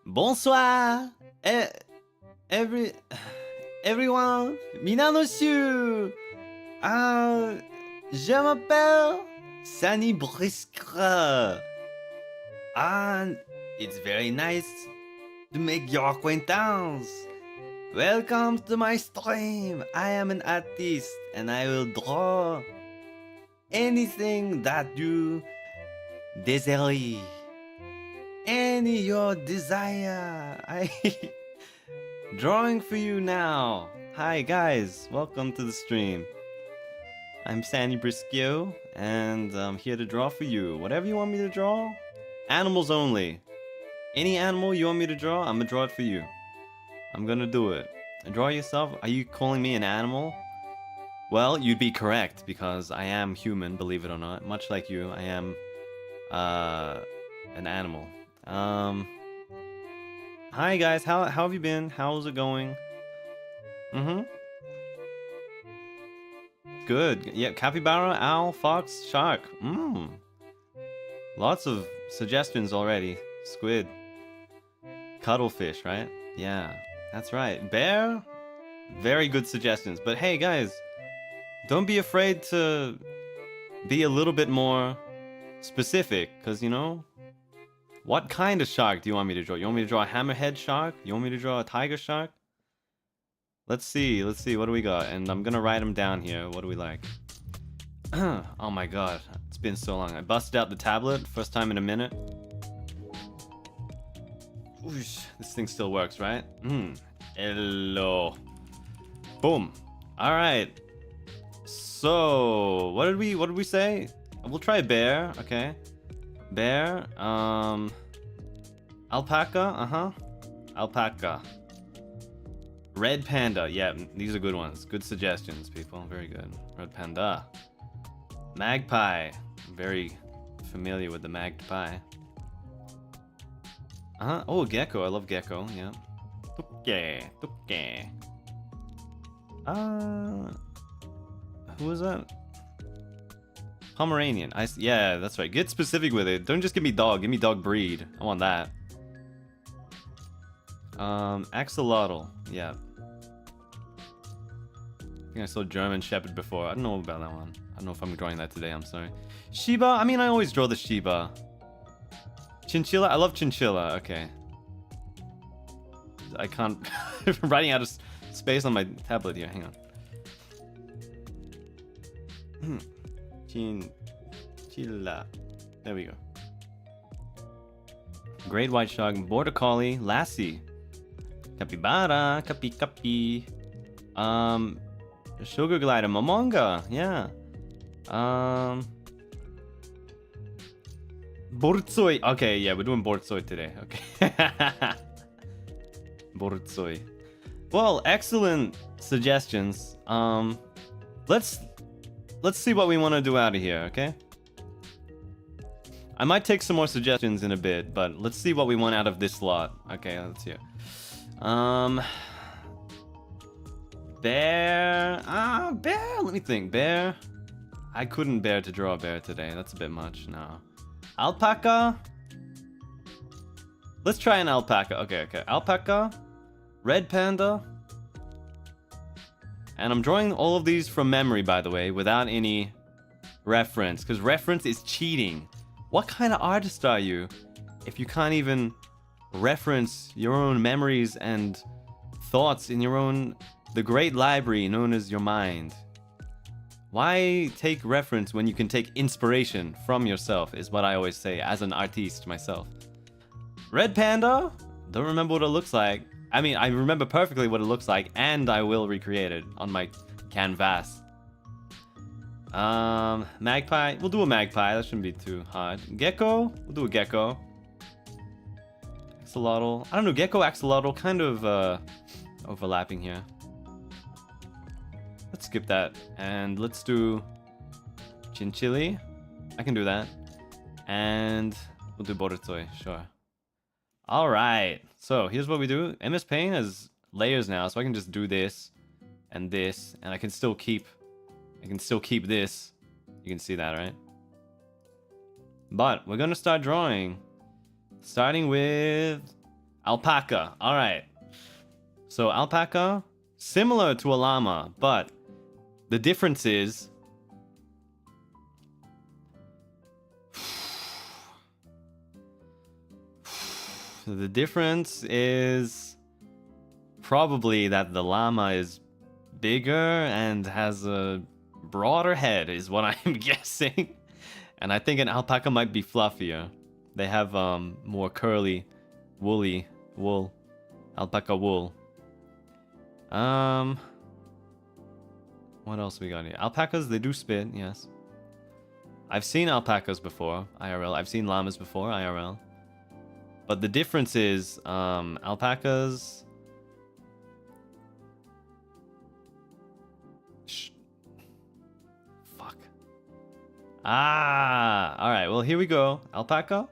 Bonsoir, everyone. Minanoshu. Je m'appelle Sonny Brisko. It's very nice to make your acquaintance. Welcome to my stream. I am an artist and I will draw anything that you desire. Any your desire. I drawing for you now. Hi guys, welcome to the stream. I'm Sonny Brisko and I'm here to draw for you. Whatever you want me to draw, animals only. Any animal you want me to draw, I'm gonna draw it for you. I'm gonna do it. Draw yourself? Are you calling me an animal? Well, you'd be correct because I am human, believe it or not. Much like you, I am an animal. Hi guys, how have you been? How's it going? Good. Yeah, capybara, owl, fox, shark. Lots of suggestions already. Squid. Cuttlefish, right? Yeah, that's right. Bear? Very good suggestions. But hey guys, don't be afraid to be a little bit more specific, because you know, what kind of shark do you want me to draw? You want me to draw a hammerhead shark? You want me to draw a tiger shark? Let's see, what do we got? And I'm gonna write them down here. What do we like? Oh my god, it's been so long. I busted out the tablet, first time in a minute. Oosh, this thing still works, right? Hello. Boom. Alright. So, what did we say? We'll try bear, okay. Bear, alpaca, alpaca. Red panda, yeah, these are good ones. Good suggestions, people, very good. Red panda. Magpie, very familiar with the magpie. Oh, gecko, I love gecko, yeah. Tuke. Who was that? Pomeranian. Yeah, that's right. Get specific with it. Don't just give me dog. Give me dog breed. I want that. Axolotl. Yeah. I think I saw German Shepherd before. I don't know about that one. I don't know if I'm drawing that today. I'm sorry. Shiba. I mean, I always draw the Shiba. Chinchilla. I love chinchilla. Okay. I can't. I'm writing out of space on my tablet here. Hang on. Chinchilla. There we go. Great white shark, border collie, lassie, capybara, capi. Sugar glider, momonga. Yeah. Borzoi. Okay, yeah, we're doing borzoi today. Okay. Borzoi. Well, excellent suggestions. Let's see what we want to do out of here, okay? I might take some more suggestions in a bit, but let's see what we want out of this slot. Okay, let's hear. Bear. Bear. Let me think. Bear. I couldn't bear to draw a bear today. That's a bit much. No. Alpaca. Let's try an alpaca. Okay. Alpaca. Red panda. And I'm drawing all of these from memory, by the way, without any reference, because reference is cheating. What kind of artist are you if you can't even reference your own memories and thoughts in the great library known as your mind? Why take reference when you can take inspiration from yourself, is what I always say as an artiste myself. Red panda? Don't remember what it looks like. I mean, I remember perfectly what it looks like, and I will recreate it on my canvas. Magpie. We'll do a magpie. That shouldn't be too hard. Gecko. We'll do a gecko. Axolotl. I don't know. Gecko, axolotl, kind of overlapping here. Let's skip that. And let's do chinchilla. I can do that. And we'll do borzoi. Sure. All right. So here's what we do. MS Paint has layers now, so I can just do this, and I can still keep this. You can see that, right? But we're gonna start drawing Starting with alpaca. All right. So alpaca, similar to a llama, but the difference is probably that the llama is bigger and has a broader head is what I'm guessing. And I think an alpaca might be fluffier. They have more curly, woolly wool, alpaca wool. What else we got here? Alpacas, they do spit, yes. I've seen alpacas before, IRL. I've seen llamas before, IRL. But the difference is, alpacas... Fuck. Ah! Alright, well, here we go. Alpaca?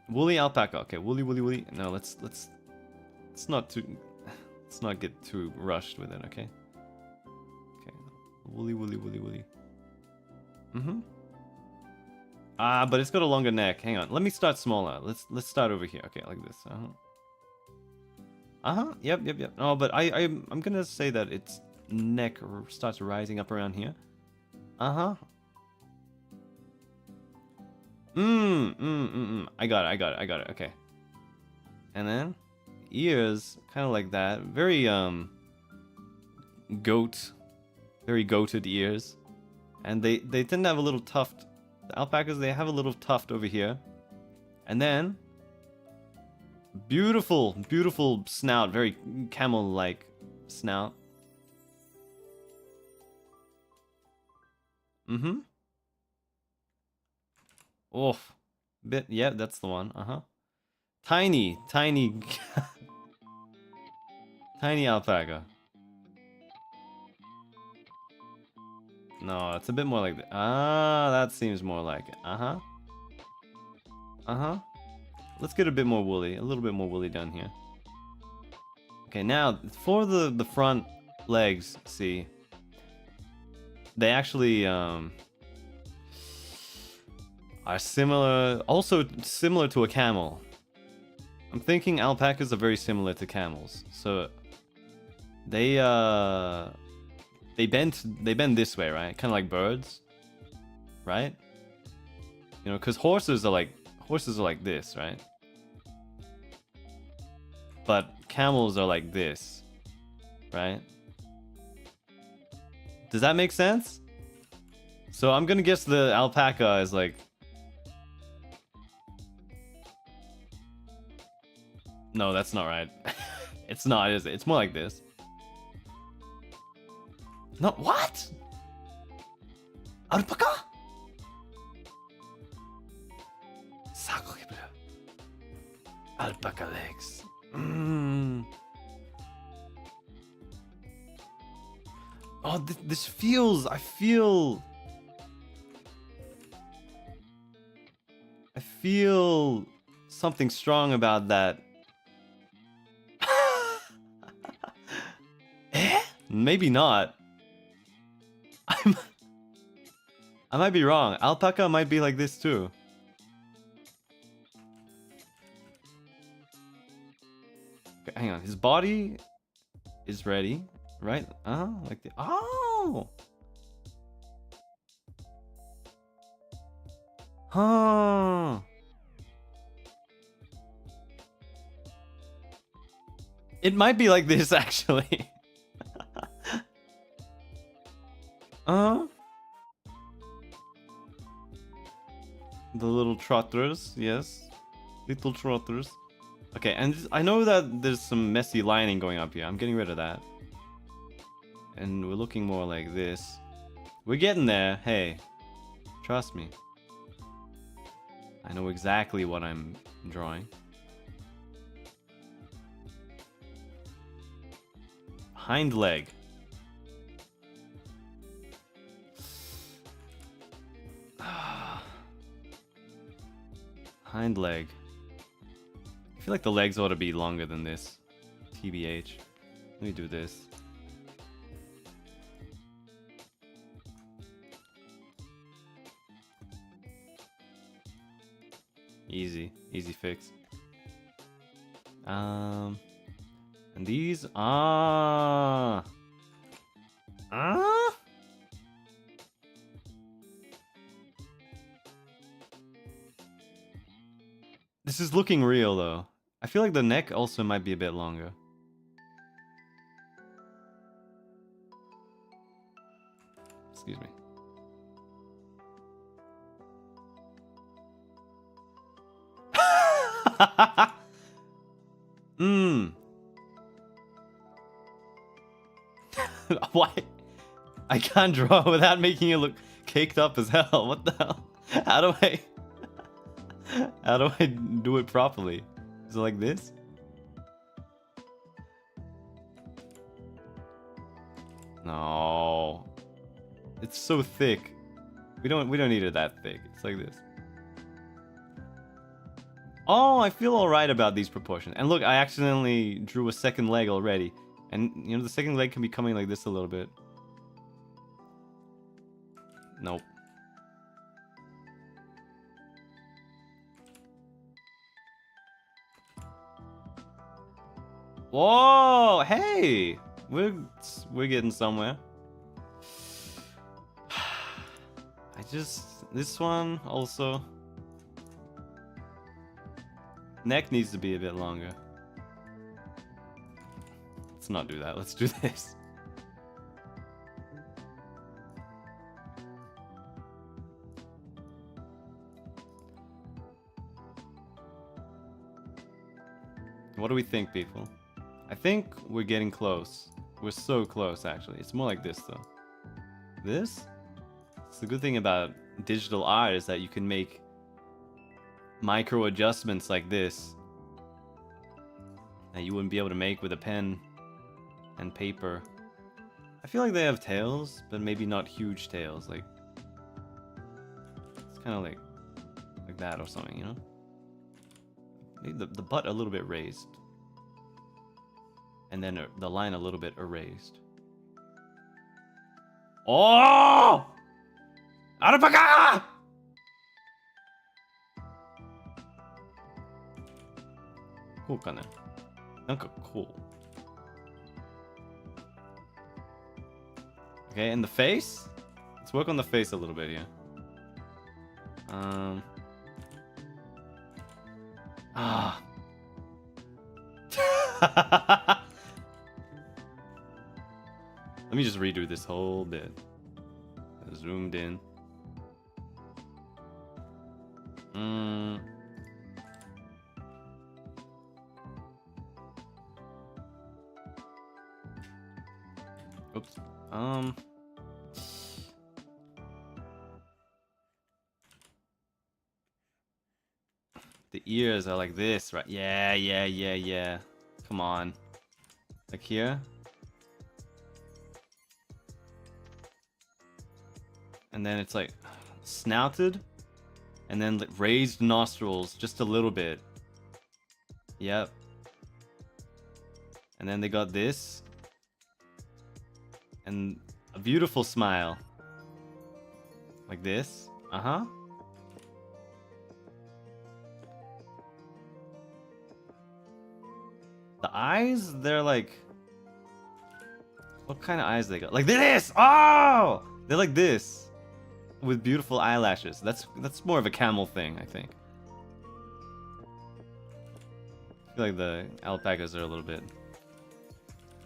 Woolly alpaca. Okay, woolly, woolly, woolly. No, let's not get too rushed with it, okay? Okay. Woolly, woolly, woolly, woolly. Mm-hmm. Ah, but it's got a longer neck. Hang on. Let me start smaller. Let's start over here. Okay, like this. Yep. No, but I'm gonna say that its neck starts rising up around here. I got it. Okay. And then ears, kind of like that. Very very goated ears, and they tend to have a little tuft. The alpacas, they have a little tuft over here, and then beautiful snout, very camel-like snout. Oof. Bit, yeah, that's the one. Tiny tiny alpaca. No, it's a bit more like that. Ah, that seems more like it. Let's get a bit more woolly, a little bit more woolly down here. Okay, now for the front legs, see, they actually are similar, also similar to a camel. I'm thinking alpacas are very similar to camels. So they bend this way, right? Kind of like birds, right? You know, because horses are like this, right? But camels are like this, right? Does that make sense? So I'm gonna guess the alpaca is like... No, that's not right. It's not, is it? It's more like this. No, what? Alpaca? Alpaca legs. Oh, this feels... I feel something strong about that. Maybe not. I might be wrong. Alpaca might be like this too. Okay, hang on. His body is ready, right? Like the... Oh! Huh. It might be like this, actually. The little trotters, yes. Little trotters. Okay, and I know that there's some messy lining going up here. I'm getting rid of that. And we're looking more like this. We're getting there. Hey, trust me. I know exactly what I'm drawing. Hind leg. Hind leg. I feel like the legs ought to be longer than this. TBH. Let me do this. Easy fix. And these this is looking real though. I feel like the neck also might be a bit longer. Excuse me. Why? I can't draw without making it look caked up as hell. What the hell? How do I do it properly? Is it like this? No. It's so thick. We don't need it that thick. It's like this. Oh, I feel alright about these proportions. And look, I accidentally drew a second leg already. And, you know, the second leg can be coming like this a little bit. Nope. Whoa! Hey! We're getting somewhere. This one also. Neck needs to be a bit longer. Let's not do that. Let's do this. What do we think, people? I think we're getting close. We're so close, actually. It's more like this, though. This? It's the good thing about digital art is that you can make micro adjustments like this that you wouldn't be able to make with a pen and paper. I feel like they have tails, but maybe not huge tails. Like, it's kind of like that or something, you know? Maybe the butt a little bit raised. And then the line a little bit erased. Oh! Alpaca! Cool, kind of. Cool. Okay, and the face? Let's work on the face a little bit here. Let me just redo this whole bit. Zoomed in. Oops. The ears are like this, right? Yeah. Come on. Like here. And then it's like snouted. And then raised nostrils just a little bit. Yep. And then they got this. And a beautiful smile. Like this. Uh-huh. The eyes, they're like... What kind of eyes they got? Like this! Oh! They're like this. With beautiful eyelashes. That's more of a camel thing, I think. I feel like the alpacas are a little bit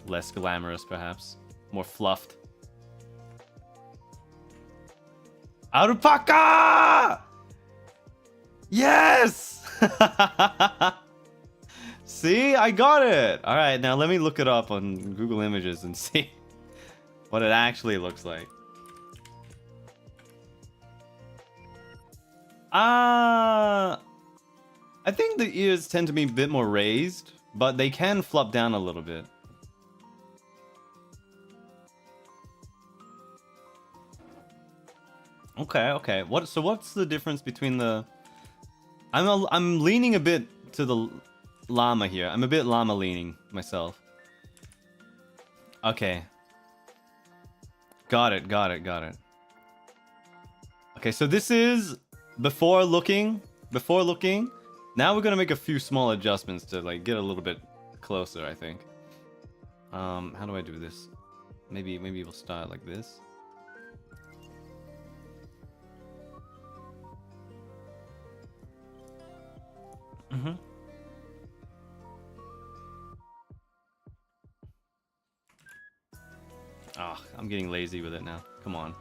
less glamorous, perhaps. More fluffed. Alpaca! Yes! See? I got it! Alright, now let me look it up on Google Images and see what it actually looks like. I think the ears tend to be a bit more raised, but they can flop down a little bit. Okay. So what's the difference between the... I'm leaning a bit to the llama here. I'm a bit llama leaning myself. Okay. Got it. Okay, so this is before looking. Now we're gonna make a few small adjustments to like get a little bit closer, I think. How do I do this? Maybe we'll start like this. Ah, I'm getting lazy with it now. Come on.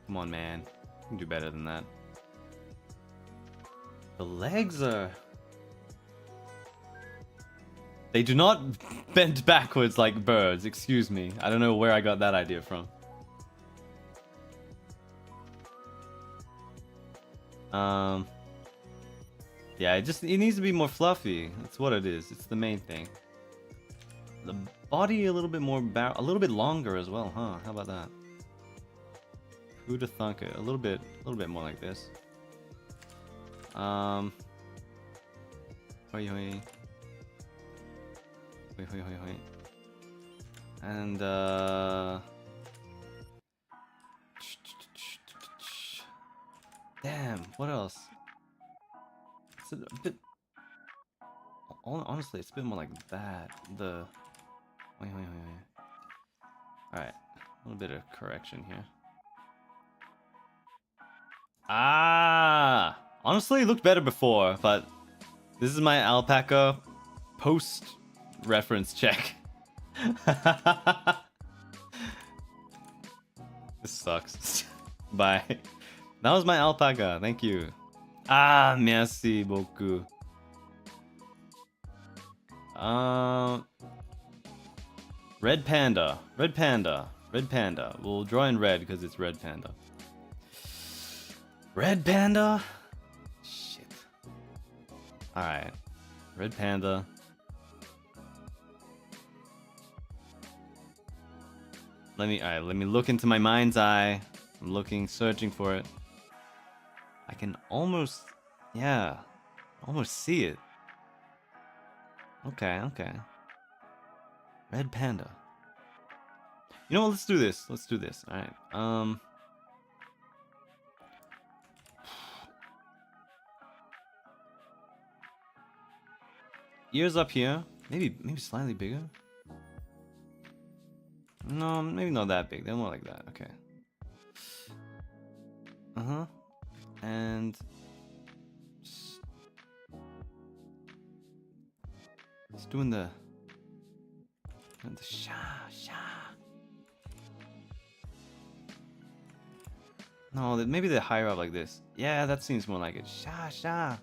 Come on, man. You can do better than that. The legs are... They do not bend backwards like birds, excuse me. I don't know where I got that idea from. Yeah, it needs to be more fluffy. That's what it is. It's the main thing. The body a little bit more a little bit longer as well, huh? How about that? Who'da thunk it? A little bit more like this. Hoi hoi. Hoi hoi hoi hoi. And damn, what else? It's a bit... Honestly, it's a bit more like that. The... Wait. Alright, a little bit of correction here. Ah! Honestly, it looked better before, but this is my alpaca post-reference check. This sucks. Bye. That was my alpaca, thank you. Ah, merci beaucoup. Red panda. We'll draw in red because it's red panda. Red panda? Shit. Alright. Red panda. Let me look into my mind's eye. I'm searching for it. I can almost see it. Okay. Red panda. You know what, let's do this. Alright. Ears up here. Maybe slightly bigger. No, maybe not that big. They're more like that. Okay. And just doing the sha. No, maybe they're higher up like this. Yeah, that seems more like it. Sha.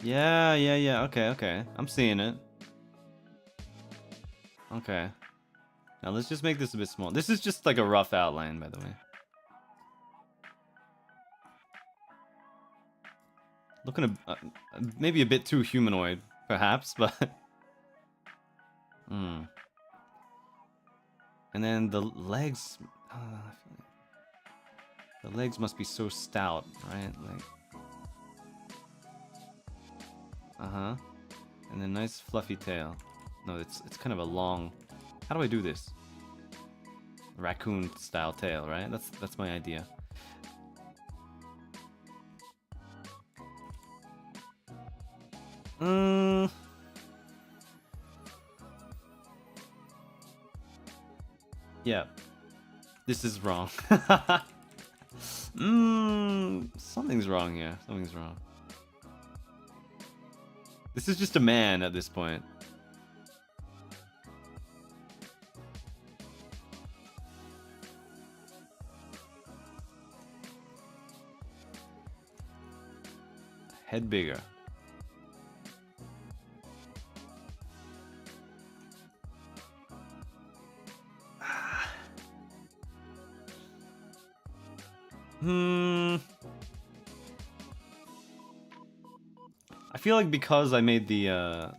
Yeah. Okay. I'm seeing it. Okay. Now let's just make this a bit small. This is just like a rough outline, by the way. Looking maybe a bit too humanoid, perhaps, but... And then the legs... the legs must be so stout, right? Like... And then nice fluffy tail. No, it's kind of a long... How do I do this? Raccoon style tail, right? That's my idea. Yeah. This is wrong. Something's wrong here. Something's wrong. This is just a man at this point. Head bigger. I feel like because I made the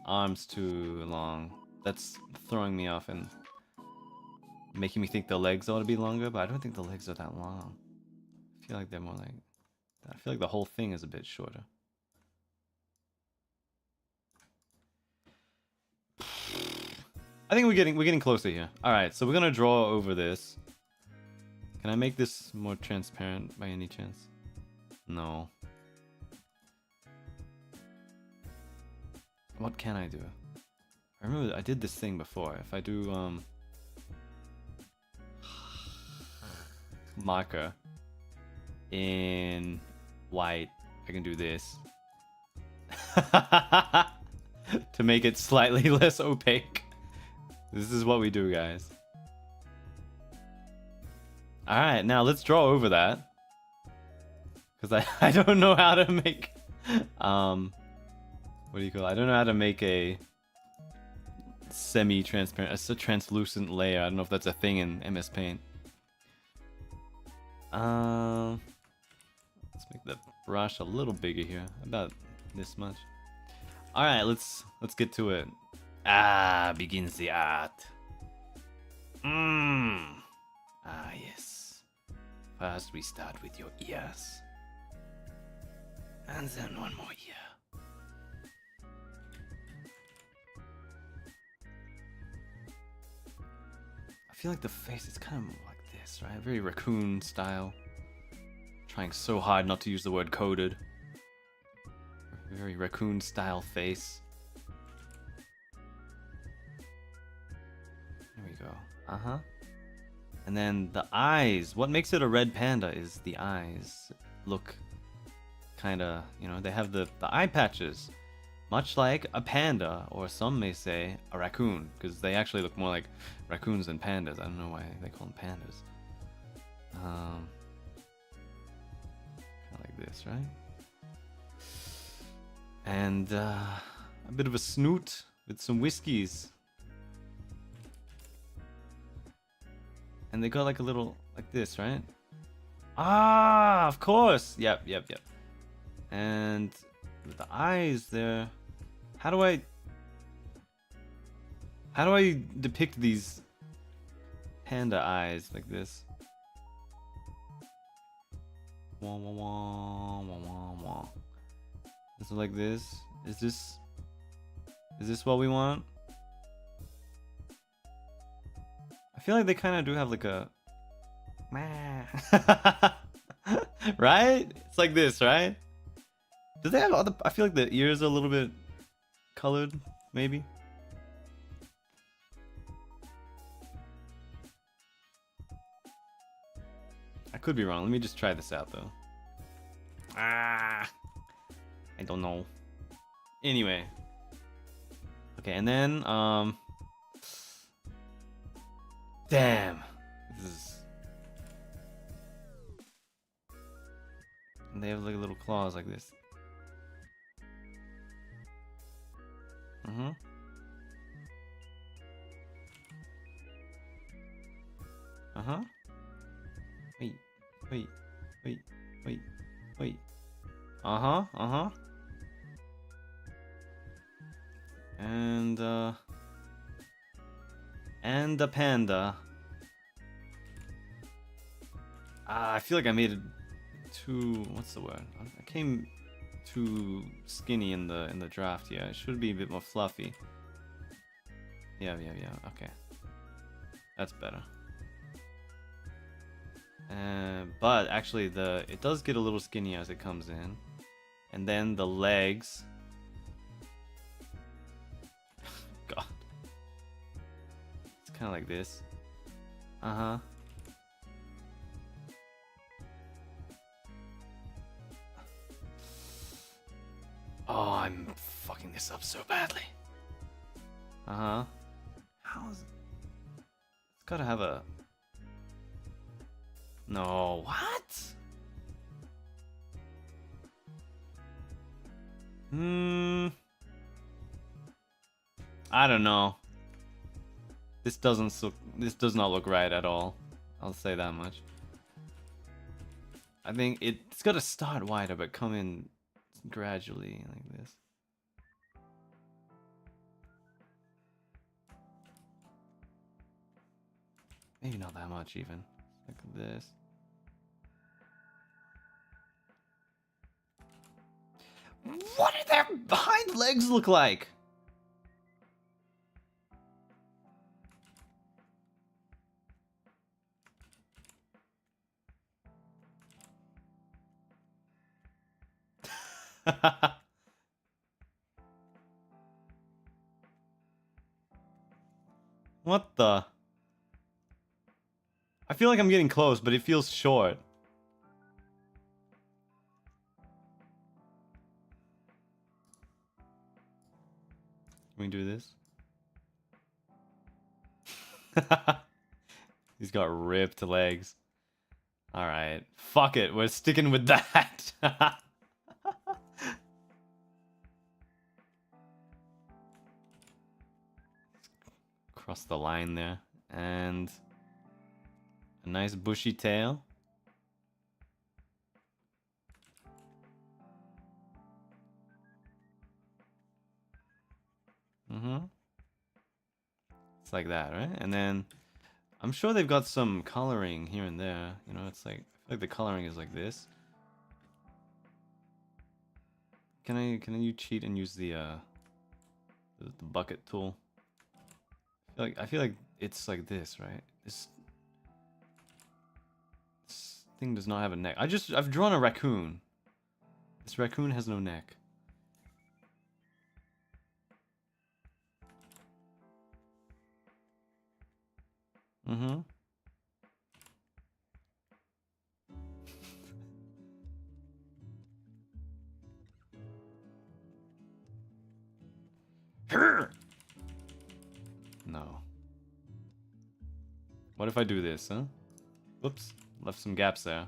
arms too long, that's throwing me off and making me think the legs ought to be longer, but I don't think the legs are that long. I feel like they're more like... I feel like the whole thing is a bit shorter. I think we're getting closer here. All right, so we're gonna draw over this. Can I make this more transparent by any chance? No. What can I do? I remember I did this thing before. If I do marker in white, I can do this to make it slightly less opaque. This is what we do, guys. All right, now let's draw over that, because I don't know how to make what do you call it? I don't know how to make a semi-transparent, a translucent layer. I don't know if that's a thing in MS Paint. Let's make the brush a little bigger here, about this much. All right, let's get to it. Begins the art. Yes. First we start with your ears, and then one more ear. I feel like the face is kind of like this, right? Very raccoon style. Trying so hard not to use the word coded. Very raccoon style face. There we go. And then the eyes. What makes it a red panda is the eyes. Look kind of, you know, they have the eye patches. Much like a panda, or some may say a raccoon, because they actually look more like raccoons than pandas. I don't know why they call them pandas. Kind of like this, right? And a bit of a snoot with some whiskies. And they got like a little, like this, right? Ah, of course. Yep. And with the eyes there, how do I depict these panda eyes like this? Wah, wah, wah, wah, wah, wah. Is it like this? Is this what we want? I feel like they kind of do have like a right? It's like this, right? Do they have other? I feel like the ears are a little bit colored, maybe. I could be wrong. Let me just try this out though. I don't know. Anyway. Okay, and then damn. This is. And they have like little claws like this. Wait. And the panda. I feel like I made it too, what's the word? I came too skinny in the draft. Yeah, it should be a bit more fluffy. Yeah. Okay, that's better. But actually, it does get a little skinny as it comes in, and then the legs. God, it's kind of like this. Oh, I'm fucking this up so badly. How is it? It's gotta have a. No, what? I don't know. This does not look right at all. I'll say that much. I think it's gotta start wider but come in gradually like this. Maybe not that much even. Like this. What do their hind legs look like? What the? I feel like I'm getting close, but it feels short. Can we do this? He's got ripped legs. Alright. Fuck it. We're sticking with that. Cross the line there. And a nice bushy tail. It's like that, right? And then I'm sure they've got some coloring here and there. You know, it's like, I feel like the coloring is like this. Can you cheat and use the bucket tool? I feel like it's like this, right? This thing does not have a neck. I've drawn a raccoon. This raccoon has no neck. No. What if I do this, huh? Whoops, left some gaps there.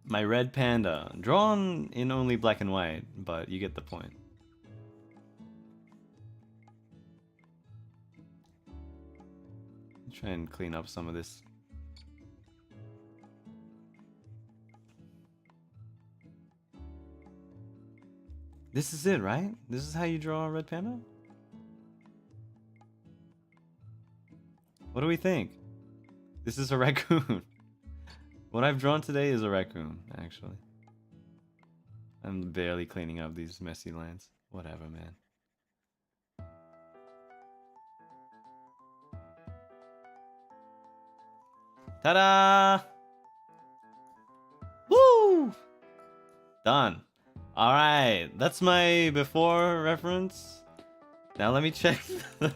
My red panda, drawn in only black and white, but you get the point. Try and clean up some of this. This is it, right? This is how you draw a red panda? What do we think? This is a raccoon. What I've drawn today is a raccoon, actually. I'm barely cleaning up these messy lines. Whatever, man. Ta-da! Woo! Done. Alright, that's my before reference. Now let me check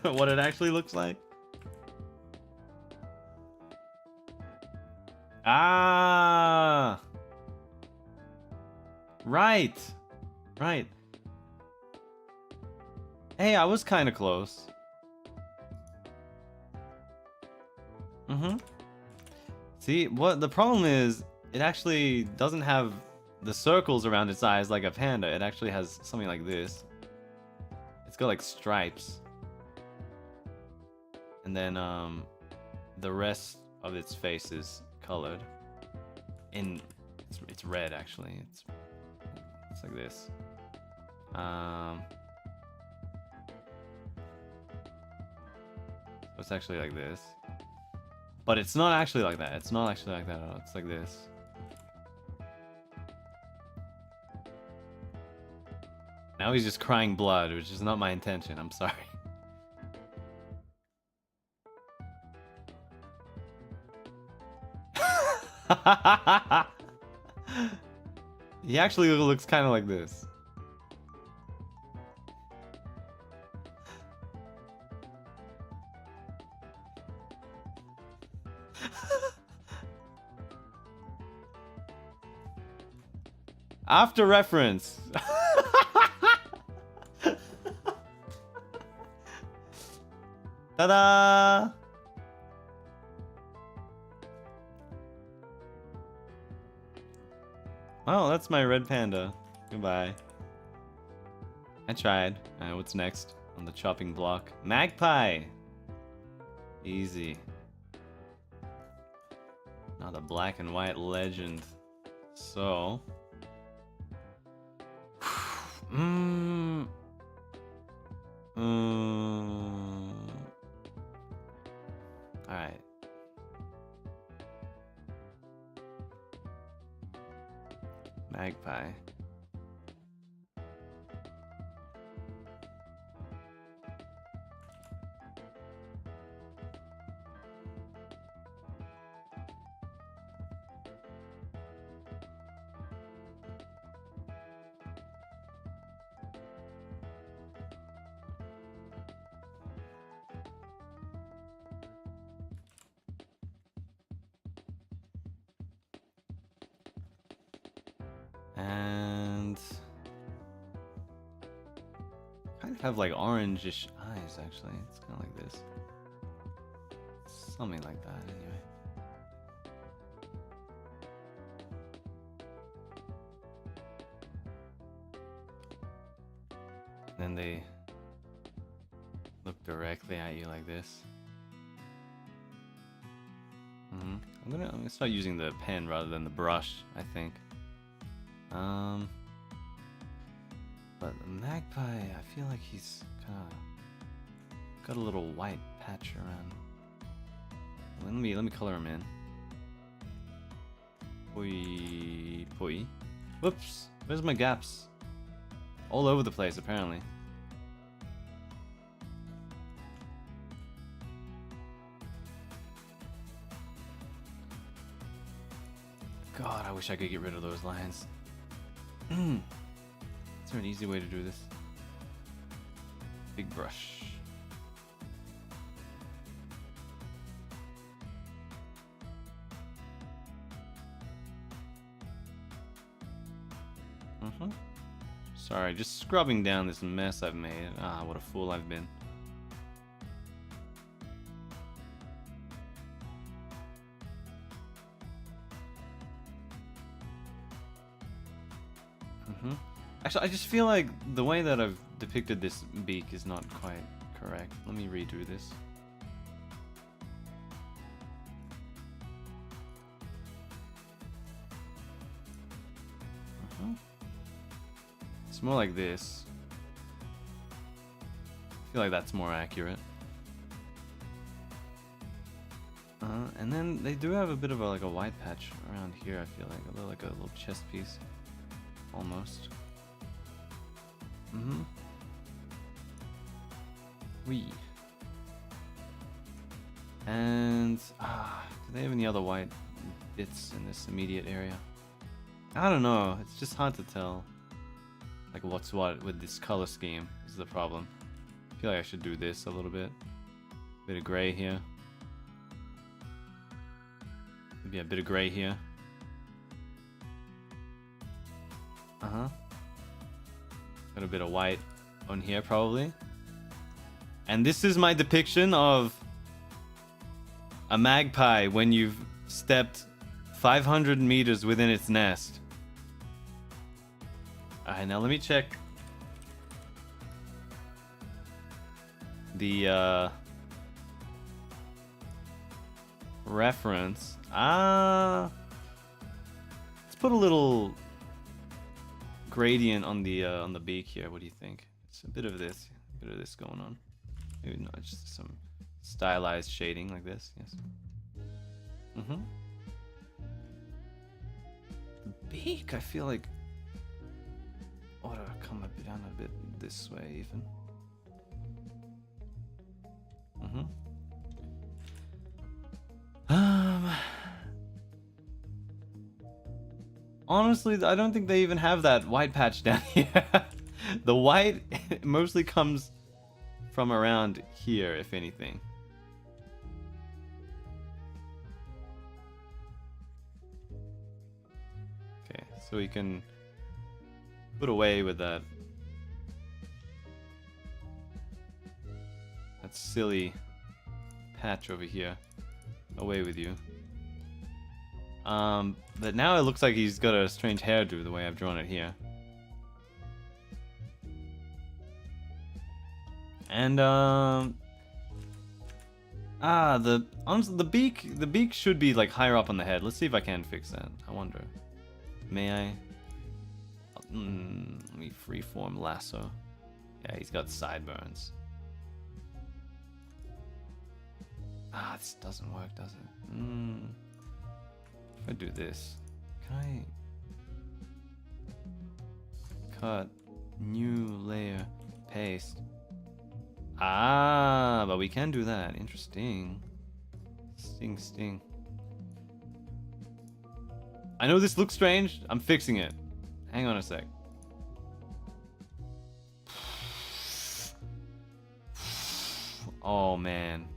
what it actually looks like. Ah! Right! Right. Hey, I was kind of close. See, what the problem is, it actually doesn't have the circles around its eyes like a panda. It actually has something like this. It's got like stripes. And then the rest of its face is colored. It's red actually. It's like this. It's actually like this. But it's not actually like that. It's not actually like that at all. It's like this. Now he's just crying blood, which is not my intention. I'm sorry. He actually looks kind of like this. After reference. Ta-da! Well, that's my red panda. Goodbye. I tried. Alright, what's next on the chopping block? Magpie! Easy. Now the black and white legend. So... Alright. Magpie. And kind of have like orangish eyes actually. It's kind of like this. Something like that anyway. Then they look directly at you like this. I'm gonna start using the pen rather than the brush, I think. But the magpie, I feel like he's kind of got a little white patch around. Let me color him in. Poi. Whoops! Where's my gaps? All over the place, apparently. God, I wish I could get rid of those lines. Is there an easy way to do this? Big brush. Sorry, just scrubbing down this mess I've made. Ah, what a fool I've been. Actually, I just feel like the way that I've depicted this beak is not quite correct. Let me redo this. It's more like this. I feel like that's more accurate. And then they do have a bit of a, like a white patch around here. I feel like a little chest piece, almost. Wee. And do they have any other white bits in this immediate area? I don't know. It's just hard to tell. Like what's what with this color scheme is the problem. I feel like I should do this a little bit. Bit of gray here. Maybe a bit of gray here. Got a bit of white on here probably. And this is my depiction of a magpie when you've stepped 500 meters within its nest. Alright, now let me check the reference. Let's put a little gradient on the beak here. What do you think? It's a bit of this going on. Maybe not, just some stylized shading like this. Yes. The beak, I feel like ought to come down a bit this way even. Honestly, I don't think they even have that white patch down here. The white mostly comes from around here, if anything. Okay, so we can put away with that silly patch over here. Away with you. But now it looks like he's got a strange hairdo the way I've drawn it here. And honestly, the beak should be like higher up on the head. Let's see if I can fix that. I wonder. May I? Let me freeform lasso. Yeah, he's got sideburns. This doesn't work, does it? If I do this, can I cut, new layer, paste? But we can do that. Interesting. Sting. I know this looks strange. I'm fixing it. Hang on a sec. Oh man.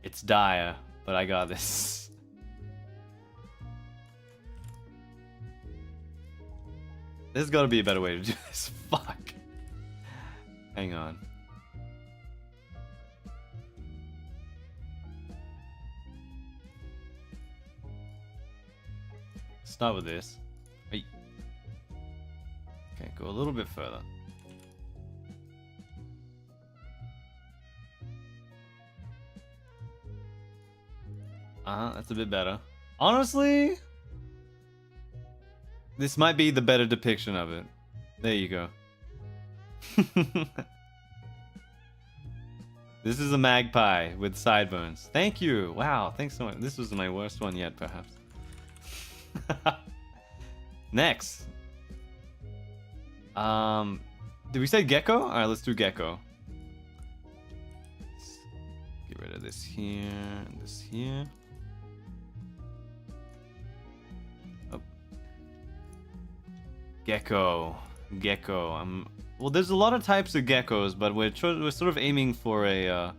It's dire, but I got this. There's gotta be a better way to do this. Fuck. Hang on. Start with this. Hey. Okay, go a little bit further. That's a bit better. Honestly, this might be the better depiction of it. There you go. This is a magpie with sideburns. Thank you. Wow, thanks so much. This was my worst one yet, perhaps. Next. Did we say gecko? Alright, let's do gecko. Let's get rid of this here and this here. Oh. Gecko. Gecko. Well, there's a lot of types of geckos, but we're sort of aiming for a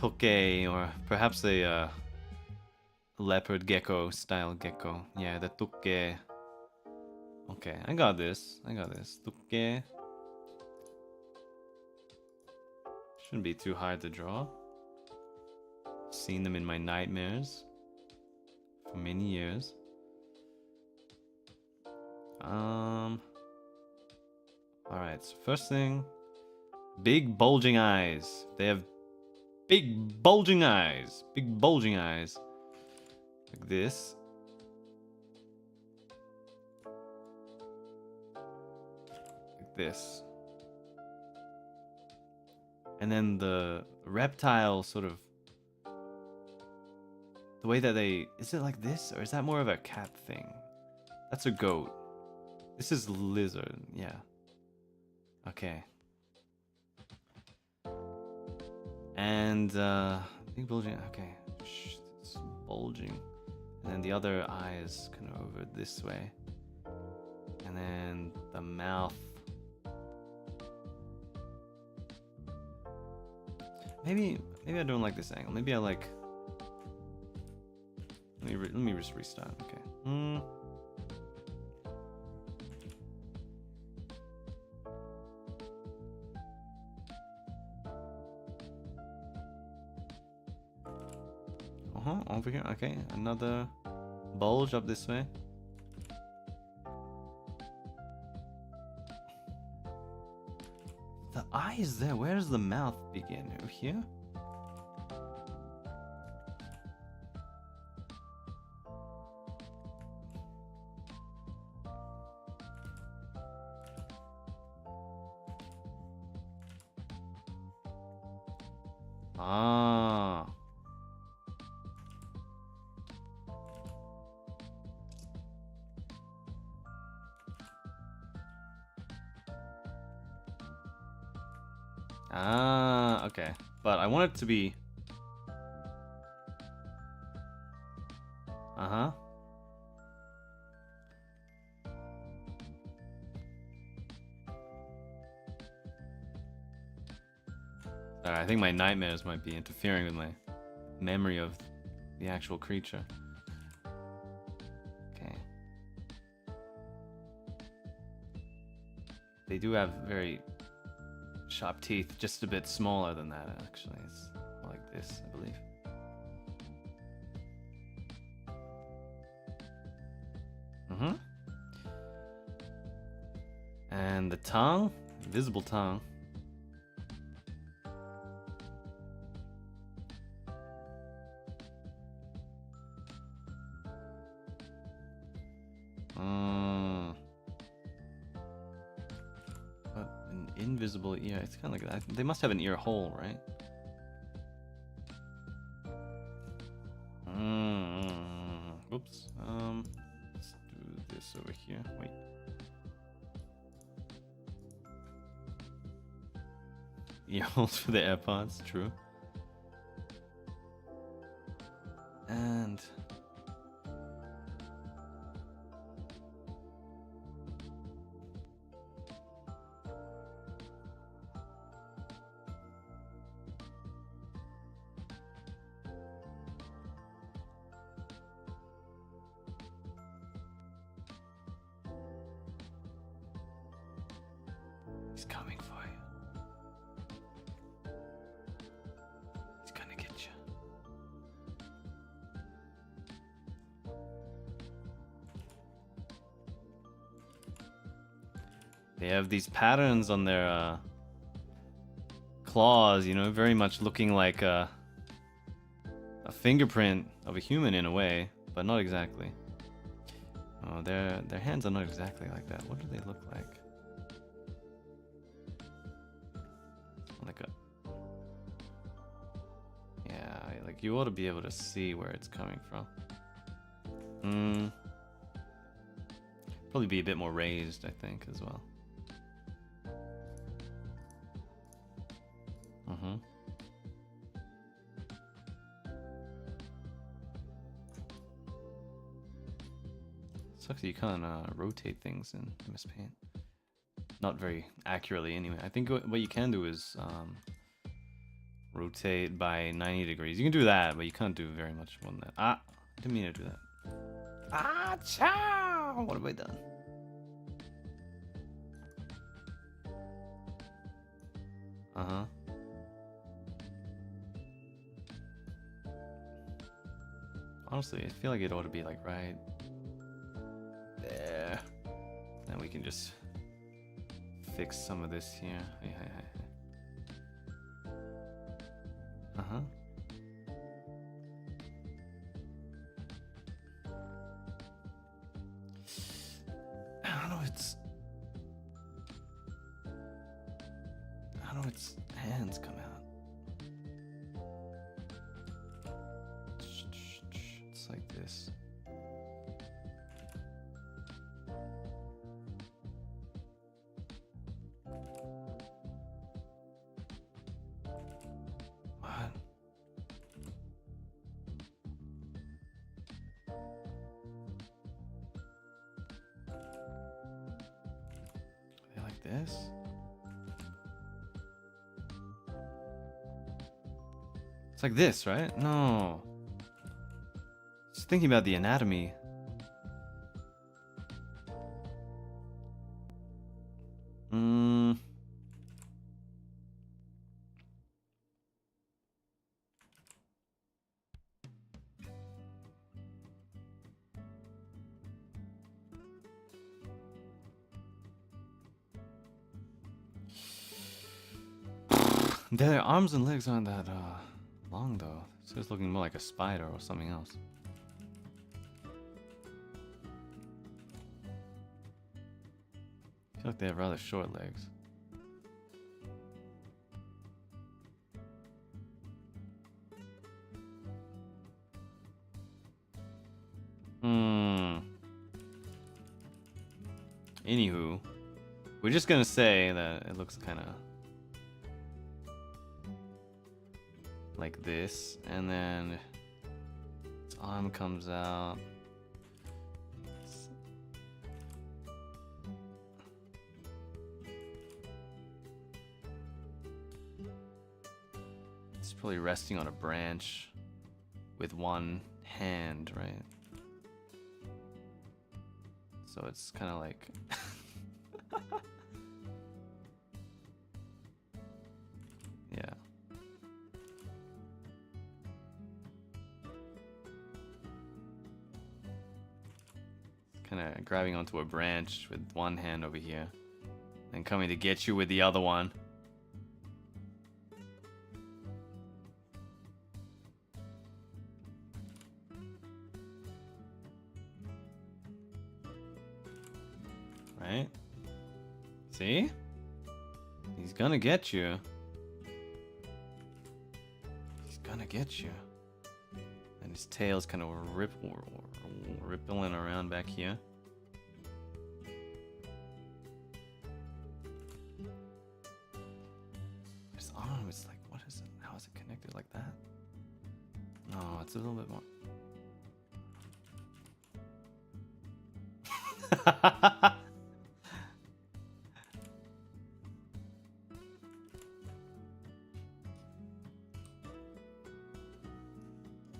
poke or perhaps a leopard gecko style gecko. Yeah, the tuke. Okay, I got this. I got this. Tuke. Shouldn't be too hard to draw. Seen them in my nightmares for many years. Alright, so first thing, big bulging eyes. They have big bulging eyes. Big bulging eyes. Like this. Like this. And then the reptile sort of, the way that they, is it like this? Or is that more of a cat thing? That's a goat. This is lizard, yeah. Okay. And, big bulging, okay. It's bulging. And then the other eye is kind of over this way. And then the mouth. Maybe I don't like this angle. Maybe I like, let me just restart, okay. Over here, okay, another bulge up this way. The eye is there. Where does the mouth begin? Over here? Ah. Ah, okay. But I want it to be... Uh-huh. Sorry, I think my nightmares might be interfering with my memory of the actual creature. Okay. They do have very sharp teeth, just a bit smaller than that, actually. It's more like this, I believe. And the tongue, invisible tongue. Invisible ear. It's kind of like that. They must have an ear hole, right? Oops. Let's do this over here. Wait. Ear holes for the AirPods. True. And He's coming for you. He's gonna get you. They have these patterns on their claws, you know, very much looking like a fingerprint of a human in a way, but not exactly. Oh, their hands are not exactly like that. What do they look like? Like a... Yeah, like you ought to be able to see where it's coming from. Probably be a bit more raised, I think, as well. Sucks that you can't rotate things in MS Paint. Not very accurately, anyway. I think what you can do is rotate by 90 degrees. You can do that, but you can't do very much more than that. Ah, I didn't mean to do that. Ah, ciao! What have I done? Honestly, I feel like it ought to be like right there. Then we can just fix some of this here. I don't know its hands come out. It's like this. What? Are they like this? It's like this, right? No. Just thinking about the anatomy. Their arms and legs aren't that long though. So it's looking more like a spider or something else. I feel like they have rather short legs. Anywho, we're just gonna say that it looks kind of like this, and then its arm comes out. It's probably resting on a branch with one hand, right? So it's kind of like yeah. Kind of grabbing onto a branch with one hand over here and coming to get you with the other one. Right? See? He's gonna get you. He's gonna get you. And his tail's kind of rippling around back here. His arm is like, what is it? How is it connected like that? No, it's a little bit more.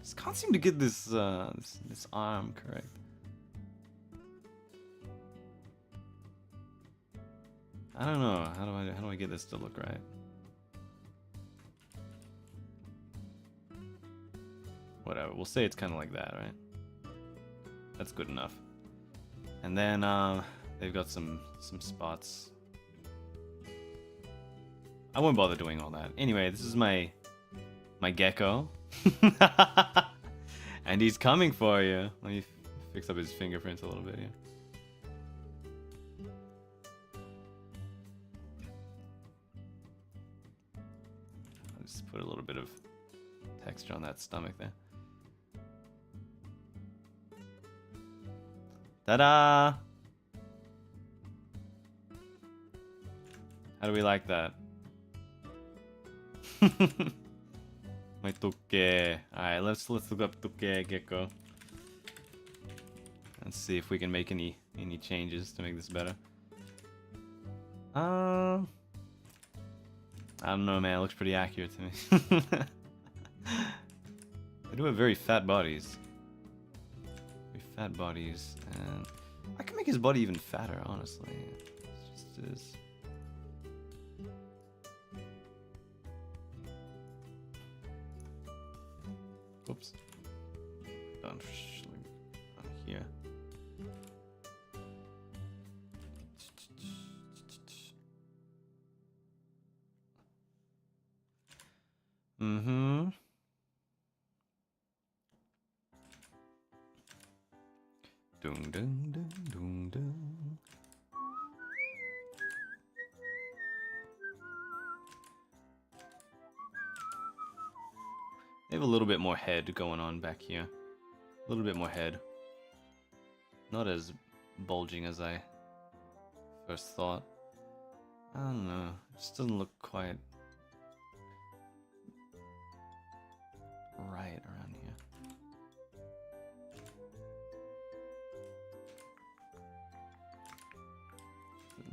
Just can't seem to get this this arm correct. I don't know. How do I get this to look right? Whatever. We'll say it's kind of like that, right? That's good enough. And then they've got some spots. I won't bother doing all that. Anyway, this is my gecko. And he's coming for you. Let me fix up his fingerprints a little bit here. I'll just put a little bit of texture on that stomach there. Ta-da! How do we like that? My tuke. Alright, let's look up tuke gecko. Let's see if we can make any changes to make this better. I don't know, man. It looks pretty accurate to me. They do have very fat bodies. Very fat bodies, and I can make his body even fatter, honestly. It's just is. Oops. Done here. Mm-hmm. Dung dung dung dung dung. They have a little bit more head going on back here. A little bit more head. Not as bulging as I first thought. I don't know. It just doesn't look quite right around here.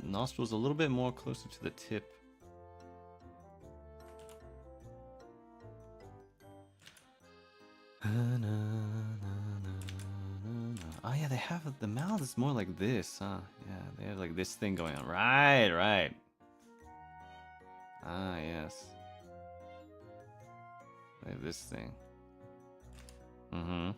The nostrils a little bit more closer to the tip. Oh yeah, they have the mouth is more like this, huh? Yeah, they have like this thing going on. Right, right. Ah, yes. They have this thing. Mm-hmm.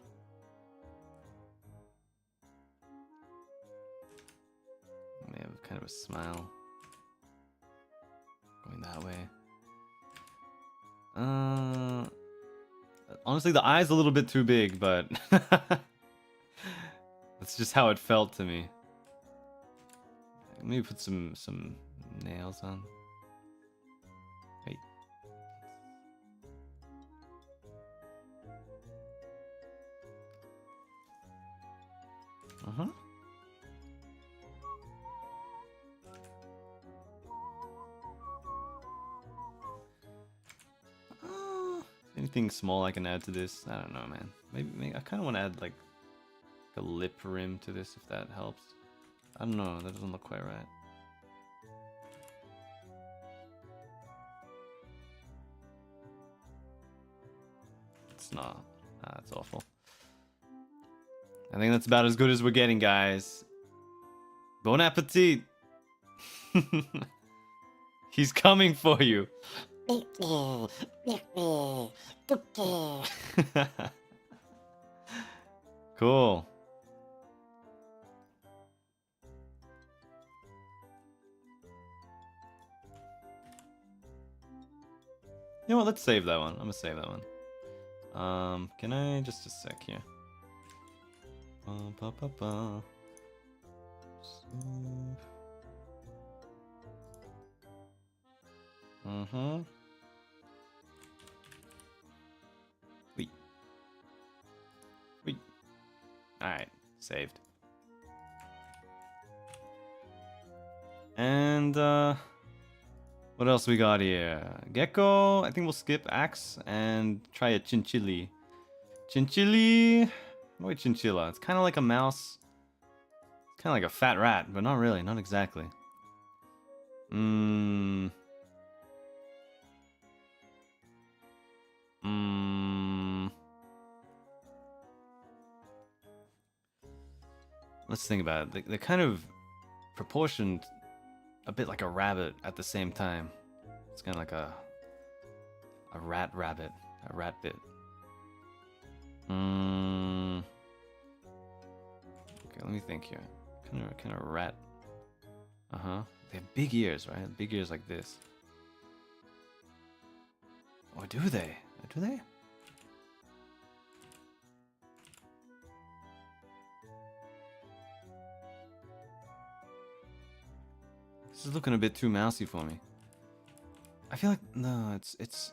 They have kind of a smile going that way. Honestly, the eye's a little bit too big, but that's just how it felt to me. Maybe put some nails on. Hey. Uh-huh. Anything small I can add to this? I don't know, man. Maybe I kind of want to add like a lip rim to this, if that helps. I don't know. That doesn't look quite right. It's not. Ah, that's awful. I think that's about as good as we're getting, guys. Bon appetit! He's coming for you. Cool. You know what? Let's save that one. I'm gonna save that one. Can I just a sec here? Mm-hmm. Wait. Wait. Alright, saved. And what else we got here? Gecko, I think we'll skip axe and try a chinchilla. Chinchilla? Wait, chinchilla. It's kind of like a mouse. It's kind of like a fat rat, but not really, not exactly. Let's think about it. They're kind of proportioned a bit like a rabbit at the same time. It's kind of like a rat rabbit, a rat bit. Okay, let me think here. Kind of rat. They have big ears, right? Big ears like this. Or do they? Do they? This is looking a bit too mousy for me. I feel like no, it's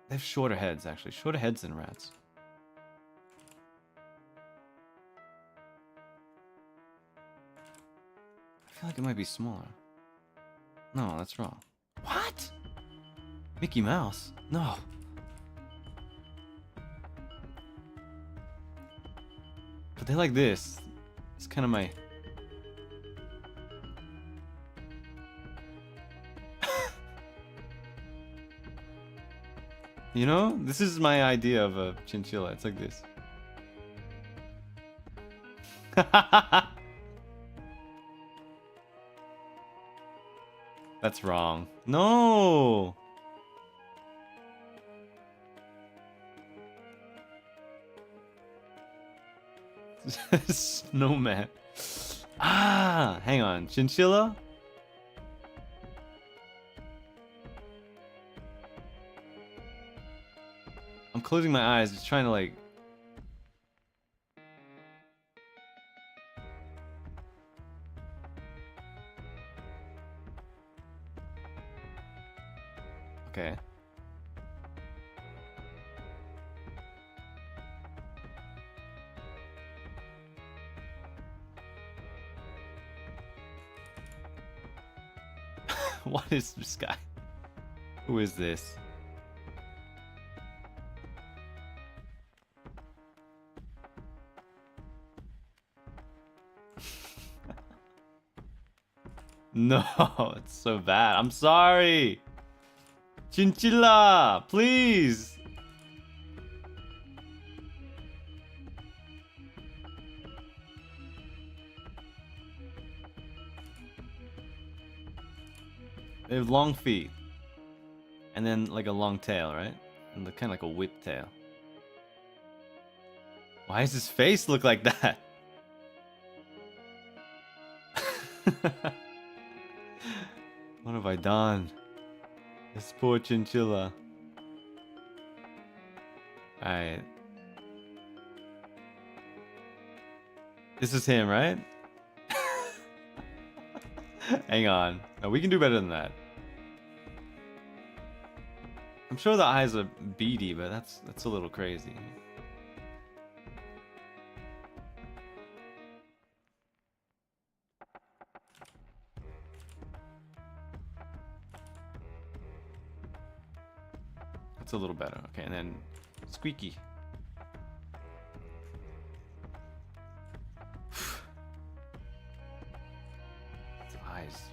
they have shorter heads actually, shorter heads than rats. I feel like it might be smaller. No, that's wrong. What? Mickey Mouse? No. But they like this. It's kind of my... You know? This is my idea of a chinchilla. It's like this. That's wrong. No! Snowman. Ah, hang on. Chinchilla? I'm closing my eyes, just trying to like... Okay. What is this guy? Who is this? No, it's so bad. I'm sorry. Chinchilla, please. They have long feet. And then like a long tail, right? And kind of like a whip tail. Why does his face look like that? What have I done? This poor chinchilla. Alright. This is him, right? Hang on. No, we can do better than that. I'm sure the eyes are beady, but that's a little crazy. That's a little better. Okay, and then squeaky. Eyes.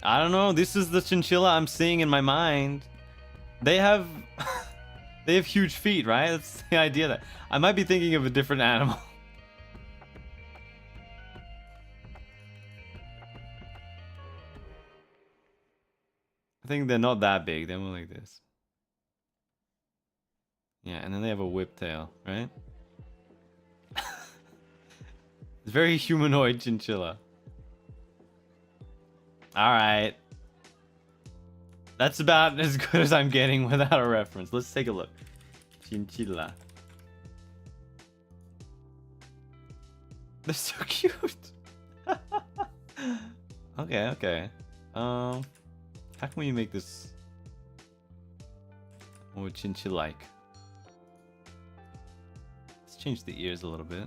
I don't know. This is the chinchilla I'm seeing in my mind. They have they have huge feet, right? That's the idea. That I might be thinking of a different animal. I think they're not that big. They're more like this. Yeah, and then they have a whip tail, right? It's very humanoid chinchilla. Alright. That's about as good as I'm getting without a reference. Let's take a look. Chinchilla. They're so cute. Okay, okay. How can we make this more chinchilla-like? Let's change the ears a little bit.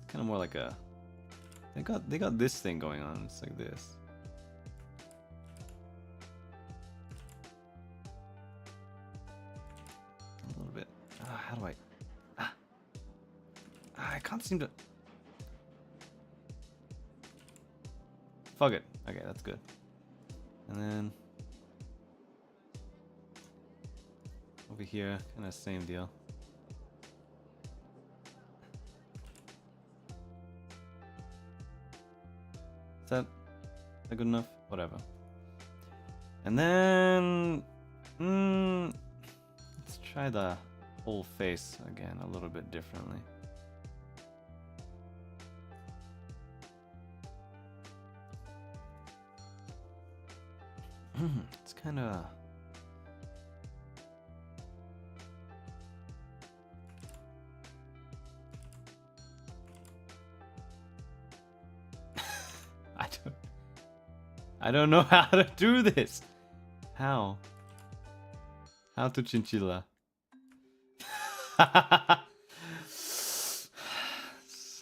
It's kind of more like a... They got this thing going on. It's like this. A little bit. How do I... I can't seem to... Fuck it. Okay, that's good. And then... over here, kind of same deal. Is that good enough? Whatever. And then let's try the whole face again a little bit differently. It's kind of I don't know how to do this. How to chinchilla? I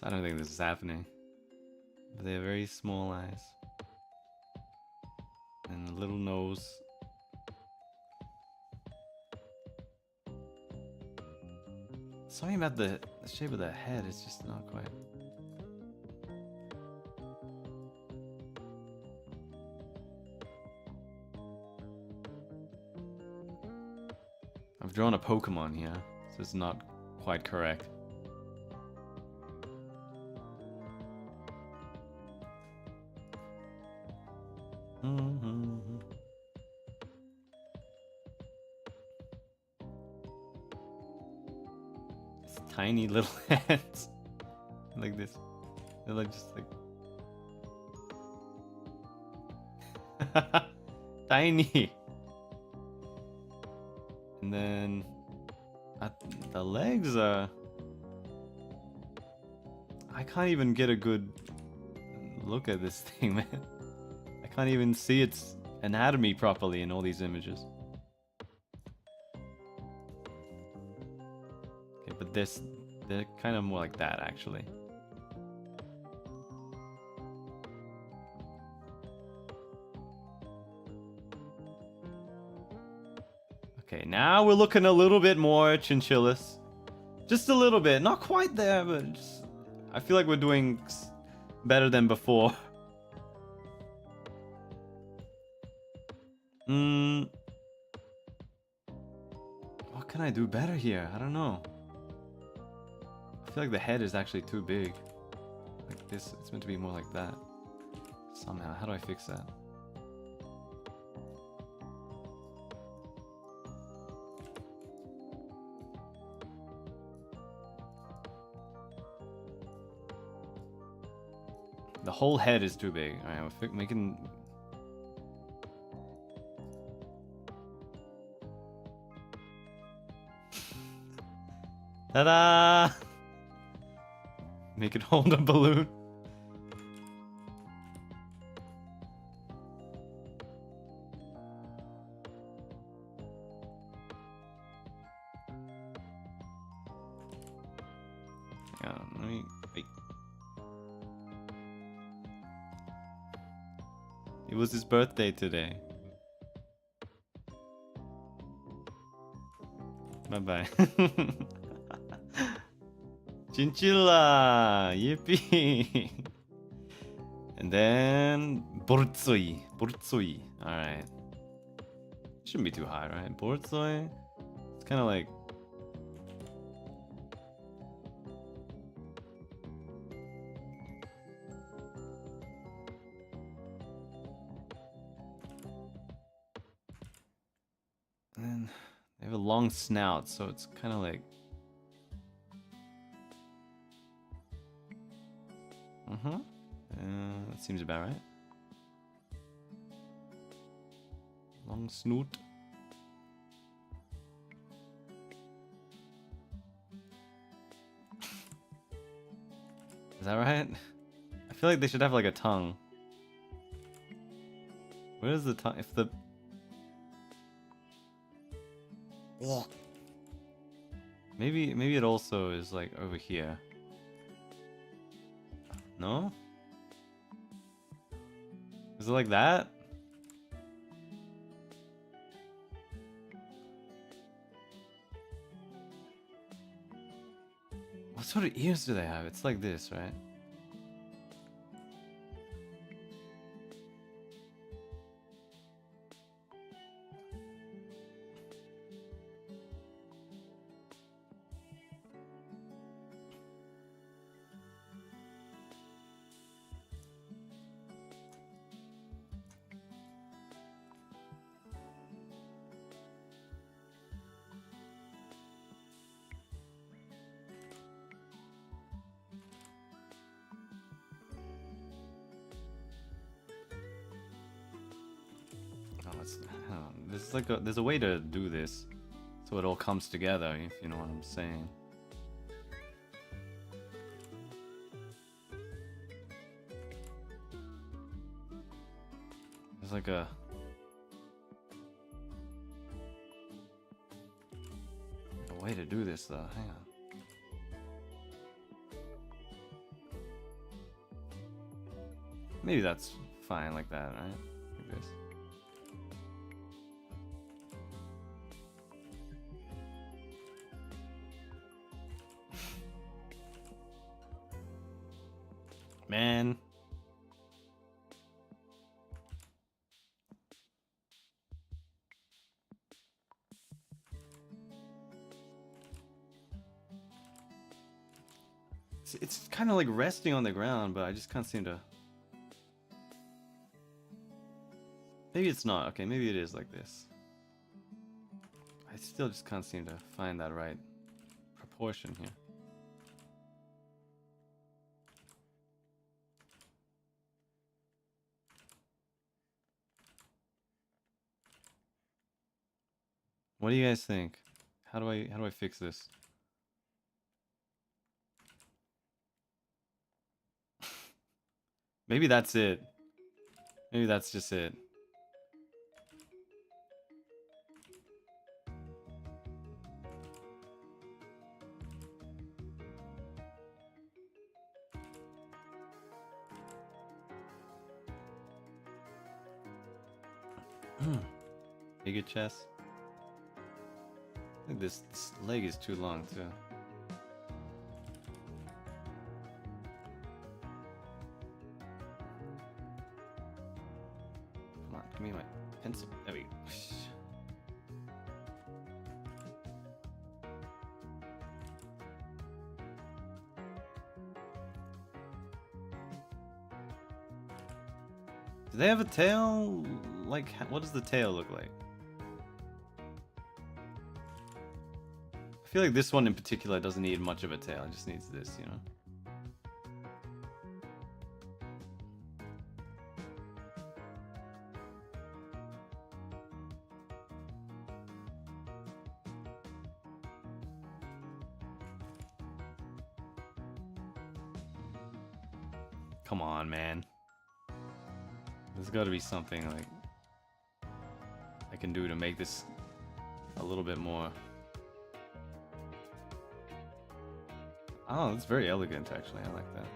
don't think this is happening. But they have very small eyes. And a little nose. Something about the shape of the head is just not quite. I've drawn a Pokemon here, so it's not quite correct. It's tiny little hands. Like this. They're like just like tiny. And then the legs are... I can't even get a good look at this thing, man. I can't even see its anatomy properly in all these images. Okay, but they're kind of more like that, actually. Okay, now we're looking a little bit more chinchillas. Just a little bit. Not quite there, but just... I feel like we're doing better than before. What can I do better here? I don't know. I feel like the head is actually too big. Like this, it's meant to be more like that. Somehow, how do I fix that? The whole head is too big. Alright, we're making... Ta-da! Make it hold a balloon. Let me... Wait. It was his birthday today. Bye-bye. Chinchilla! Yippee! And then... Borzoi. Borzoi. Alright. Shouldn't be too high, right? Borzoi? It's kind of like... And they have a long snout, so it's kind of like... that seems about right. Long snoot. Is that right? I feel like they should have like a tongue. Where is the tongue? If the... Maybe it also is like over here. No? Is it like that? What sort of ears do they have? It's like this, right? there's a way to do this so it all comes together, if you know what I'm saying. There's like a way to do this though. Hang on. Maybe that's fine like that, right? Like this. Man. It's kind of like resting on the ground, but I just can't seem to... Maybe it's not. Okay, maybe it is like this. I still just can't seem to find that right proportion here. What do you guys think? How do I fix this? Maybe that's it. Maybe that's just it. Bigger chest. I think this leg is too long too. Come on, give me my pencil. There we go. Do they have a tail? Like, what does the tail look like? I feel like this one in particular doesn't need much of a tail. It just needs this, you know? Come on, man. There's got to be something like I can do to make this a little bit more. Oh, it's very elegant actually. I like that.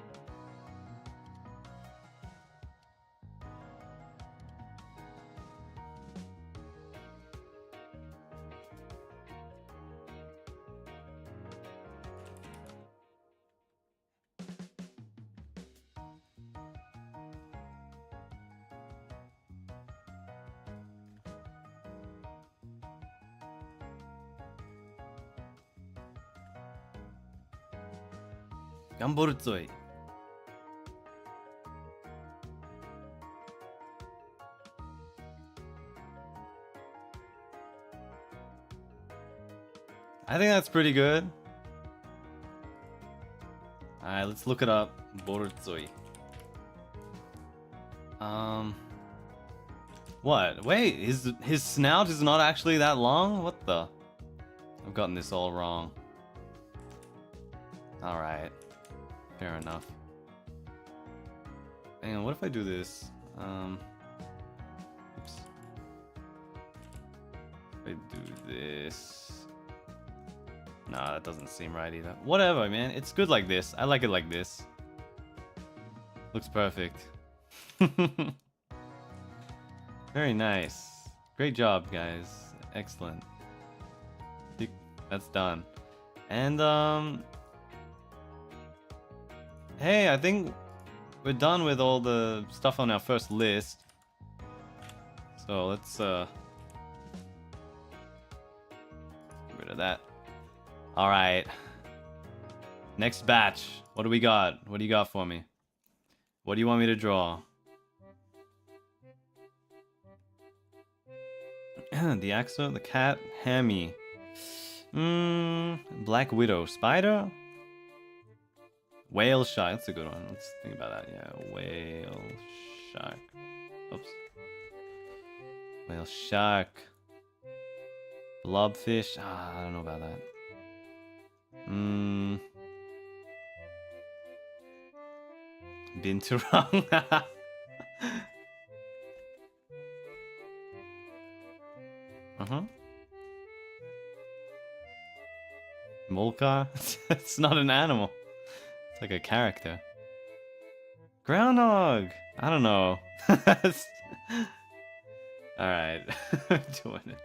Gamborutsoi. I think that's pretty good. Alright, let's look it up. Borutsoi. What? Wait, his snout is not actually that long? What the? I've gotten this all wrong. Alright. Fair enough. Hang on, what if I do this? Oops. If I do this... Nah, that doesn't seem right either. Whatever, man. It's good like this. I like it like this. Looks perfect. Very nice. Great job, guys. Excellent. That's done. And, hey, I think we're done with all the stuff on our first list. So let's get rid of that. All right. Next batch. What do we got? What do you got for me? What do you want me to draw? The Axo, the cat, Hammy. Black Widow, spider? Whale shark. That's a good one. Let's think about that. Yeah, whale shark. Oops. Whale shark. Blobfish. I don't know about that. Binturong. Molka? It's not an animal. It's like a character. Groundhog! I don't know. Alright. Doing it.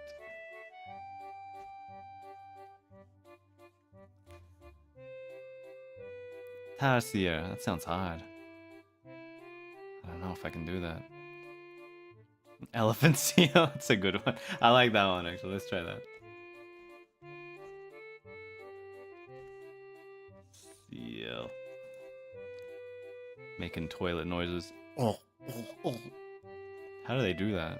Tarsier. That sounds hard. I don't know if I can do that. Elephant seal. That's a good one. I like that one actually. Let's try that. Seal. Making toilet noises. Oh. How do they do that?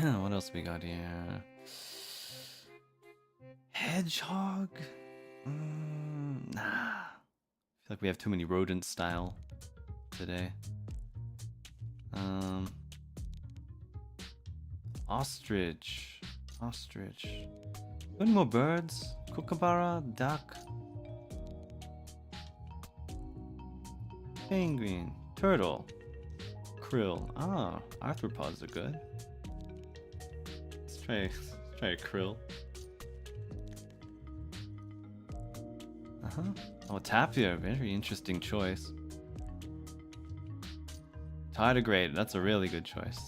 What else we got here? Hedgehog? Nah. I feel like we have too many rodent style today. Ostrich. Ostrich. Any more birds? Kookaburra, duck. Penguin, turtle, krill. Ah, arthropods are good. Let's try a krill. Oh, tapir, very interesting choice. Tardigrade, that's a really good choice.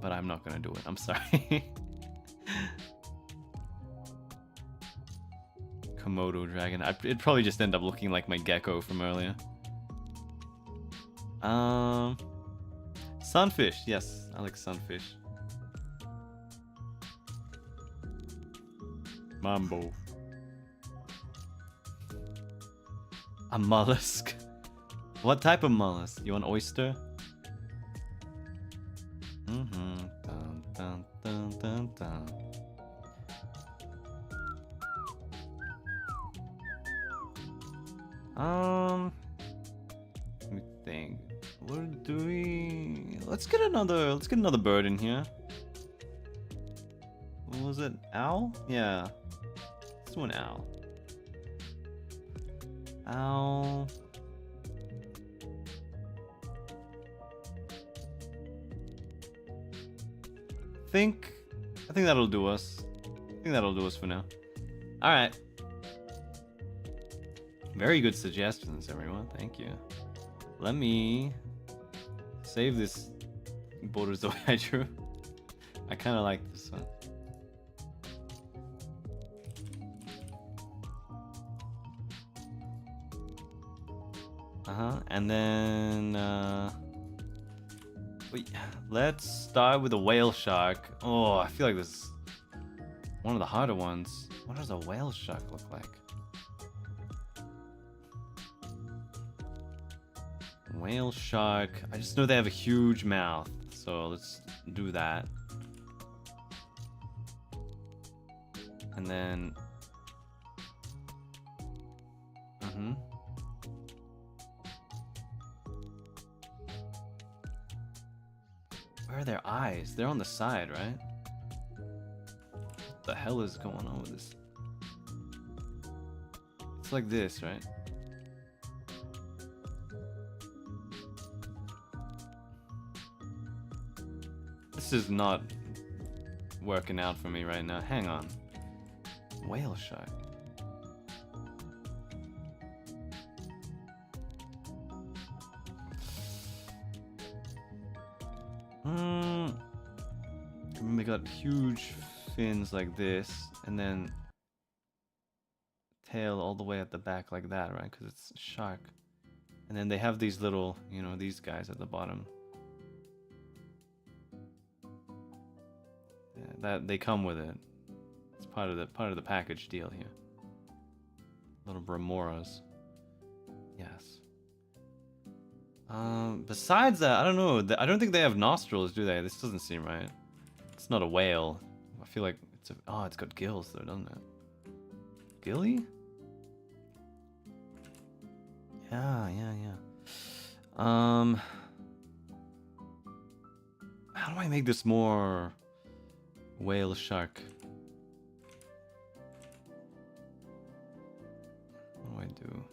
But I'm not gonna do it, I'm sorry. Komodo dragon. It'd probably just end up looking like my gecko from earlier. Sunfish. Yes, I like sunfish. Mambo. A mollusk. What type of mollusk? You want oyster? Dun, dun, dun, dun, dun. Let me think. What do we? Let's get another bird in here. What was it? Owl? Yeah. Let's do an owl. Owl. I think that'll do us. I think that'll do us for now. Alright. Very good suggestions, everyone. Thank you. Let me save this borders the way I drew. I kind of like this one. And then wait, let's start with a whale shark. Oh, I feel like this is one of the harder ones. What does a whale shark look like? Whale shark. I just know they have a huge mouth, so let's do that. And then where are their eyes? They're on the side, right? What the hell is going on with this? It's like this, right? This is not working out for me right now. Hang on. Whale shark. They got huge fins like this, and then tail all the way at the back like that, right? Because it's a shark. And then they have these little, you know, these guys at the bottom. Yeah, that they come with it. It's part of the package deal here. Little Bremoras. Yes. Besides that, I don't know. I don't think they have nostrils, do they? This doesn't seem right. It's not a whale. I feel like it's a... Oh, it's got gills though, doesn't it? Gilly? Yeah. How do I make this more whale shark? What do I do?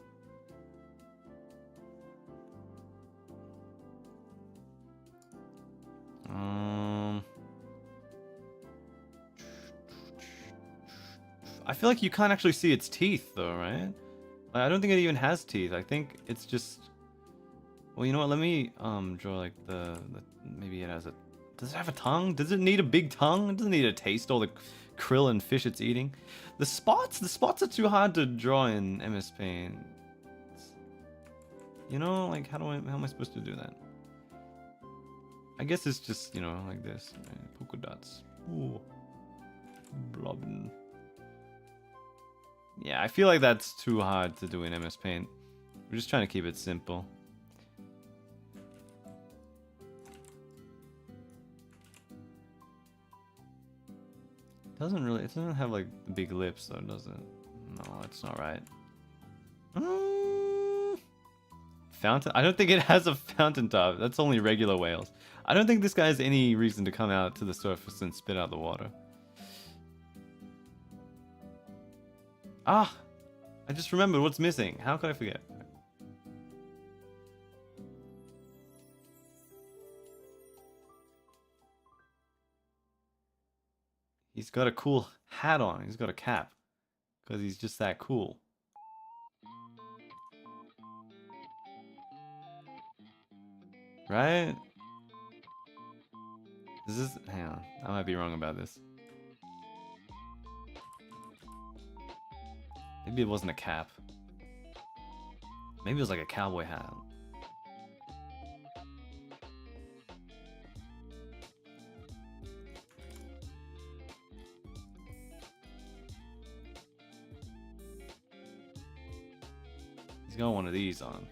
I feel like you can't actually see its teeth though, right? I don't think it even has teeth. I think it's just... Well, you know what? Let me draw like the maybe it has a... Does it have a tongue? Does it need a big tongue? It doesn't need to taste all the krill and fish it's eating. The spots are too hard to draw in MS Paint. You know, like how am I supposed to do that? I guess it's just, you know, like this. Polka dots. Ooh. Blobbing. Yeah, I feel like that's too hard to do in MS Paint. We're just trying to keep it simple. It doesn't have like the big lips though, does it? No, it's not right. Fountain? I don't think it has a fountain top. That's only regular whales. I don't think this guy has any reason to come out to the surface and spit out the water. Ah! I just remembered what's missing. How could I forget? He's got a cool hat on. He's got a cap. Because he's just that cool. Right? Is this... Hang on. I might be wrong about this. Maybe it wasn't a cap. Maybe it was like a cowboy hat. He's got one of these on.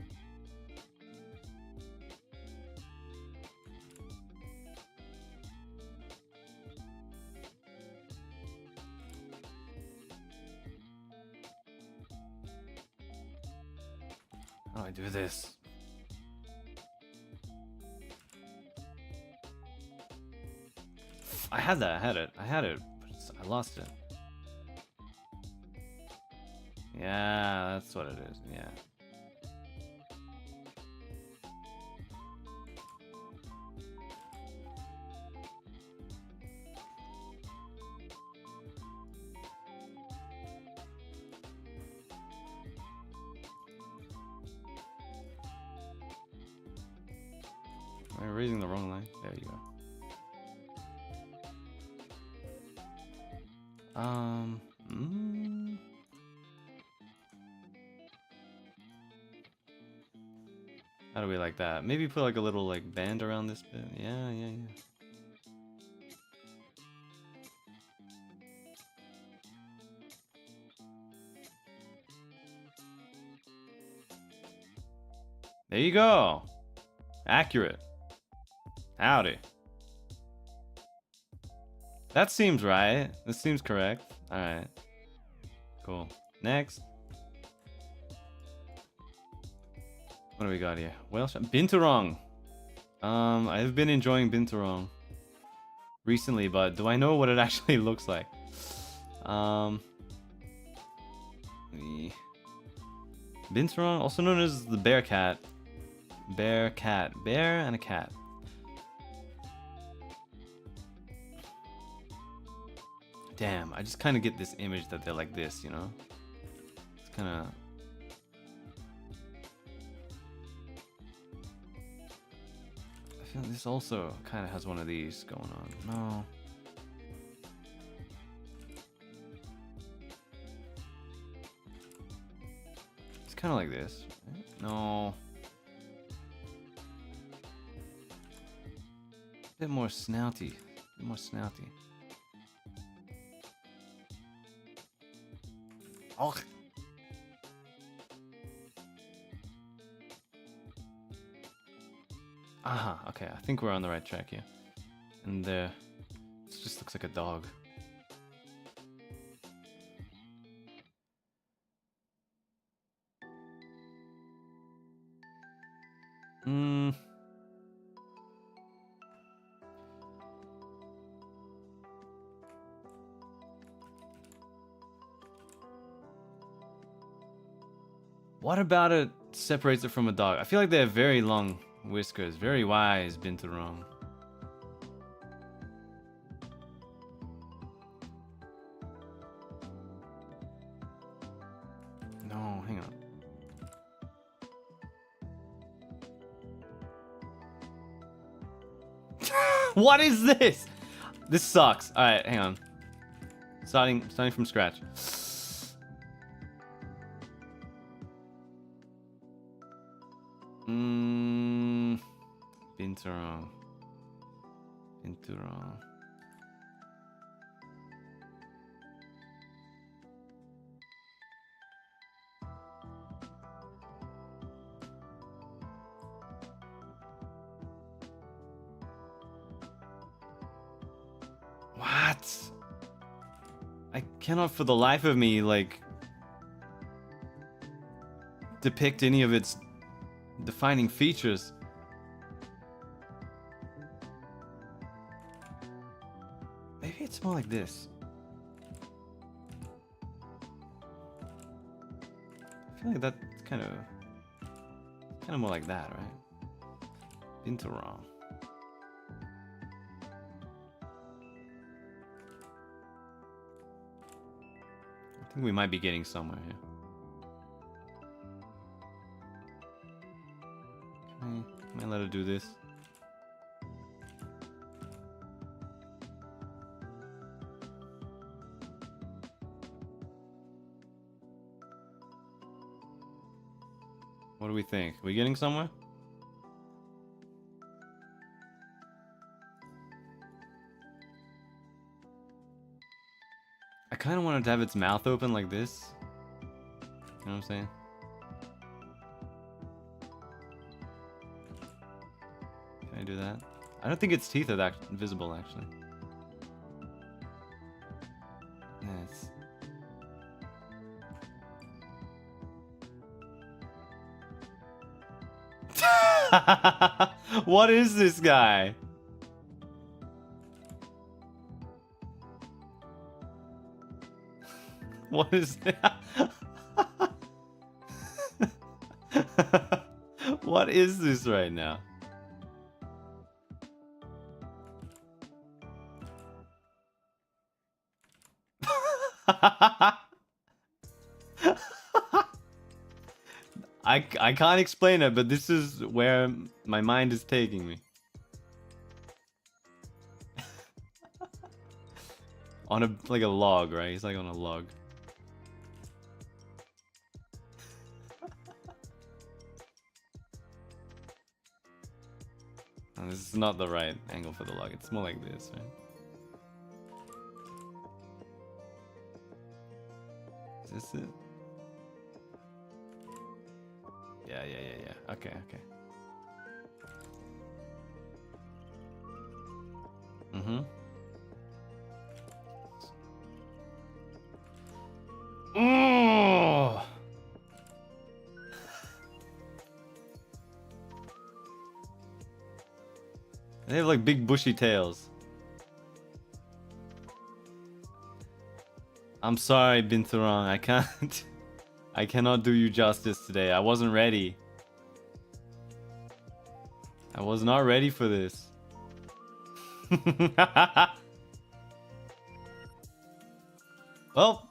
How do I do this? I had it, but I lost it. Yeah, that's what it is, yeah. Am I raising the wrong line? There you go. How do we like that? Maybe put like a little like band around this bit. Yeah. There you go. Accurate. Howdy. That seems right. This seems correct. Alright. Cool. Next. What do we got here? Well, binturong. I've been enjoying binturong recently, but do I know what it actually looks like? Binturong, also known as the bear cat. Bear and a cat. Damn, I just kind of get this image that they're like this, you know? It's kind of... I feel this also kind of has one of these going on. No. It's kind of like this. No. A bit more snouty. A bit more snouty. Oh. Aha, okay, I think we're on the right track here. And this just looks like a dog. What about it separates it from a dog? I feel like they have very long whiskers. Very wise, binturong. No, hang on. What is this? This sucks. All right, hang on. Starting from scratch. Binturong. What? I cannot for the life of me, like, depict any of its defining features. Maybe it's more like this. I feel like that's kind of more like that, right? Binturong. I think we might be getting somewhere here. Can I let her do this? What do we think? Are we getting somewhere? I kind of wanted to have its mouth open like this. You know what I'm saying? Can I do that? I don't think its teeth are that visible, actually. Yes. What is this guy? What is that? What is this right now? I can't explain it, but this is where my mind is taking me. On a log, right? He's like on a log. And this is not the right angle for the log. It's more like this, right? Is this it? Yeah. Okay. Oh! They have like big bushy tails. I'm sorry, Binturong. I can't. I cannot do you justice today. I wasn't ready. I was not ready for this. Well.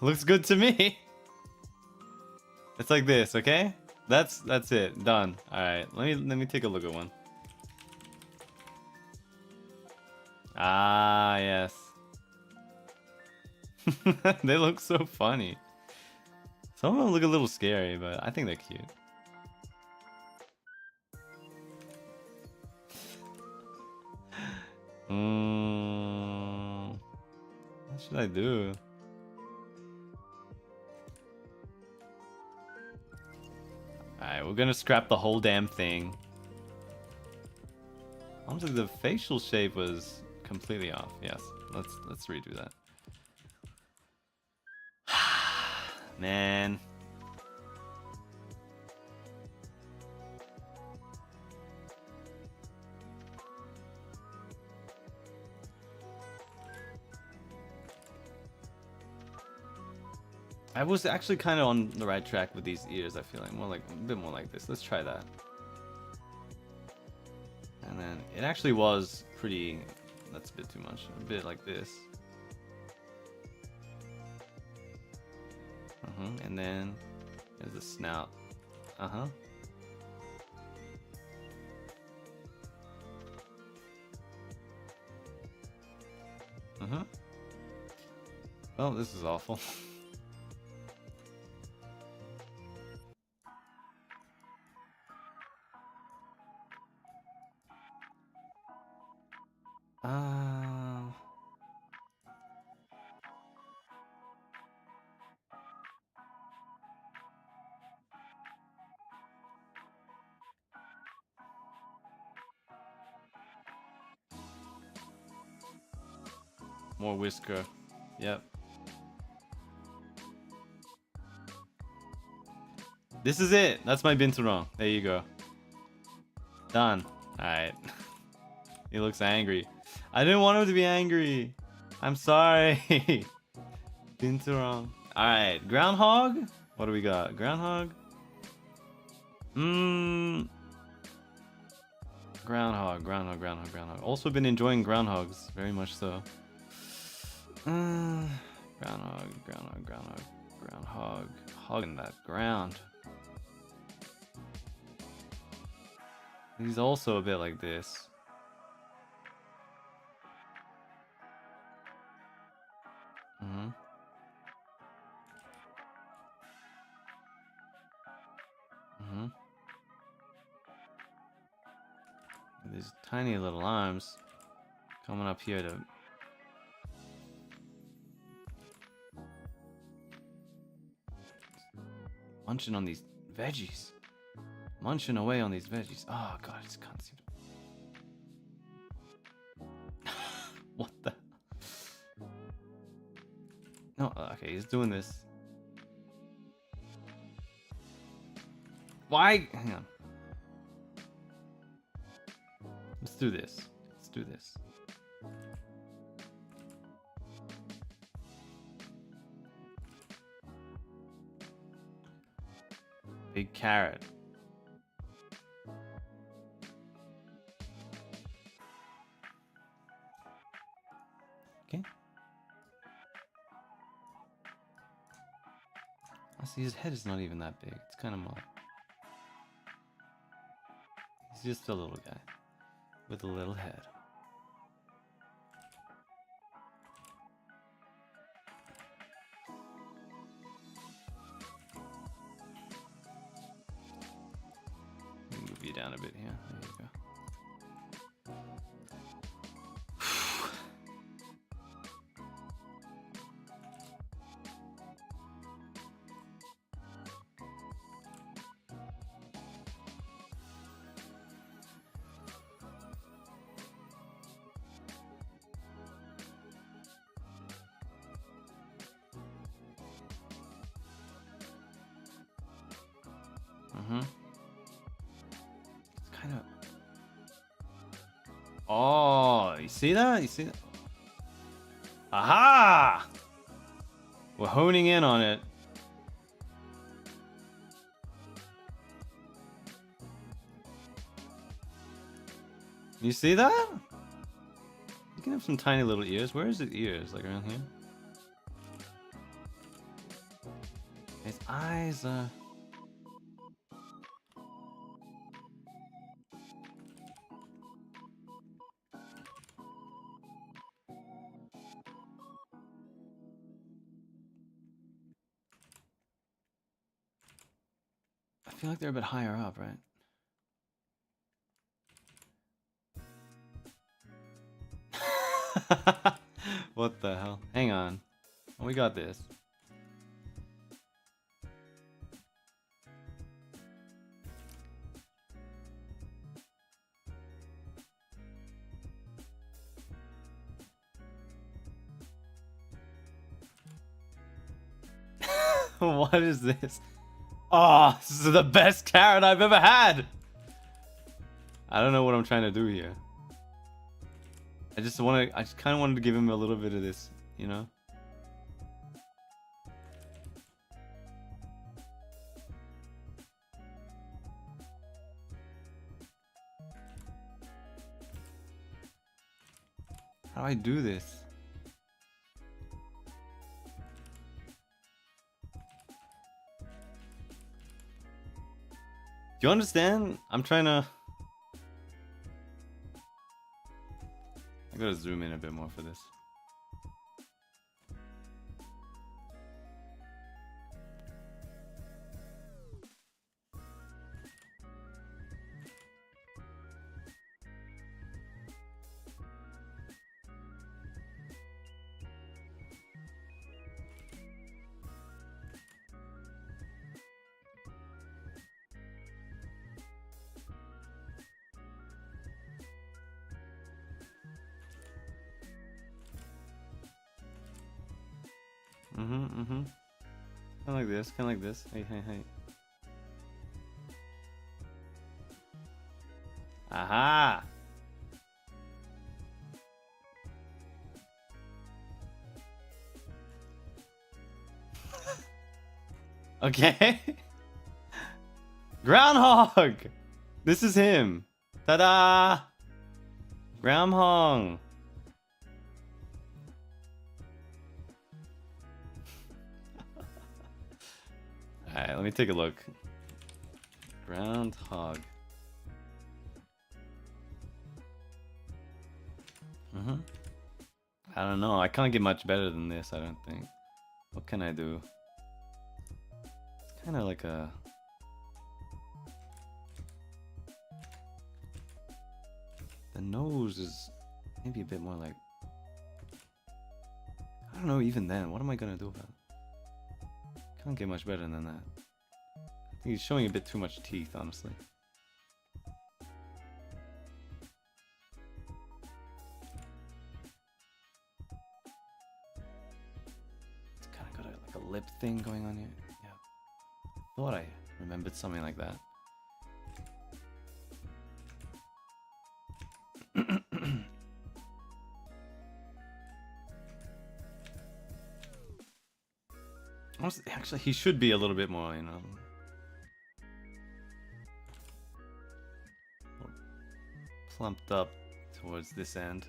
Looks good to me. It's like this, okay? That's it. Done. All right. Let me take a look at one. Ah, yes. They look so funny. Some of them look a little scary, but I think they're cute. What should I do? Alright, we're gonna scrap the whole damn thing. Honestly, the facial shape was completely off. Yes, let's redo that. Man. I was actually kind of on the right track with these ears, I feel like. More like, a bit more like this. Let's try that. And then, it actually was pretty... That's a bit too much. A bit like this. And then, there's the snout. Well, this is awful. More whisker. Yep. This is it. That's my binturong. There you go. Done. Alright. He looks angry. I didn't want him to be angry. I'm sorry. Binturong. Alright. Groundhog? What do we got? Groundhog? Groundhog. Also been enjoying groundhogs. Very much so. Groundhog. Hogging that ground. He's also a bit like this. These tiny little arms coming up here to munching on these veggies. Munching away on these veggies. Oh god, I just can't seem to... What the... No, okay, he's doing this. Why? Hang on. Let's do this. Big carrot. Okay. I see his head is not even that big. It's kind of more. He's just a little guy with a little head. Move you down a bit here. There you go. It's kind of... Oh, you see that? Aha! We're honing in on it. You see that? You can have some tiny little ears. Where is his ears? Like around here? His eyes are... I feel like they're a bit higher up, right? What the hell? Hang on. We got this. What is this? Oh, this is the best carrot I've ever had. I don't know what I'm trying to do here. I just kind of wanted to give him a little bit of this, you know? How do I do this? Do you understand? I'm trying to... I gotta zoom in a bit more for this. Kind of like this, kind of like this. Hey. Aha! Okay. Groundhog! This is him. Ta-da! Groundhog. Alright, let me take a look. Groundhog. I don't know. I can't get much better than this, I don't think. What can I do? It's kind of like a... The nose is maybe a bit more like... I don't know, even then. What am I gonna do about it? Can't get much better than that. I think he's showing a bit too much teeth, honestly. It's kind of got like a lip thing going on here. Yeah. Thought I remembered something like that. Actually, he should be a little bit more, you know, plumped up towards this end.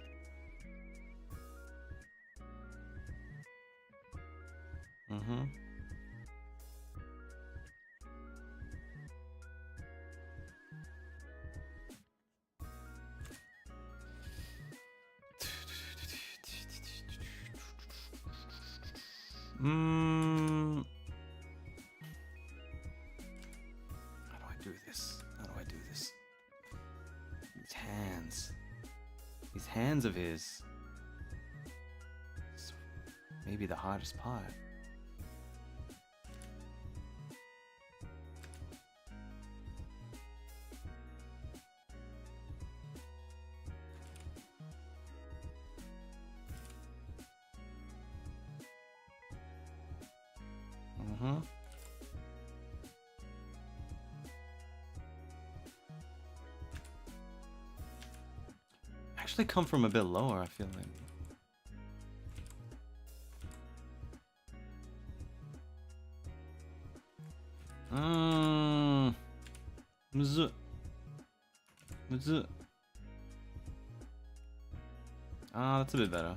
Hands of his. Maybe the hardest part. Actually come from a bit lower, I feel like. That's a bit better.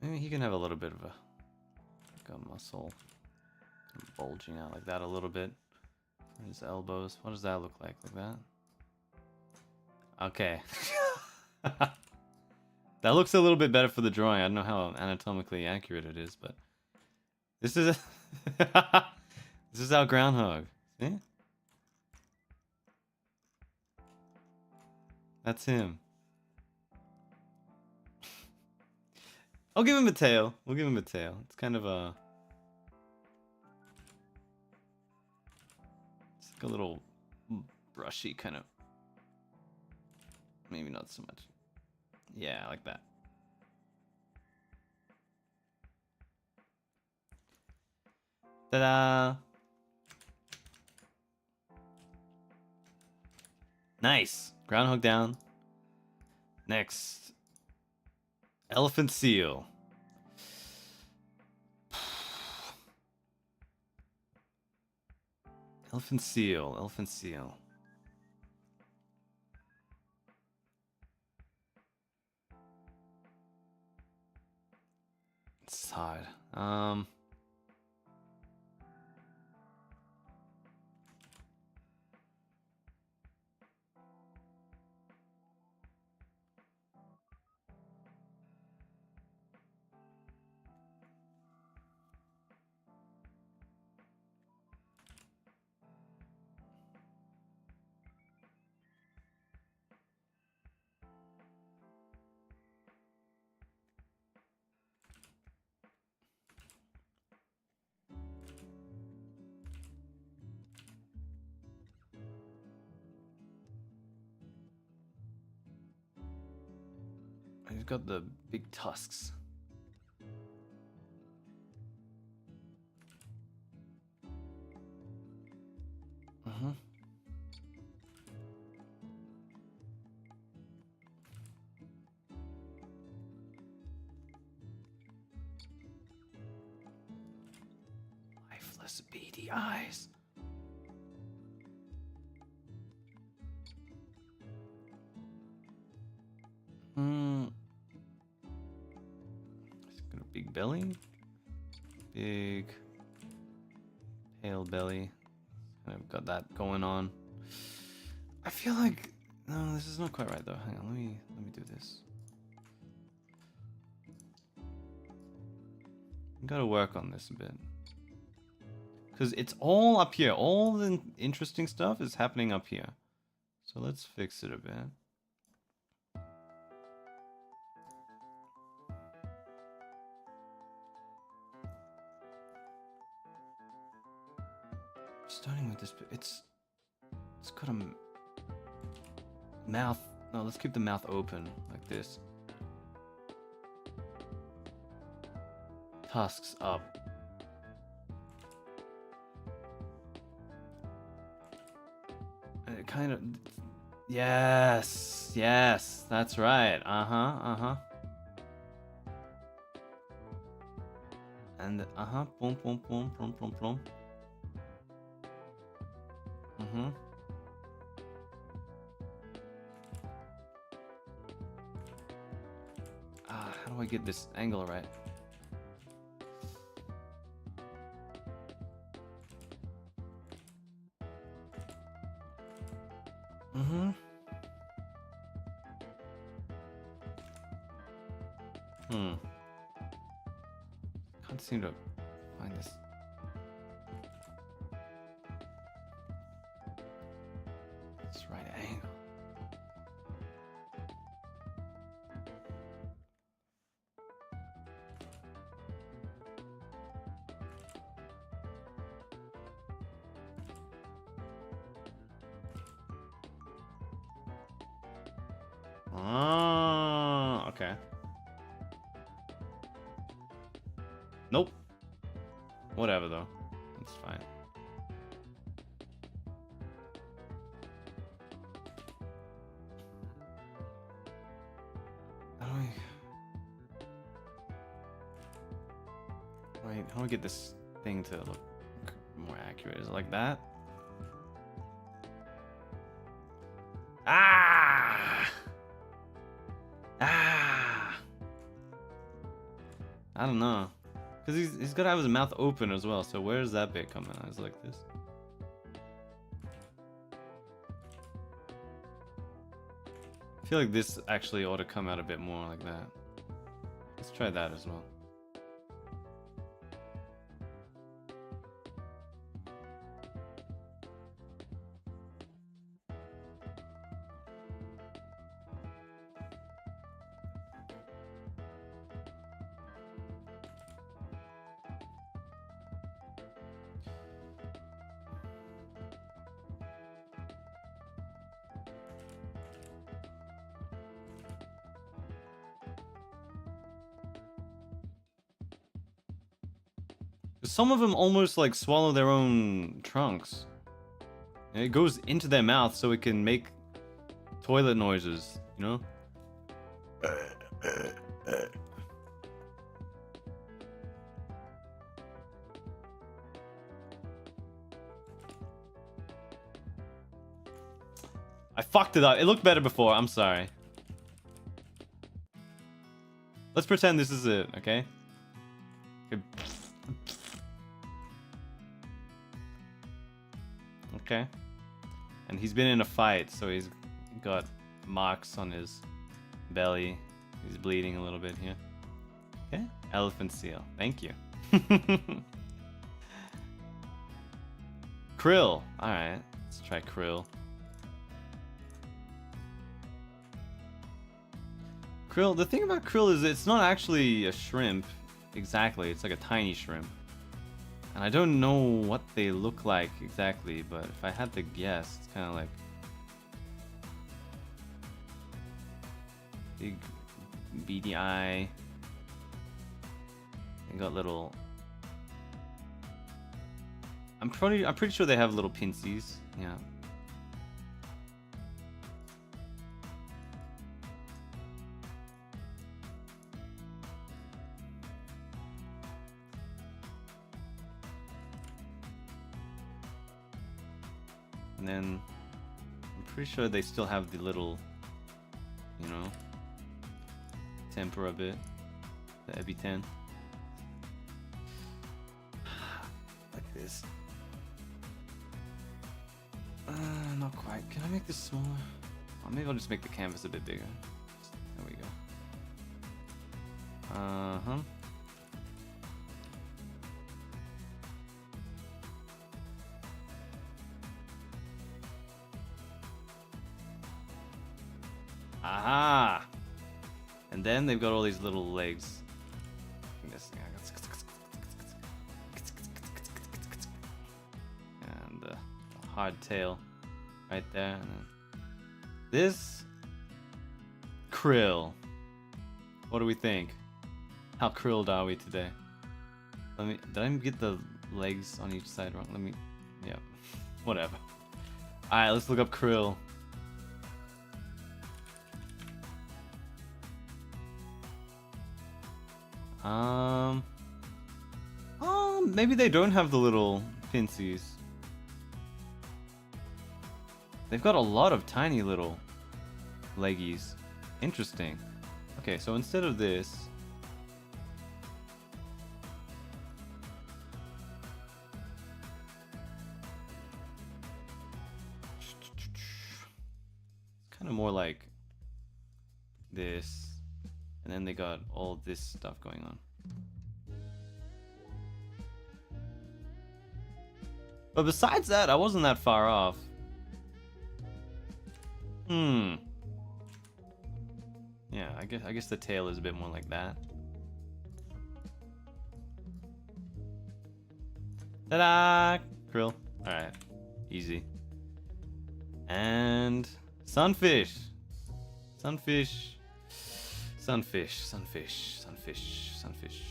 Maybe he can have a little bit of a muscle bulging out like that a little bit. His elbows. What does that look like? Like that? Okay. That looks a little bit better for the drawing. I don't know how anatomically accurate it is, but this is this is our groundhog. See? That's him. I'll give him a tail. We'll give him a tail. It's kind of a... Like a little brushy kind of. Maybe not so much. Yeah, like that. Ta-da! Nice. Groundhog down. Next. Elephant seal. Elephant seal. Elephant seal. It's hard. He's got the big tusks. Lifeless beady eyes. He's got a big belly. Big pale belly. Kind of got that going on. I feel like no, this is not quite right though. Hang on, let me do this. Gotta work on this a bit. Because it's all up here. All the interesting stuff is happening up here. So let's fix it a bit. Starting with this bit, it's got a mouth. No, let's keep the mouth open like this. Tusks up. And it kind of, yes, that's right. And boom, boom, boom, boom, boom, boom. How do I get this angle right? Can't seem to find this. This right angle. Okay. Nope. Whatever though. It's fine. How do I get this thing to look more accurate? Is it like that? I don't know. Because he's got to have his mouth open as well. So where's that bit coming out? Is it like this? I feel like this actually ought to come out a bit more like that. Let's try that as well. some of them almost like swallow their own trunks. And it goes into their mouth so it can make toilet noises, you know? I fucked it up. It looked better before. I'm sorry. Let's pretend this is it, okay? Okay. And he's been in a fight, so he's got marks on his belly. He's bleeding a little bit here. Okay. Elephant seal. Thank you. Krill. Alright. Let's try krill. Krill, the thing about krill is it's not actually a shrimp exactly, it's like a tiny shrimp. And I don't know what they look like exactly, but if I had to guess, it's kind of like big beady eye. They got little. I'm pretty sure they have little pincies. Yeah. And then I'm pretty sure they still have the little, you know, tempera bit, the ebitin. Like this. Not quite. Can I make this smaller? Oh, maybe I'll just make the canvas a bit bigger. There we go. Uh-huh. Aha! And then they've got all these little legs. And the hard tail right there. And then this krill. What do we think? How krilled are we today? Did I get the legs on each side wrong? Yeah, whatever. Alright, let's look up krill. Maybe they don't have the little pincies. They've got a lot of tiny little leggies. Interesting. Okay, so instead of this, it's kind of more like this, and then they got all this stuff going on. But besides that, I wasn't that far off. Yeah, I guess the tail is a bit more like that. Ta-da! Krill. Alright. Easy. And sunfish. Sunfish. Sunfish. Sunfish. Sunfish. Sunfish.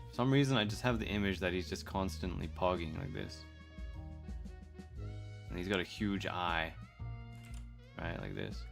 For some reason, I just have the image that he's just constantly pogging like this. And he's got a huge eye. Right, like this.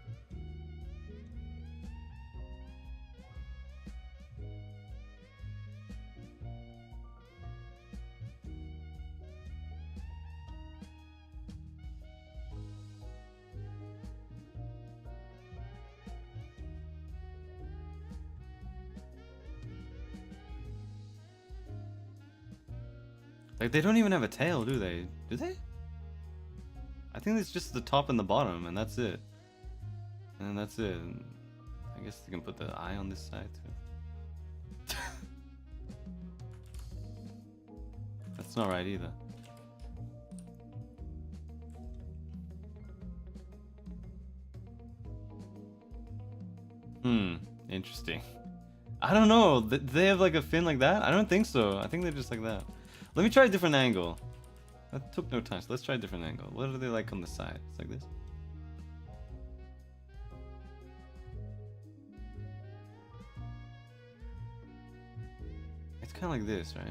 Like, they don't even have a tail, do they? Do they? I think it's just the top and the bottom, and that's it. And that's it. And I guess you can put the eye on this side, too. That's not right, either. Interesting. I don't know. Do they have, like, a fin like that? I don't think so. I think they're just like that. Let me try a different angle. That took no time, so let's try a different angle. What are they like on the side? It's like this. kind of like this, right?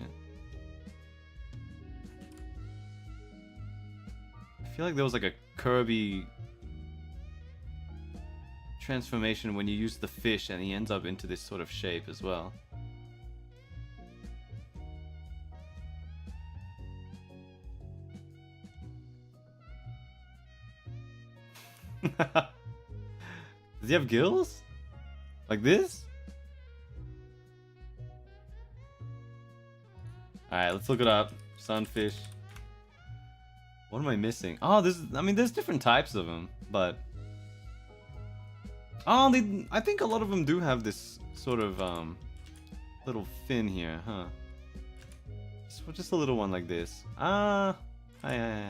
I feel like there was like a Kirby transformation when you use the fish and he ends up into this sort of shape as well. Does he have gills? Like this? Alright, let's look it up. Sunfish. What am I missing? Oh, there's different types of them, but... Oh, I think a lot of them do have this sort of, little fin here, huh? Just a little one like this. Ah, hi.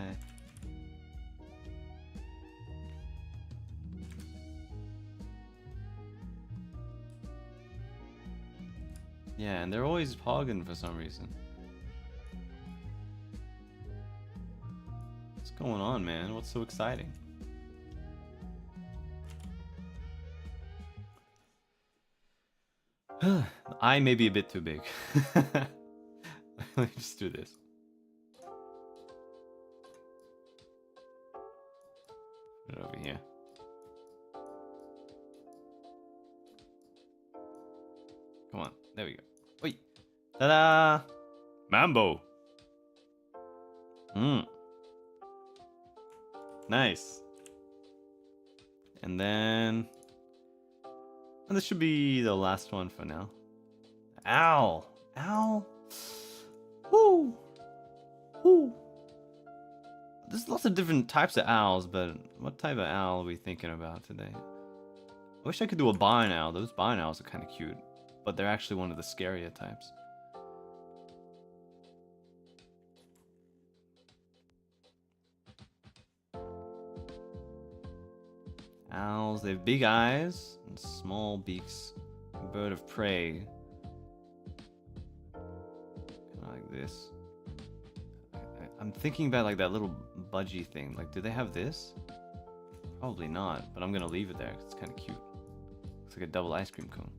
Yeah, and they're always pogging for some reason. What's going on, man? What's so exciting? The eye may be a bit too big. Let me just do this. Put it over here. Come on, there we go. Wait. Ta-da! Mambo! Nice. And then... And this should be the last one for now. Owl! Owl! Woo! Woo! There's lots of different types of owls, but what type of owl are we thinking about today? I wish I could do a barn owl. Those barn owls are kind of cute, but they're actually one of the scarier types. Owls, they have big eyes and small beaks. Bird of prey. Kind of like this. I'm thinking about like that little budgie thing. Like, do they have this? Probably not, but I'm gonna leave it there because it's kind of cute. Looks like a double ice cream cone.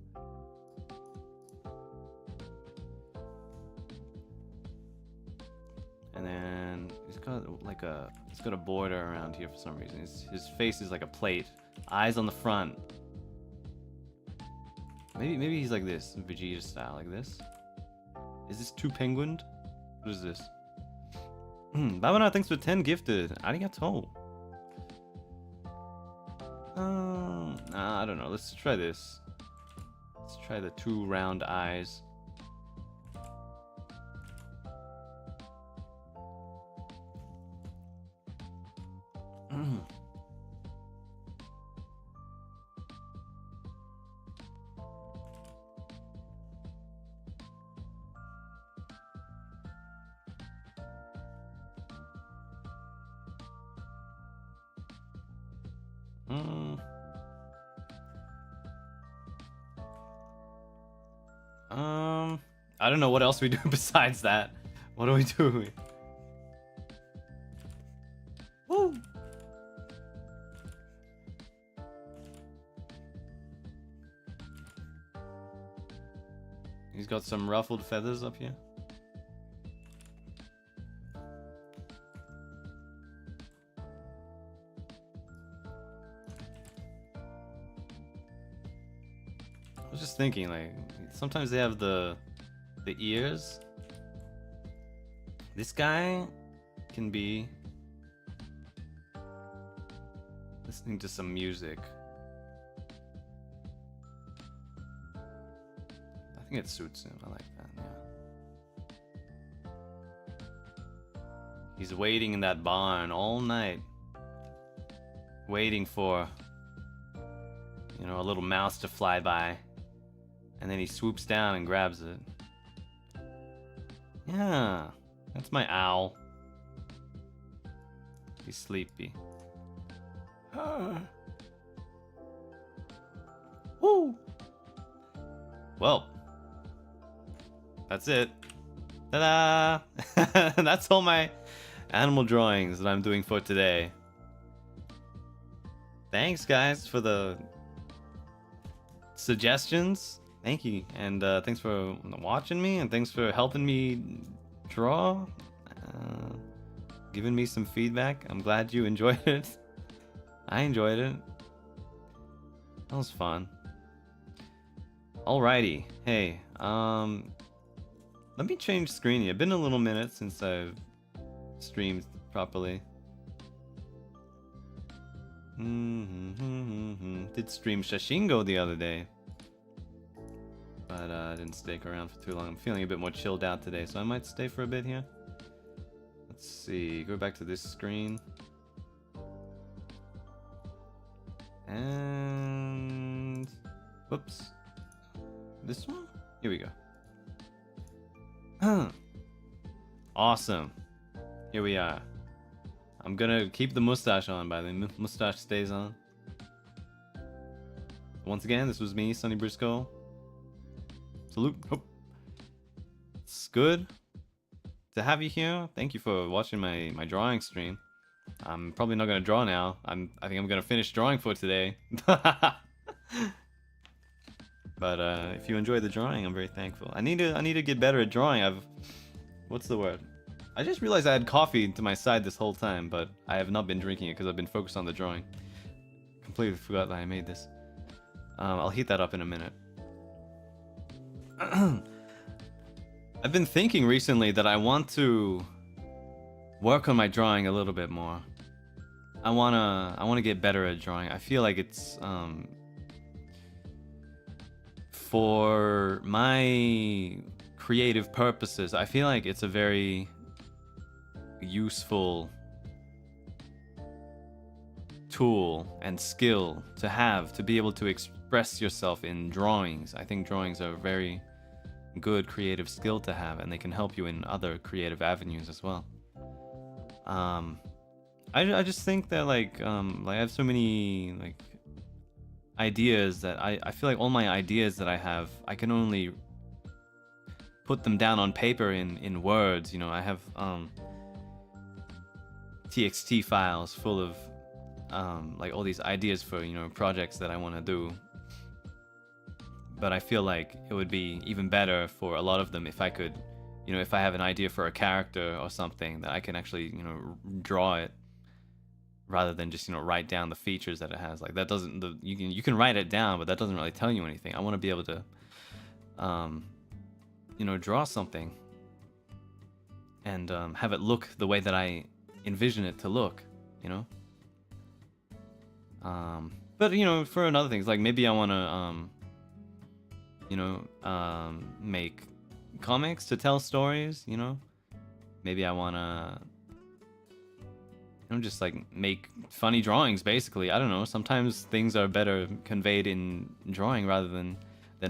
And then he's got like he's got a border around here for some reason. His face is like a plate. Eyes on the front. Maybe he's like this, Vegeta style, like this. Is this too penguined? What is this? Babana, thanks for 10 gifted. Arigato. I don't know. Let's try this. Let's try the 2 round eyes. I don't know what else we do besides that. What do we do? Woo! He's got some ruffled feathers up here. I was just thinking, like, sometimes they have the ears. This guy can be listening to some music. I think it suits him. I like that, yeah. He's waiting in that barn all night. Waiting for, you know, a little mouse to fly by. And then he swoops down and grabs it. Yeah, that's my owl. He's sleepy. Woo! Well, that's it. Ta-da! That's all my animal drawings that I'm doing for today. Thanks, guys, for the suggestions. Thank you, and thanks for watching me, and thanks for helping me draw, giving me some feedback. I'm glad you enjoyed it. I enjoyed it. That was fun. Alrighty, hey, let me change screen. It's been a little minute since I've streamed properly. Did stream Shashingo the other day, but I didn't stick around for too long. I'm feeling a bit more chilled out today, so I might stay for a bit here. Let's see, go back to this screen. And whoops, this one? Here we go. Awesome. Here we are. I'm gonna keep the mustache on, by the way. Mustache stays on. Once again, this was me, Sonny Brisko. Salute. Oh. It's good to have you here. Thank you for watching my drawing stream. I'm probably not gonna draw now. I think I'm gonna finish drawing for today. But if you enjoy the drawing, I'm very thankful. I need to get better at drawing. What's the word? I just realized I had coffee to my side this whole time, but I have not been drinking it because I've been focused on the drawing. Completely forgot that I made this. I'll heat that up in a minute. I've been thinking recently that I want to work on my drawing a little bit more. I wanna get better at drawing. I feel like it's for my creative purposes, I feel like it's a very useful tool and skill to have, to be able to express yourself in drawings. I think drawings are a very good creative skill to have, and they can help you in other creative avenues as well. I just think that like I have so many like ideas that I feel like all my ideas that I have, I can only put them down on paper in words. You know, I have TXT files full of like all these ideas for, you know, projects that I want to do. But I feel like it would be even better for a lot of them if I could, you know, if I have an idea for a character or something, that I can actually, you know, draw it rather than just, you know, write down the features that it has. Like that doesn't, you can write it down, but that doesn't really tell you anything. I want to be able to, you know, draw something and have it look the way that I envision it to look, you know. But you know, for other things, like maybe I want to, you know, make comics to tell stories, you know. Maybe I want to, you know, just like make funny drawings, basically. I don't know. Sometimes things are better conveyed in drawing rather than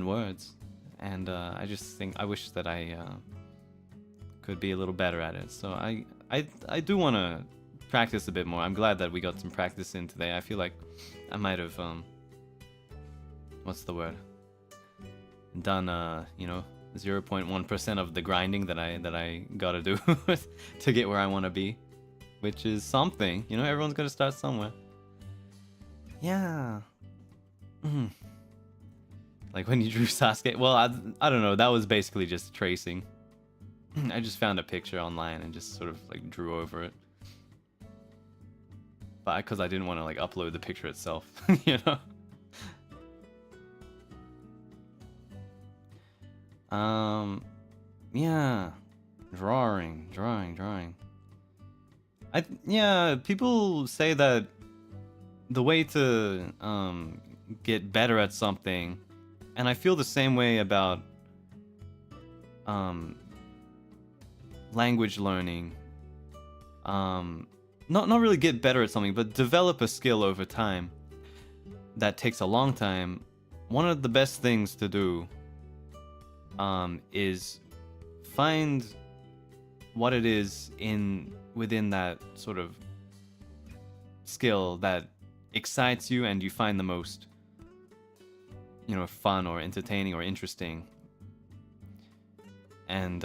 words. And I just think I wish that I could be a little better at it. So I do want to practice a bit more. I'm glad that we got some practice in today. I feel like I might have what's the word? Done you know, 0.1% of the grinding that I gotta do to get where I want to be, which is something. You know, everyone's gonna start somewhere. Yeah. Like when you drew Sasuke. Well, I don't know. That was basically just tracing. I just found a picture online and just sort of like drew over it. But because I didn't want to like upload the picture itself, you know. Yeah, drawing. Yeah, people say that the way to get better at something, and I feel the same way about language learning. Not really get better at something, but develop a skill over time. That takes a long time. One of the best things to do is find what it is within that sort of skill that excites you and you find the most, you know, fun or entertaining or interesting, and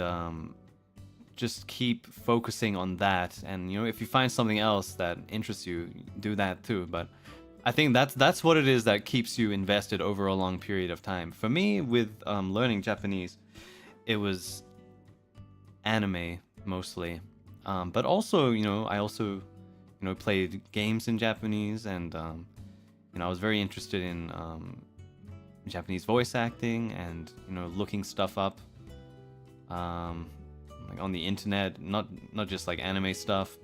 just keep focusing on that. And you know, if you find something else that interests you, do that too. But I think that's what it is that keeps you invested over a long period of time. For me, with learning Japanese, it was anime mostly, but also I also played games in Japanese, and I was very interested in Japanese voice acting, and looking stuff up like on the internet, not just like anime stuff,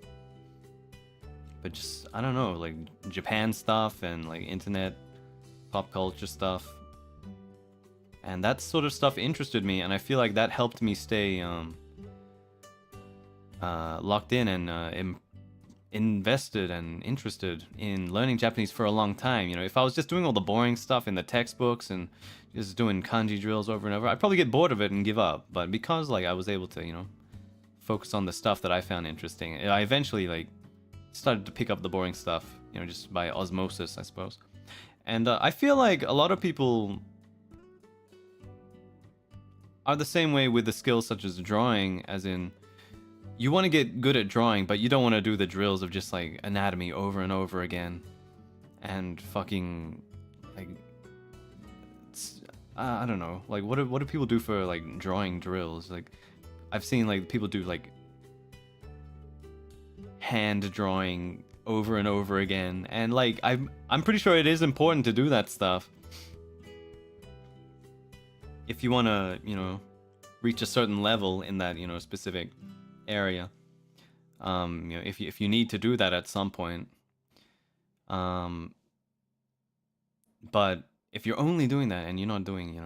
but just, I don't know, like Japan stuff and like internet pop culture stuff. And that sort of stuff interested me, and I feel like that helped me stay locked in and invested and interested in learning Japanese for a long time. If I was just doing all the boring stuff in the textbooks and just doing kanji drills over and over, I'd probably get bored of it and give up. But because like I was able to, focus on the stuff that I found interesting, I eventually like started to pick up the boring stuff, just by osmosis, I suppose. And I feel like a lot of people are the same way with the skills such as drawing, as in, you want to get good at drawing, but you don't want to do the drills of just like anatomy over and over again, and fucking like, I don't know, like what do people do for like drawing drills? Like, I've seen like people do like hand drawing over and over again, and like I'm pretty sure it is important to do that stuff if you want to reach a certain level in that specific area. If you need to do that at some point, but if you're only doing that and you're not doing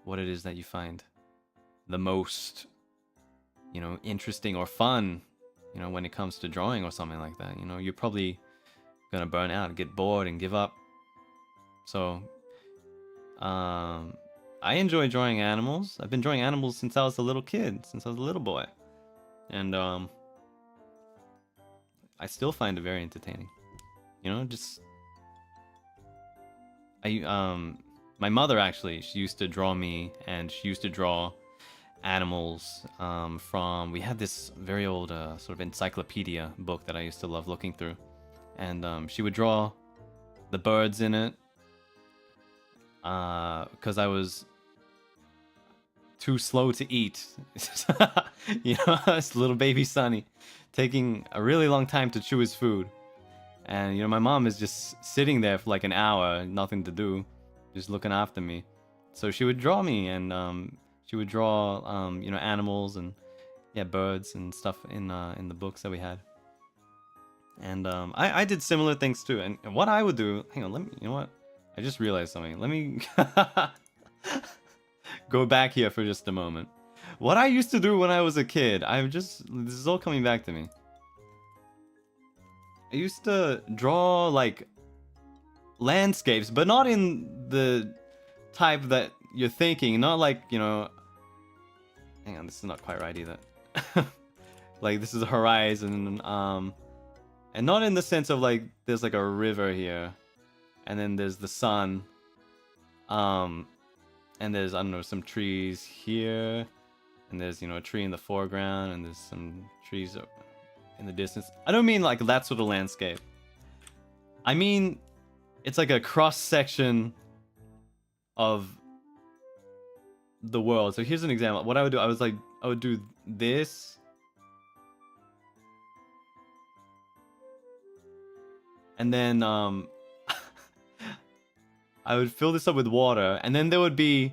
what it is that you find the most interesting or fun when it comes to drawing or something like that, you're probably gonna burn out, get bored, and give up. So I enjoy drawing animals. I've been drawing animals since I was a little kid, since I was a little boy. And I still find it very entertaining. Just my mother, actually, she used to draw me, and she used to draw animals from, we had this very old sort of encyclopedia book that I used to love looking through, and she would draw the birds in it, because I was too slow to eat. It's little baby Sonny taking a really long time to chew his food, and my mom is just sitting there for like an hour, nothing to do, just looking after me. So she would draw me, and she would draw animals and birds and stuff in the books that we had. And I did similar things too. And what I would do, hang on, let me, what, I just realized something. Let me go back here for just a moment. What I used to do when I was a kid, this is all coming back to me. I used to draw like landscapes, but not in the type that you're thinking, not like, hang on, this is not quite right either. Like, this is a horizon, and not in the sense of like, there's like a river here, and then there's the sun, and there's, I don't know, some trees here, and there's, a tree in the foreground, and there's some trees in the distance. I don't mean like that sort of landscape. I mean, it's like a cross-section of the world. So here's an example. What I would do, I would do this, and then I would fill this up with water, and then there would be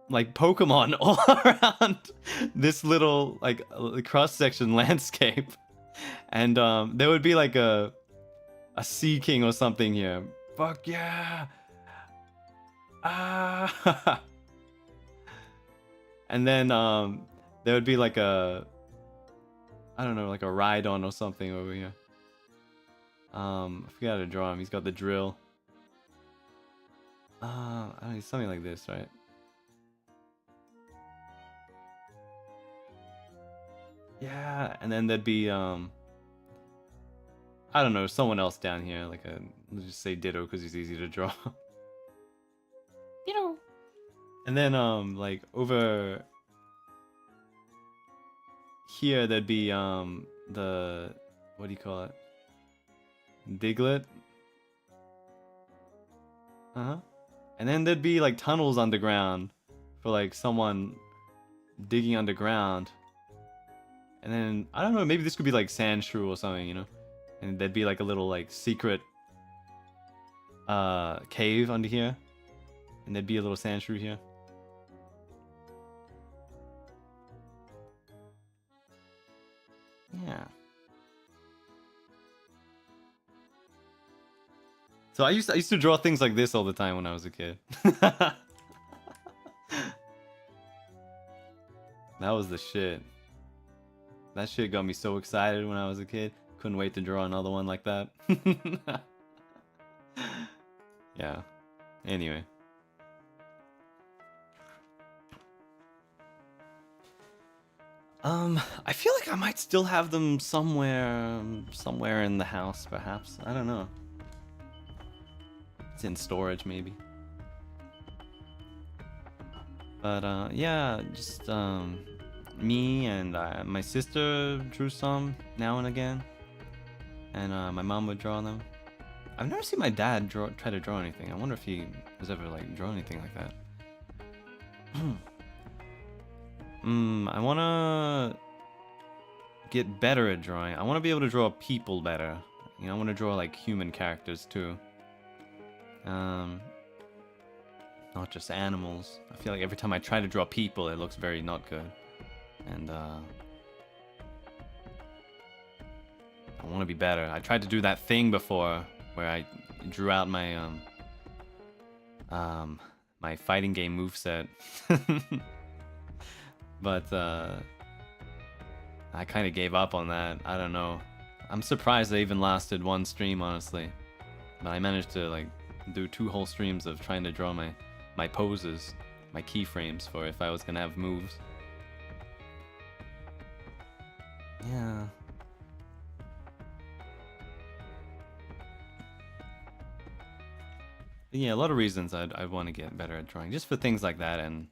like Pokemon all around this little like cross-section landscape, and there would be like a Sea King or something here. Fuck yeah! Ah! And then there would be like a, I don't know, like a Rhydon or something over here. I forgot how to draw him. He's got the drill. I don't know, something like this, right? Yeah, and then there'd be I don't know, someone else down here, like let's just say Ditto, because he's easy to draw. Ditto. And then like over here there'd be the, what do you call it? Diglett. Uh-huh. And then there'd be like tunnels underground for like someone digging underground. And then, I don't know, maybe this could be like sand shrew or something, you know? And there'd be like a little like secret cave under here. And there'd be a little sand shrew here. Yeah. So I used to draw things like this all the time when I was a kid. That was the shit. That shit got me so excited when I was a kid. Couldn't wait to draw another one like that. Yeah. Anyway. I feel like I might still have them somewhere in the house, perhaps. I don't know. It's in storage, maybe. But yeah, just me and my sister drew some now and again, and my mom would draw them. I've never seen my dad try to draw anything. I wonder if he has ever like drawn anything like that. I wanna get better at drawing. I wanna be able to draw people better. You know, I wanna draw like human characters too. Not just animals. I feel like every time I try to draw people, it looks very not good. And I want to be better. I tried to do that thing before where I drew out my my fighting game moveset. But I kind of gave up on that. I don't know. I'm surprised I even lasted one stream, honestly. But I managed to like do 2 whole streams of trying to draw my poses, my keyframes for if I was gonna have moves. Yeah. But yeah, a lot of reasons I'd want to get better at drawing, just for things like that. And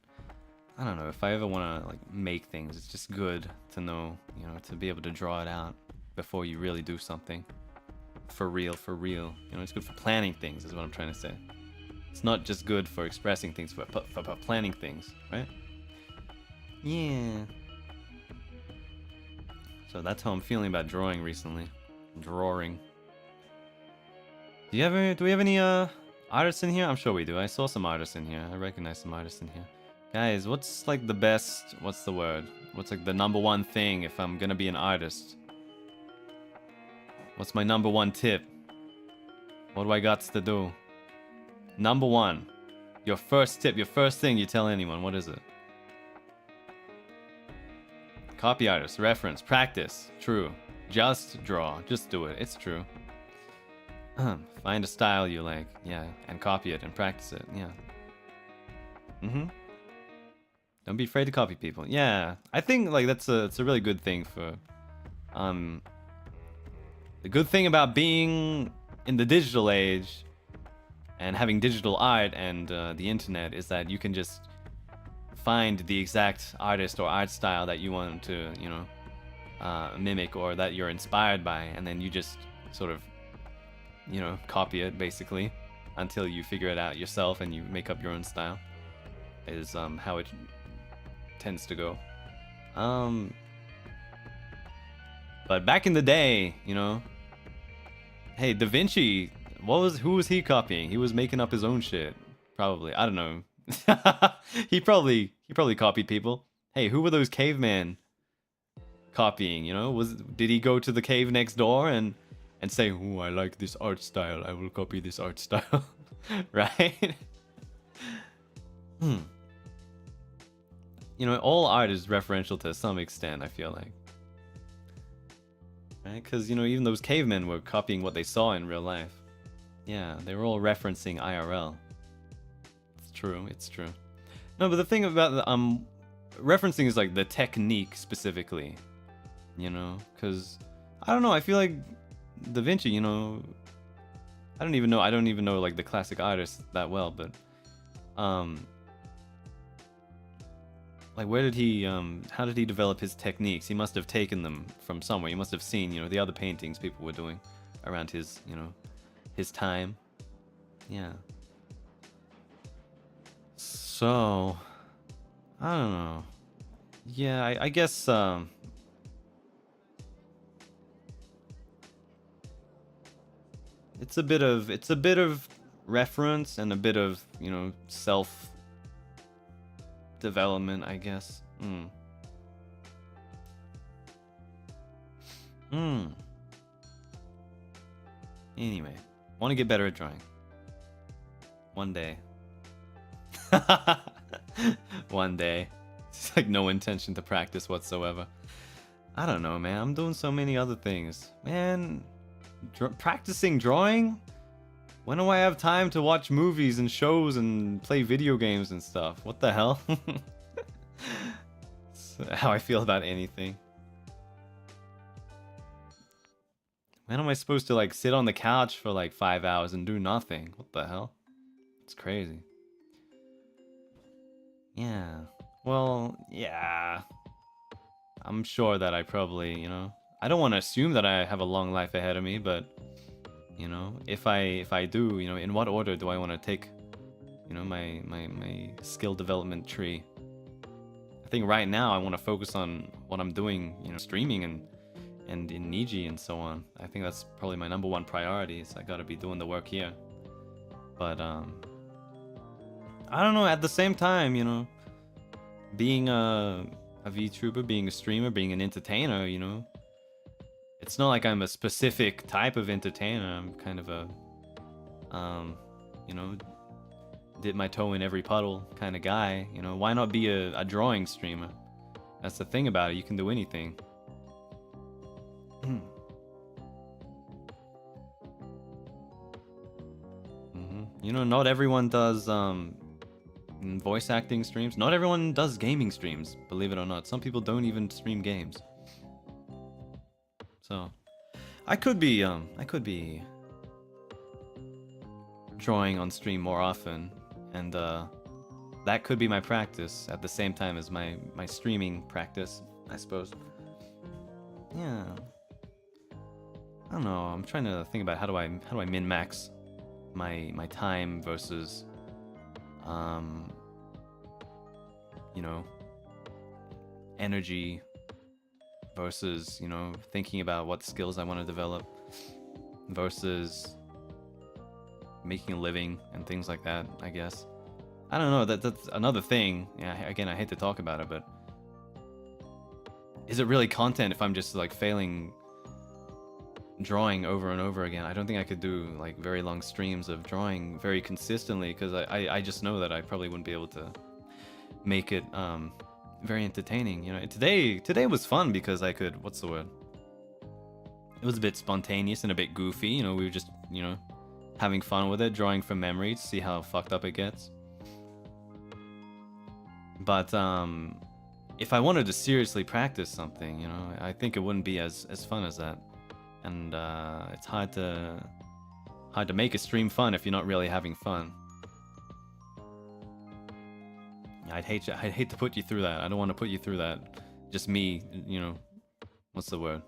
I don't know, if I ever want to like make things, it's just good to know, you know, to be able to draw it out before you really do something. For real. You know, it's good for planning things, is what I'm trying to say. It's not just good for expressing things, but for planning things, right? Yeah. So that's how I'm feeling about drawing recently. Drawing. Do we have any artists in here? I'm sure we do. I saw some artists in here. I recognize some artists in here. Guys, what's like the best, what's the word? What's like the #1 thing if I'm gonna be an artist? What's my #1 tip? What do I got to do? #1. Your first tip, your first thing you tell anyone. What is it? Copy artist, reference, practice. True. Just draw. Just do it. It's true. Find a style you like. Yeah. And copy it and practice it. Yeah. Don't be afraid to copy people. Yeah. I think like it's a really good thing for the good thing about being in the digital age and having digital art and the internet is that you can just find the exact artist or art style that you want to, you know, mimic, or that you're inspired by, and then you just sort of, you know, copy it basically until you figure it out yourself and you make up your own style, is how it tends to go. But back in the day, you know, hey, Da Vinci, who was he copying? He was making up his own shit, probably. I don't know. he probably copied people. Hey, who were those cavemen copying? You know, did he go to the cave next door and say, "Oh, I like this art style. I will copy this art style," right? You know, all art is referential to some extent, I feel like. Right? Because, you know, even those cavemen were copying what they saw in real life. Yeah, they were all referencing IRL. It's true, it's true. No, but the thing about the, referencing is like the technique specifically, you know? Because, I don't know, I feel like Da Vinci, you know, I don't even know like the classic artists that well, but like where did he how did he develop his techniques? He must have taken them from somewhere. He must have seen, you know, the other paintings people were doing around his, you know, his time. Yeah. So, I don't know. Yeah, I guess it's a bit of reference and a bit of, you know, self development, I guess. Anyway, want to get better at drawing. One day. One day. It's like no intention to practice whatsoever. I don't know, man. I'm doing so many other things. Man, practicing drawing? When do I have time to watch movies and shows and play video games and stuff? What the hell? That's how I feel about anything. When am I supposed to like sit on the couch for like 5 hours and do nothing? What the hell? It's crazy. Yeah. Well, yeah. I'm sure that I probably, you know, I don't want to assume that I have a long life ahead of me, but you know, if I do, you know, in what order do I want to take, you know, my skill development tree? I think right now I want to focus on what I'm doing, you know, streaming and in Niji and so on. I think that's probably my #1 priority. So I got to be doing the work here. But I don't know. At the same time, you know, being a VTuber, being a streamer, being an entertainer, you know, it's not like I'm a specific type of entertainer. I'm kind of a, you know, dip my toe in every puddle kind of guy. You know, why not be a drawing streamer? That's the thing about it. You can do anything. You know, not everyone does voice acting streams. Not everyone does gaming streams, believe it or not. Some people don't even stream games. So, I could be drawing on stream more often, and that could be my practice at the same time as my streaming practice, I suppose. Yeah. I don't know. I'm trying to think about how do I min-max my time versus you know, energy versus, you know, thinking about what skills I want to develop versus making a living and things like that, I guess. I don't know, that's another thing. Yeah, again, I hate to talk about it, but is it really content if I'm just like failing drawing over and over again? I don't think I could do like very long streams of drawing very consistently, because I just know that I probably wouldn't be able to make it very entertaining. You know, today was fun because I could, what's the word? It was a bit spontaneous and a bit goofy. You know, we were just, you know, having fun with it, drawing from memory to see how fucked up it gets. But if I wanted to seriously practice something, you know, I think it wouldn't be as fun as that. And it's hard to make a stream fun if you're not really having fun. I'd hate to put you through that. I don't want to put you through that. Just me, you know, what's the word?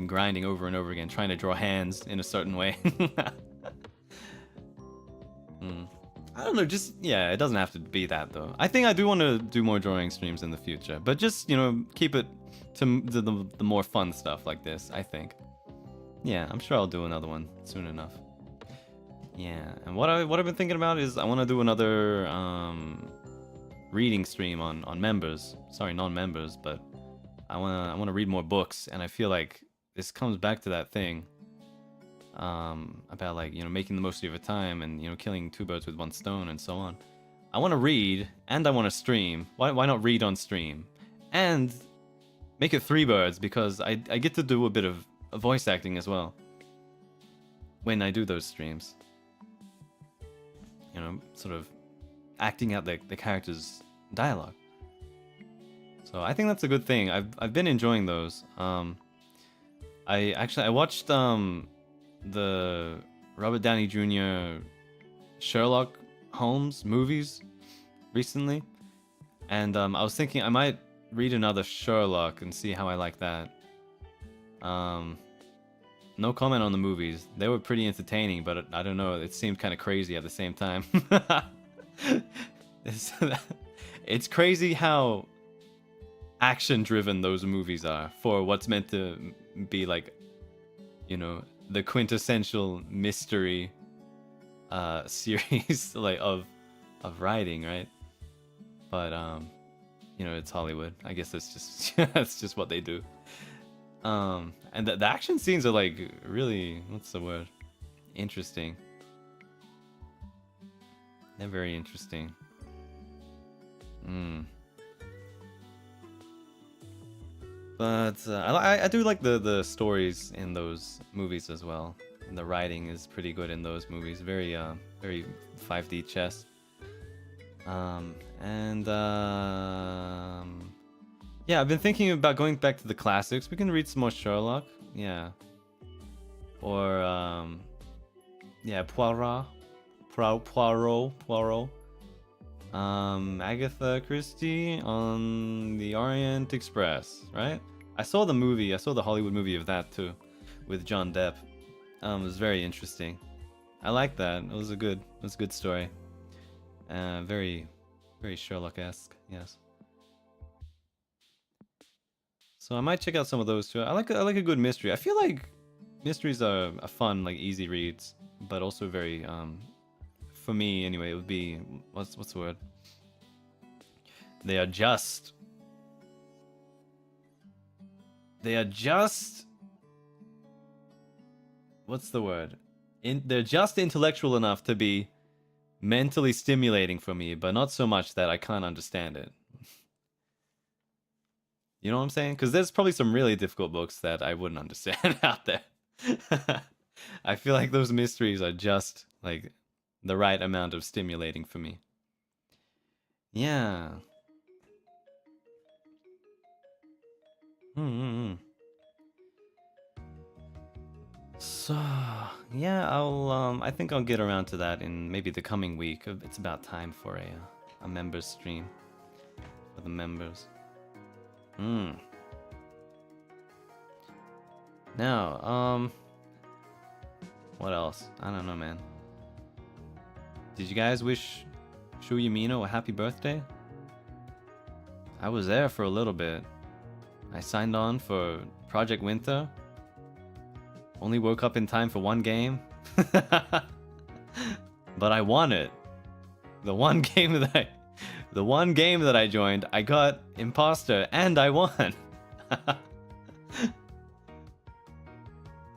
Grinding over and over again, trying to draw hands in a certain way. I don't know, just, yeah, it doesn't have to be that though. I think I do want to do more drawing streams in the future, but just, you know, keep it to the more fun stuff like this, I think. Yeah, I'm sure I'll do another one soon enough. Yeah, and what I've been thinking about is I want to do another reading stream on members. Sorry, non-members, but I want to read more books, and I feel like this comes back to that thing about, like, you know, making the most of your time and, you know, killing 2 birds with 1 stone and so on. I want to read and I want to stream. Why not read on stream and make it 3 birds, because I get to do a bit of voice acting as well when I do those streams. You know, sort of acting out the characters' dialogue. So I think that's a good thing. I've been enjoying those. I watched the Robert Downey Jr. Sherlock Holmes movies recently, and I was thinking I might read another Sherlock and see how I like that. No comment on the movies. They were pretty entertaining, but I don't know, it seemed kind of crazy at the same time. It's crazy how action-driven those movies are for what's meant to be like, you know, the quintessential mystery series like of writing, right? But you know, it's Hollywood. I guess that's just that's just what they do. And the action scenes are like really, what's the word? Interesting. They're very interesting. But I do like the stories in those movies as well. And the writing is pretty good in those movies. Very 5D chess. Yeah, I've been thinking about going back to the classics. We can read some more Sherlock. Yeah. Or yeah, Poirot. Agatha Christie on the Orient Express, right? I saw the movie. I saw the Hollywood movie of that too, with John Depp. It was very interesting. I like that. It was a good story. Very Sherlock-esque. Yes. So I might check out some of those too. I like a good mystery. I feel like mysteries are a fun, like easy reads, but also very for me anyway, it would be what's the word? They are just what's the word? They're just intellectual enough to be mentally stimulating for me, but not so much that I can't understand it. You know what I'm saying? Because there's probably some really difficult books that I wouldn't understand out there. I feel like those mysteries are just like the right amount of stimulating for me. Yeah. So yeah, I think I'll get around to that in maybe the coming week. It's about time for a members stream for the members. Now, what else? I don't know, man. Did you guys wish Shuyamino a happy birthday? I was there for a little bit. I signed on for Project Winter. Only woke up in time for one game. But I won it. The one game that I joined, I got Imposter and I won.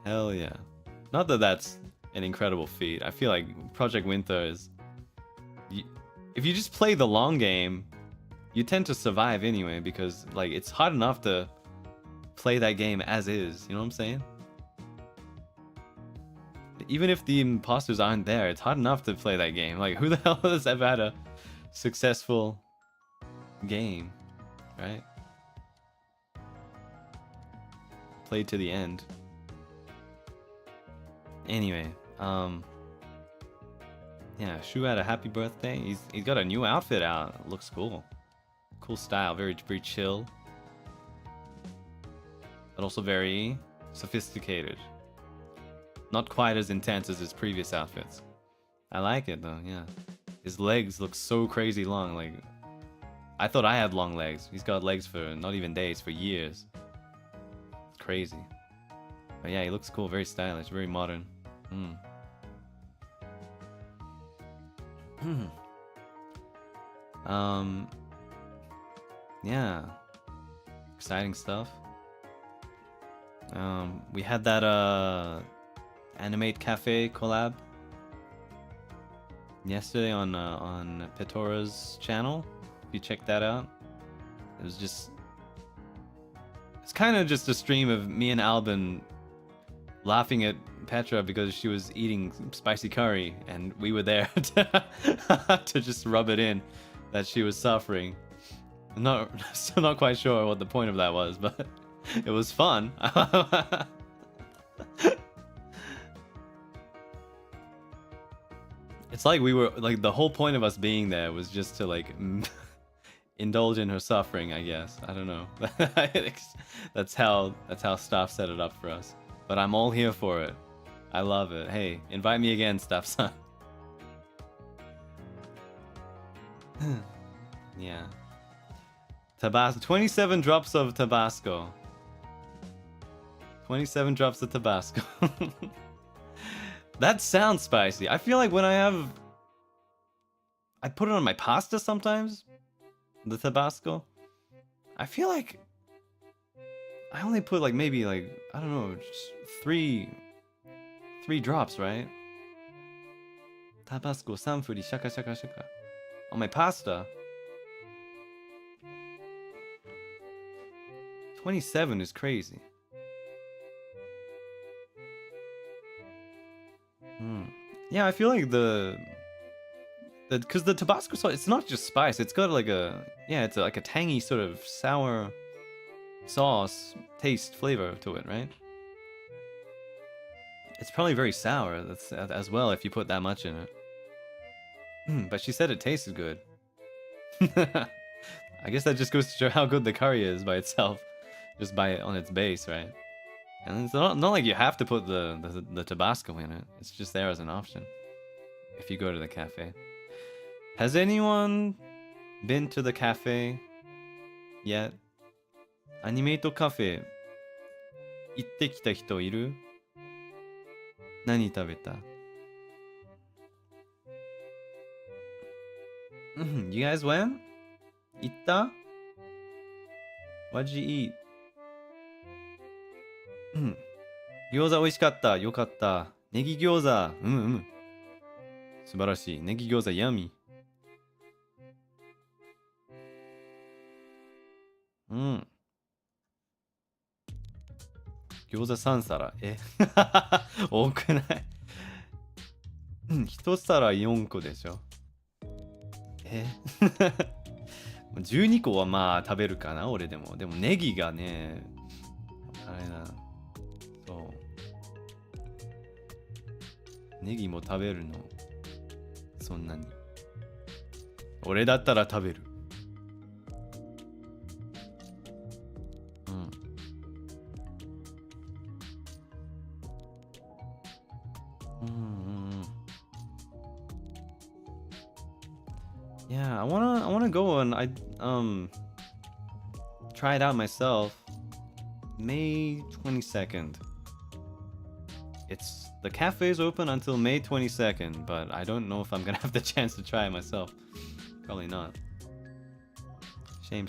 Hell yeah. Not that that's an incredible feat. I feel like Project Winter is... if you just play the long game, you tend to survive anyway, because like it's hard enough to play that game as is, you know what I'm saying? Even if the imposters aren't there, it's hard enough to play that game. Like, who the hell has ever had a successful game, right? Played to the end. Anyway, yeah, Shu had a happy birthday. He's got a new outfit out. It looks cool. Cool style, very chill. But also very sophisticated. Not quite as intense as his previous outfits. I like it though, yeah. His legs look so crazy long, like... I thought I had long legs. He's got legs for not even days, for years. It's crazy. But yeah, he looks cool, very stylish, very modern. Yeah. Exciting stuff. We had that Animate Cafe collab yesterday on Petora's channel. If you check that out, it was just... it's kind of just a stream of me and Albin laughing at Petra because she was eating spicy curry, and we were there to just rub it in that she was suffering. Still not quite sure what the point of that was, but it was fun. It's like we were like, the whole point of us being there was just to like indulge in her suffering, I guess. I don't know. That's how staff set it up for us. But I'm all here for it. I love it. Hey, invite me again, staff son. Yeah. Tabasco. 27 drops of Tabasco. 27 drops of Tabasco. That sounds spicy. I feel like when I put it on my pasta sometimes. The Tabasco. I feel like I only put like maybe like, I don't know, just three drops, right? Tabasco, sunfish, shaka shaka shaka. On my pasta. 27 is crazy. Yeah, I feel like because the Tabasco sauce, it's not just spice. It's got like it's like a tangy sort of sour sauce taste flavor to it, right? It's probably very sour as well if you put that much in it. But she said it tasted good. I guess that just goes to show how good the curry is by itself, just on its base, right? And it's not like you have to put the Tabasco in it. It's just there as an option if you go to the cafe. Has anyone been to the cafe yet? Animate cafe 行ってきた人いる？何食べた？ You guys went? 行った？ What'd you eat? 餃子美味しかった。よかった。ネギ餃子。素晴らしい。ネギ餃子ヤミ。餃子3皿。多くない1皿4個でしょ。12個はまあ食べるかな、俺でも。でもネギがね、あれな。そう。ネギも食べるの。そんなに。俺だったら食べる。Yeah, I wanna go and try it out myself. May 22nd. The cafe's open until May 22nd, but I don't know if I'm gonna have the chance to try it myself. Probably not. Shame.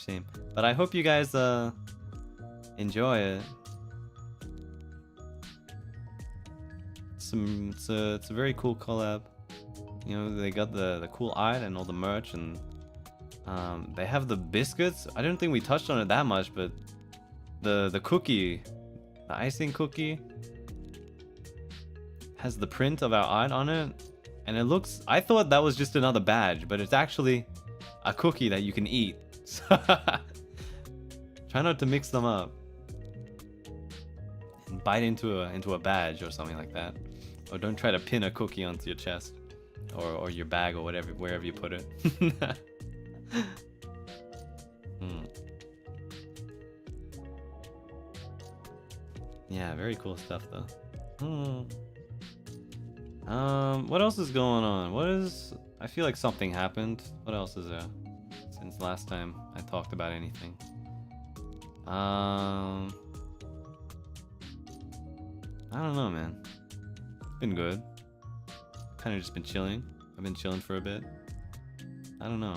But I hope you guys enjoy it. It's a very cool collab. You know, they got the cool art and all the merch, and they have the biscuits. I don't think we touched on it that much, but the cookie, the icing cookie, has the print of our art on it, and it looks. I thought that was just another badge, but it's actually a cookie that you can eat. So try not to mix them up and bite into a badge or something like that, or don't try to pin a cookie onto your chest. Or your bag or whatever, wherever you put it. Yeah, very cool stuff though. What else is going on? I feel like something happened. What else is there since last time I talked about anything? I don't know, man. Been good. Kind of just been chilling. I've been chilling for a bit. I don't know.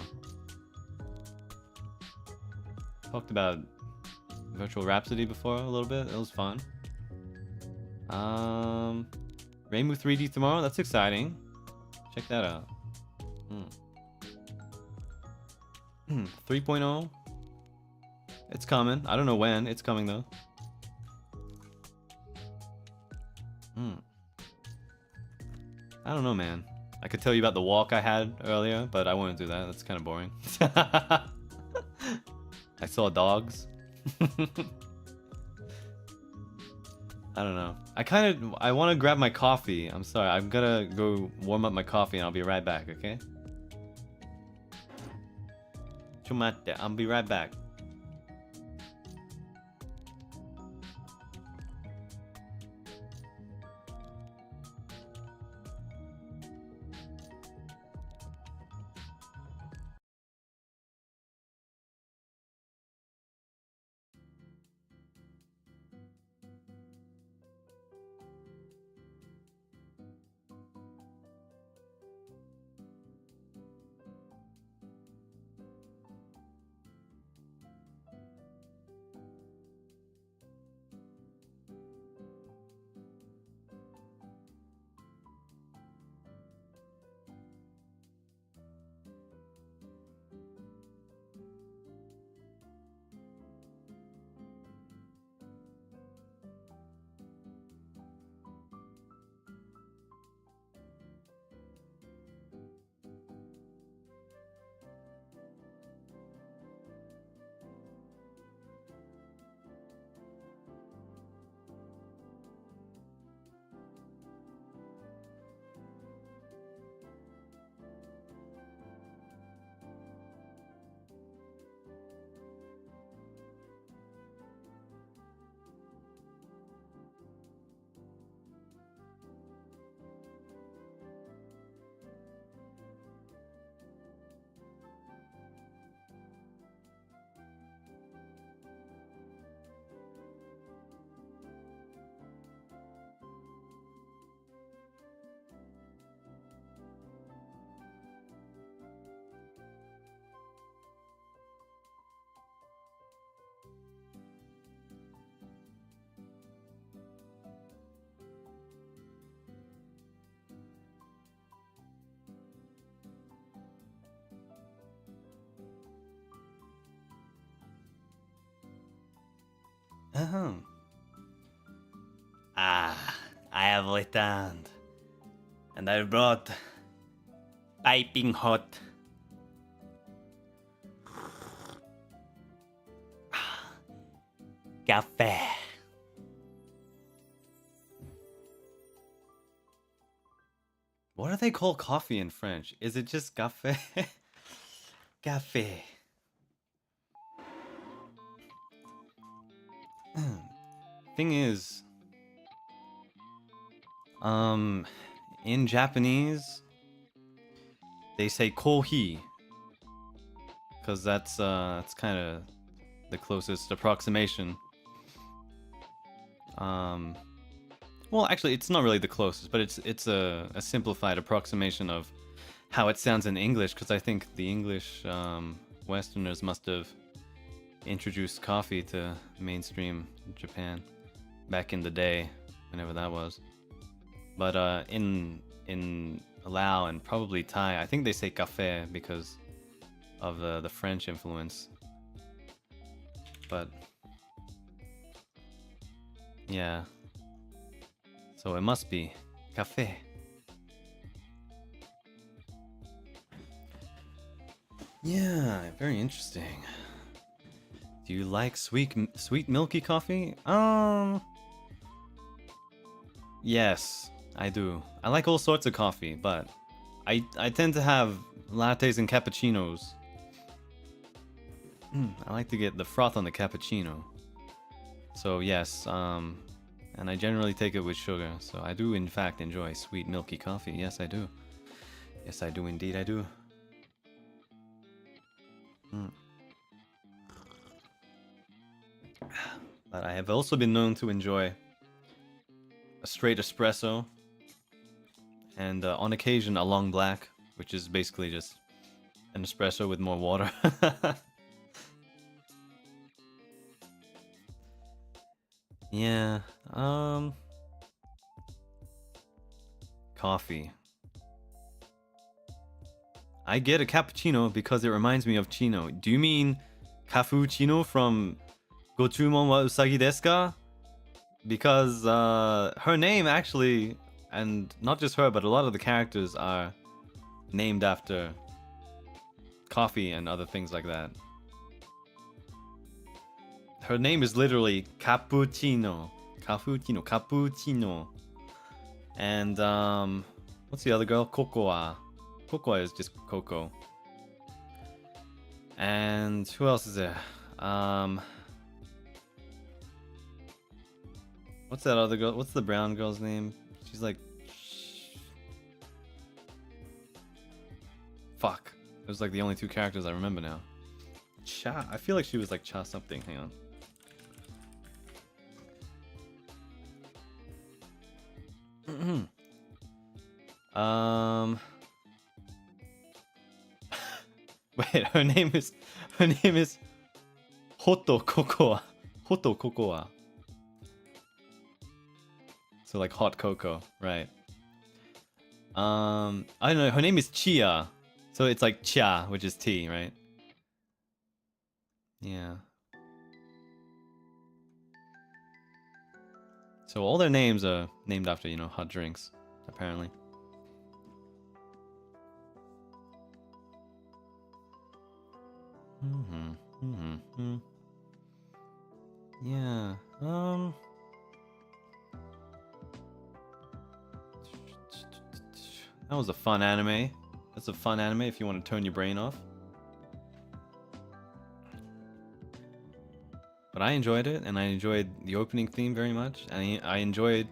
Talked about Virtual Rhapsody before a little bit. It was fun. Rainbow 3D tomorrow. That's exciting. Check that out. 3.0. It's coming. I don't know when. It's coming though. I don't know, man. I could tell you about the walk I had earlier, but I won't do that. That's kind of boring. I saw dogs. I don't know. I want to grab my coffee. I'm sorry. I'm gonna go warm up my coffee and I'll be right back, okay? I'll be right back. Ahem. Ah, I have returned. And I brought piping hot cafe. What do they call coffee in French? Is it just café? Café. Thing is, in Japanese, they say kohi, because that's kind of the closest approximation. Well, actually, it's not really the closest, but it's a simplified approximation of how it sounds in English, because I think the English Westerners must have introduced coffee to mainstream Japan back in the day, whenever that was. But in Lao and probably Thai, I think they say café because of the French influence. But yeah, so it must be café. Yeah, very interesting. Do you like sweet milky coffee? Yes, I do. I like all sorts of coffee, but I tend to have lattes and cappuccinos. I like to get the froth on the cappuccino. So yes, and I generally take it with sugar. So I do in fact enjoy sweet milky coffee. Yes, I do. Yes, I do indeed. I do. But I have also been known to enjoy a straight espresso, and on occasion a long black, which is basically just an espresso with more water. Yeah, coffee. I get a cappuccino because it reminds me of Chino. Do you mean Kafu-chino from Gochumon wa Usagi desu ka? Because her name actually, and not just her, but a lot of the characters are named after coffee and other things like that. Her name is literally Cappuccino. Cappuccino. And what's the other girl? Cocoa. Cocoa is just Coco. And who else is there? What's that other girl? What's the brown girl's name? She's like... Fuck. Those are like the only two characters I remember now. Cha. I feel like she was like Cha something. Hang on. Wait, her name is Hoto Cocoa. Hoto Cocoa. So like hot cocoa, right? I don't know, her name is Chia. So it's like cha, which is tea, right? Yeah. So all their names are named after, you know, hot drinks, apparently. Yeah. That was a fun anime. That's a fun anime if you want to turn your brain off. But I enjoyed it, and I enjoyed the opening theme very much. And I enjoyed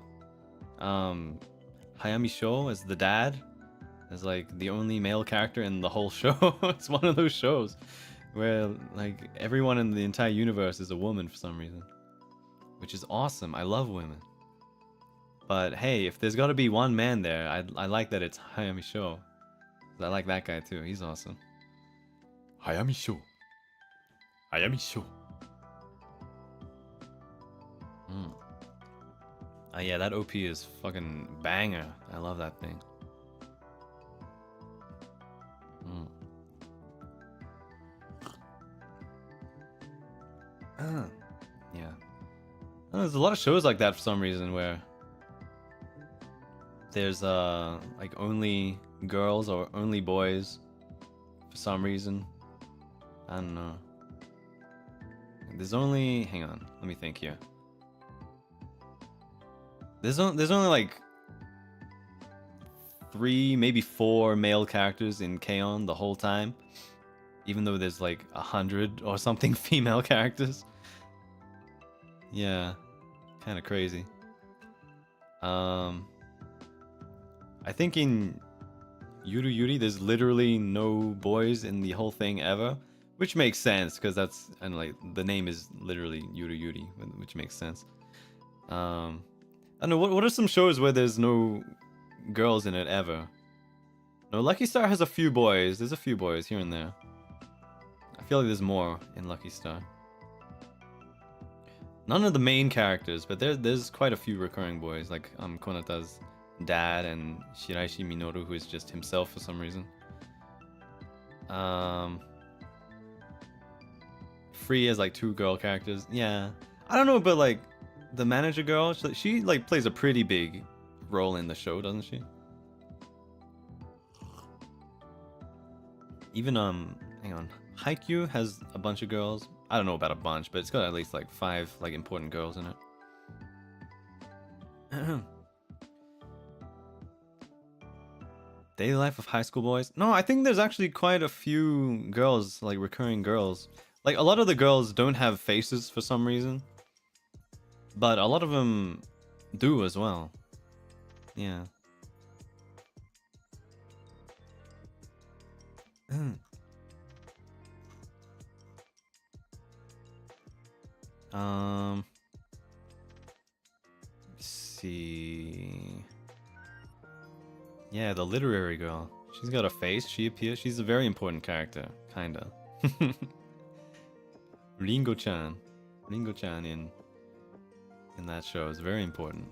Hayami Sho as the dad, as like the only male character in the whole show. It's one of those shows where like everyone in the entire universe is a woman for some reason, which is awesome. I love women. But hey, if there's got to be one man there, I like that it's Hayami Sho. I like that guy too. He's awesome. Hayami Sho. Hayami Sho. Yeah, that OP is fucking banger. I love that thing. Yeah. There's a lot of shows like that for some reason where there's like only girls or only boys for some reason. I don't know. There's only, hang on, let me think here. There's only like 3, maybe 4 male characters in K-On! The whole time, even though there's like 100 or something female characters. Yeah, kind of crazy. I think in Yuru Yuri there's literally no boys in the whole thing ever, which makes sense because that's, and like the name is literally Yuru Yuri, which makes sense. I don't know, what are some shows where there's no girls in it ever? No, Lucky Star has a few boys. There's a few boys here and there. I feel like there's more in Lucky Star. None of the main characters, but there's quite a few recurring boys, like Konata's dad and Shiraishi Minoru, who is just himself for some reason. Free has like 2 girl characters. Yeah, I don't know, but like the manager girl, she like plays a pretty big role in the show, doesn't she? Even hang on, Haikyuu has a bunch of girls. I don't know about a bunch, but it's got at least like 5 like important girls in it. Daily life of high school boys. No, I think there's actually quite a few girls, like recurring girls. Like a lot of the girls don't have faces for some reason, but a lot of them do as well. Yeah. Let's see. Yeah, the literary girl. She's got a face. She appears. She's a very important character, kinda. Ringo-chan. Ringo-chan in that show is very important.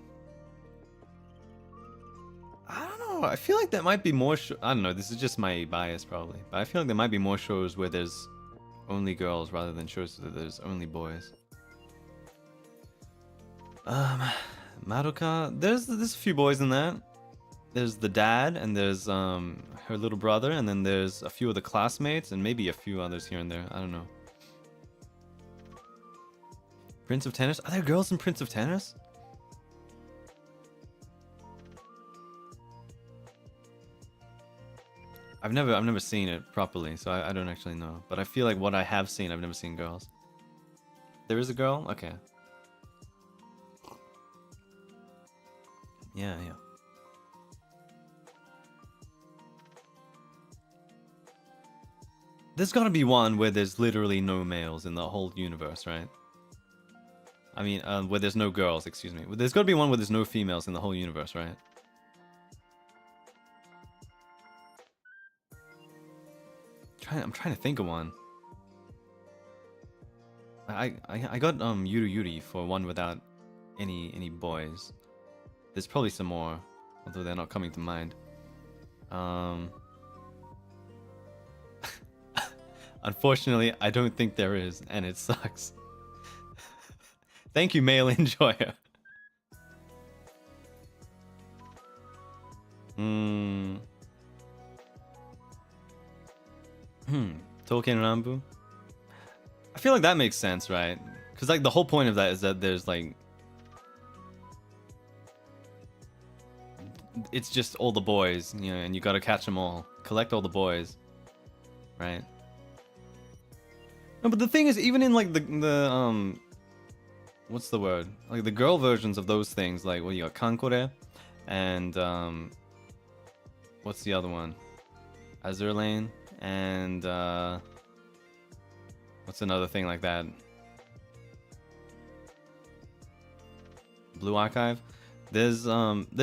I don't know. I feel like there might be more. I don't know. This is just my bias, probably. But I feel like there might be more shows where there's only girls rather than shows where there's only boys. Madoka. There's a few boys in that. There's the dad, and there's her little brother, and then there's a few of the classmates, and maybe a few others here and there. I don't know. Prince of Tennis? Are there girls in Prince of Tennis? I've never seen it properly, so I don't actually know. But I feel like what I have seen, I've never seen girls. There is a girl? Okay. Yeah. There's gotta be one where there's literally no males in the whole universe, right? I mean, where there's no girls, excuse me. There's gotta be one where there's no females in the whole universe, right? I'm trying to think of one. I got Yuru Yuri for one without any boys. There's probably some more, although they're not coming to mind. Unfortunately, I don't think there is, and it sucks. Thank you, male enjoyer. Tolkien Rambu. I feel like that makes sense, right? Because like the whole point of that is that there's like, it's just all the boys, you know, and you gotta catch them all, collect all the boys, right? No, but the thing is, even in like the what's the word? Like the girl versions of those things, like what you got, Kankore, and what's the other one? Azur Lane, and what's another thing like that? Blue Archive. There's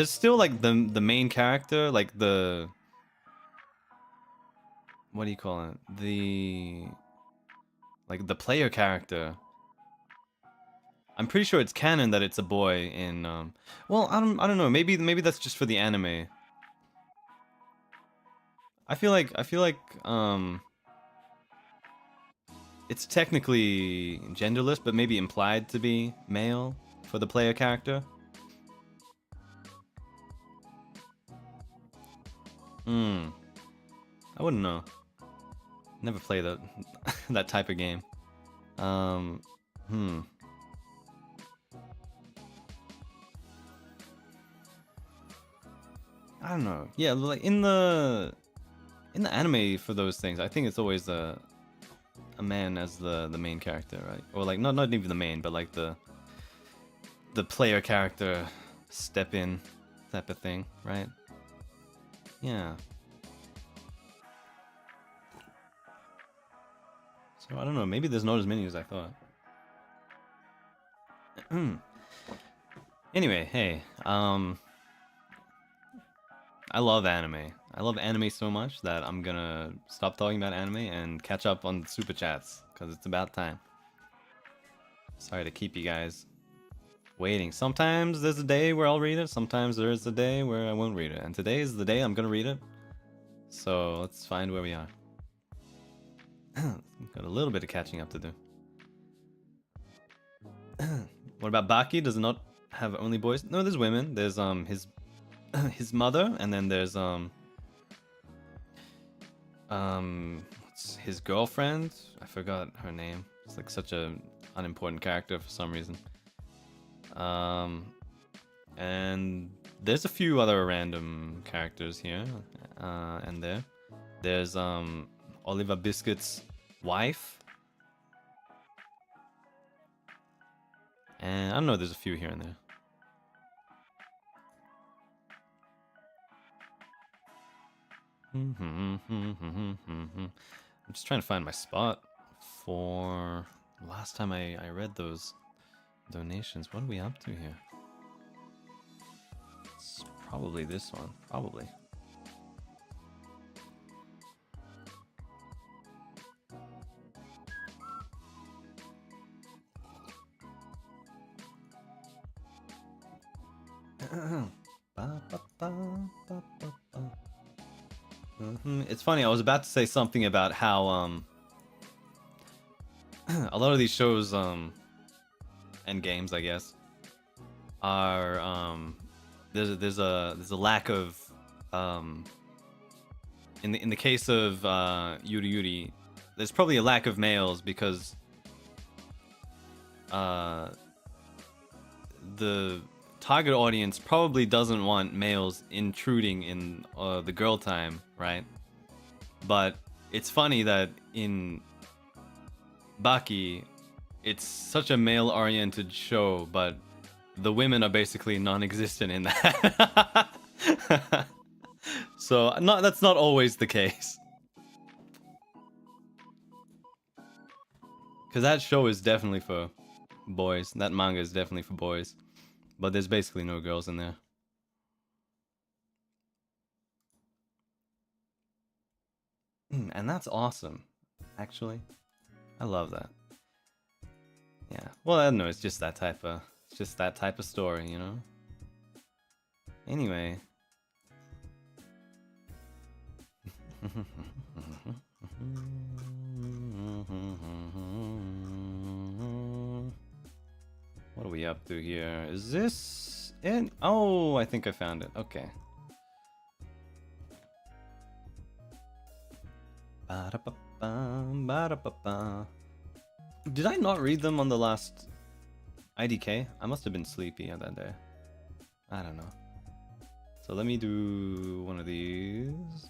still like the main character, like the, what do you call it? The player character. I'm pretty sure it's canon that it's a boy in well, I don't know, maybe that's just for the anime. I feel like it's technically genderless, but maybe implied to be male. for the player character. I wouldn't know. Never play that that type of game. I don't know. Yeah, like in the anime for those things, I think it's always a man as the main character, right? Or like not even the main, but like the player character step in type of thing, right? Yeah. So I don't know, maybe there's not as many as I thought. Anyway, hey, I love anime. I love anime so much that I'm gonna stop talking about anime and catch up on the super chats, because it's about time. Sorry to keep you guys waiting. Sometimes there's a day where I'll read it, sometimes there's a day where I won't read it. And today is the day I'm gonna read it. So let's find where we are. Got a little bit of catching up to do. What about Baki? Does it not have only boys? No, there's women. There's his mother, and then there's what's his girlfriend? I forgot her name. It's like such a unimportant character for some reason. And there's a few other random characters here and there. There's Oliver Biscuit's wife. And I don't know, there's a few here and there. I'm just trying to find my spot for last time I read those donations. What are we up to here? It's probably this one. Probably. It's funny, I was about to say something about how a lot of these shows and games, I guess, are there's a lack of in the case of Yuri Yuri, there's probably a lack of males because the target audience probably doesn't want males intruding in the girl time, right? But it's funny that in Baki, it's such a male-oriented show, but the women are basically non-existent in that. So that's not always the case. Because that show is definitely for boys. That manga is definitely for boys. But there's basically no girls in there. And that's awesome, actually. I love that. Yeah. Well, I don't know. It's just that type of story, you know. Anyway. What are we up to here? Is this it? Oh, I think I found it. Okay. Did I not read them on the last IDK? I must have been sleepy on that day. I don't know. So let me do one of these.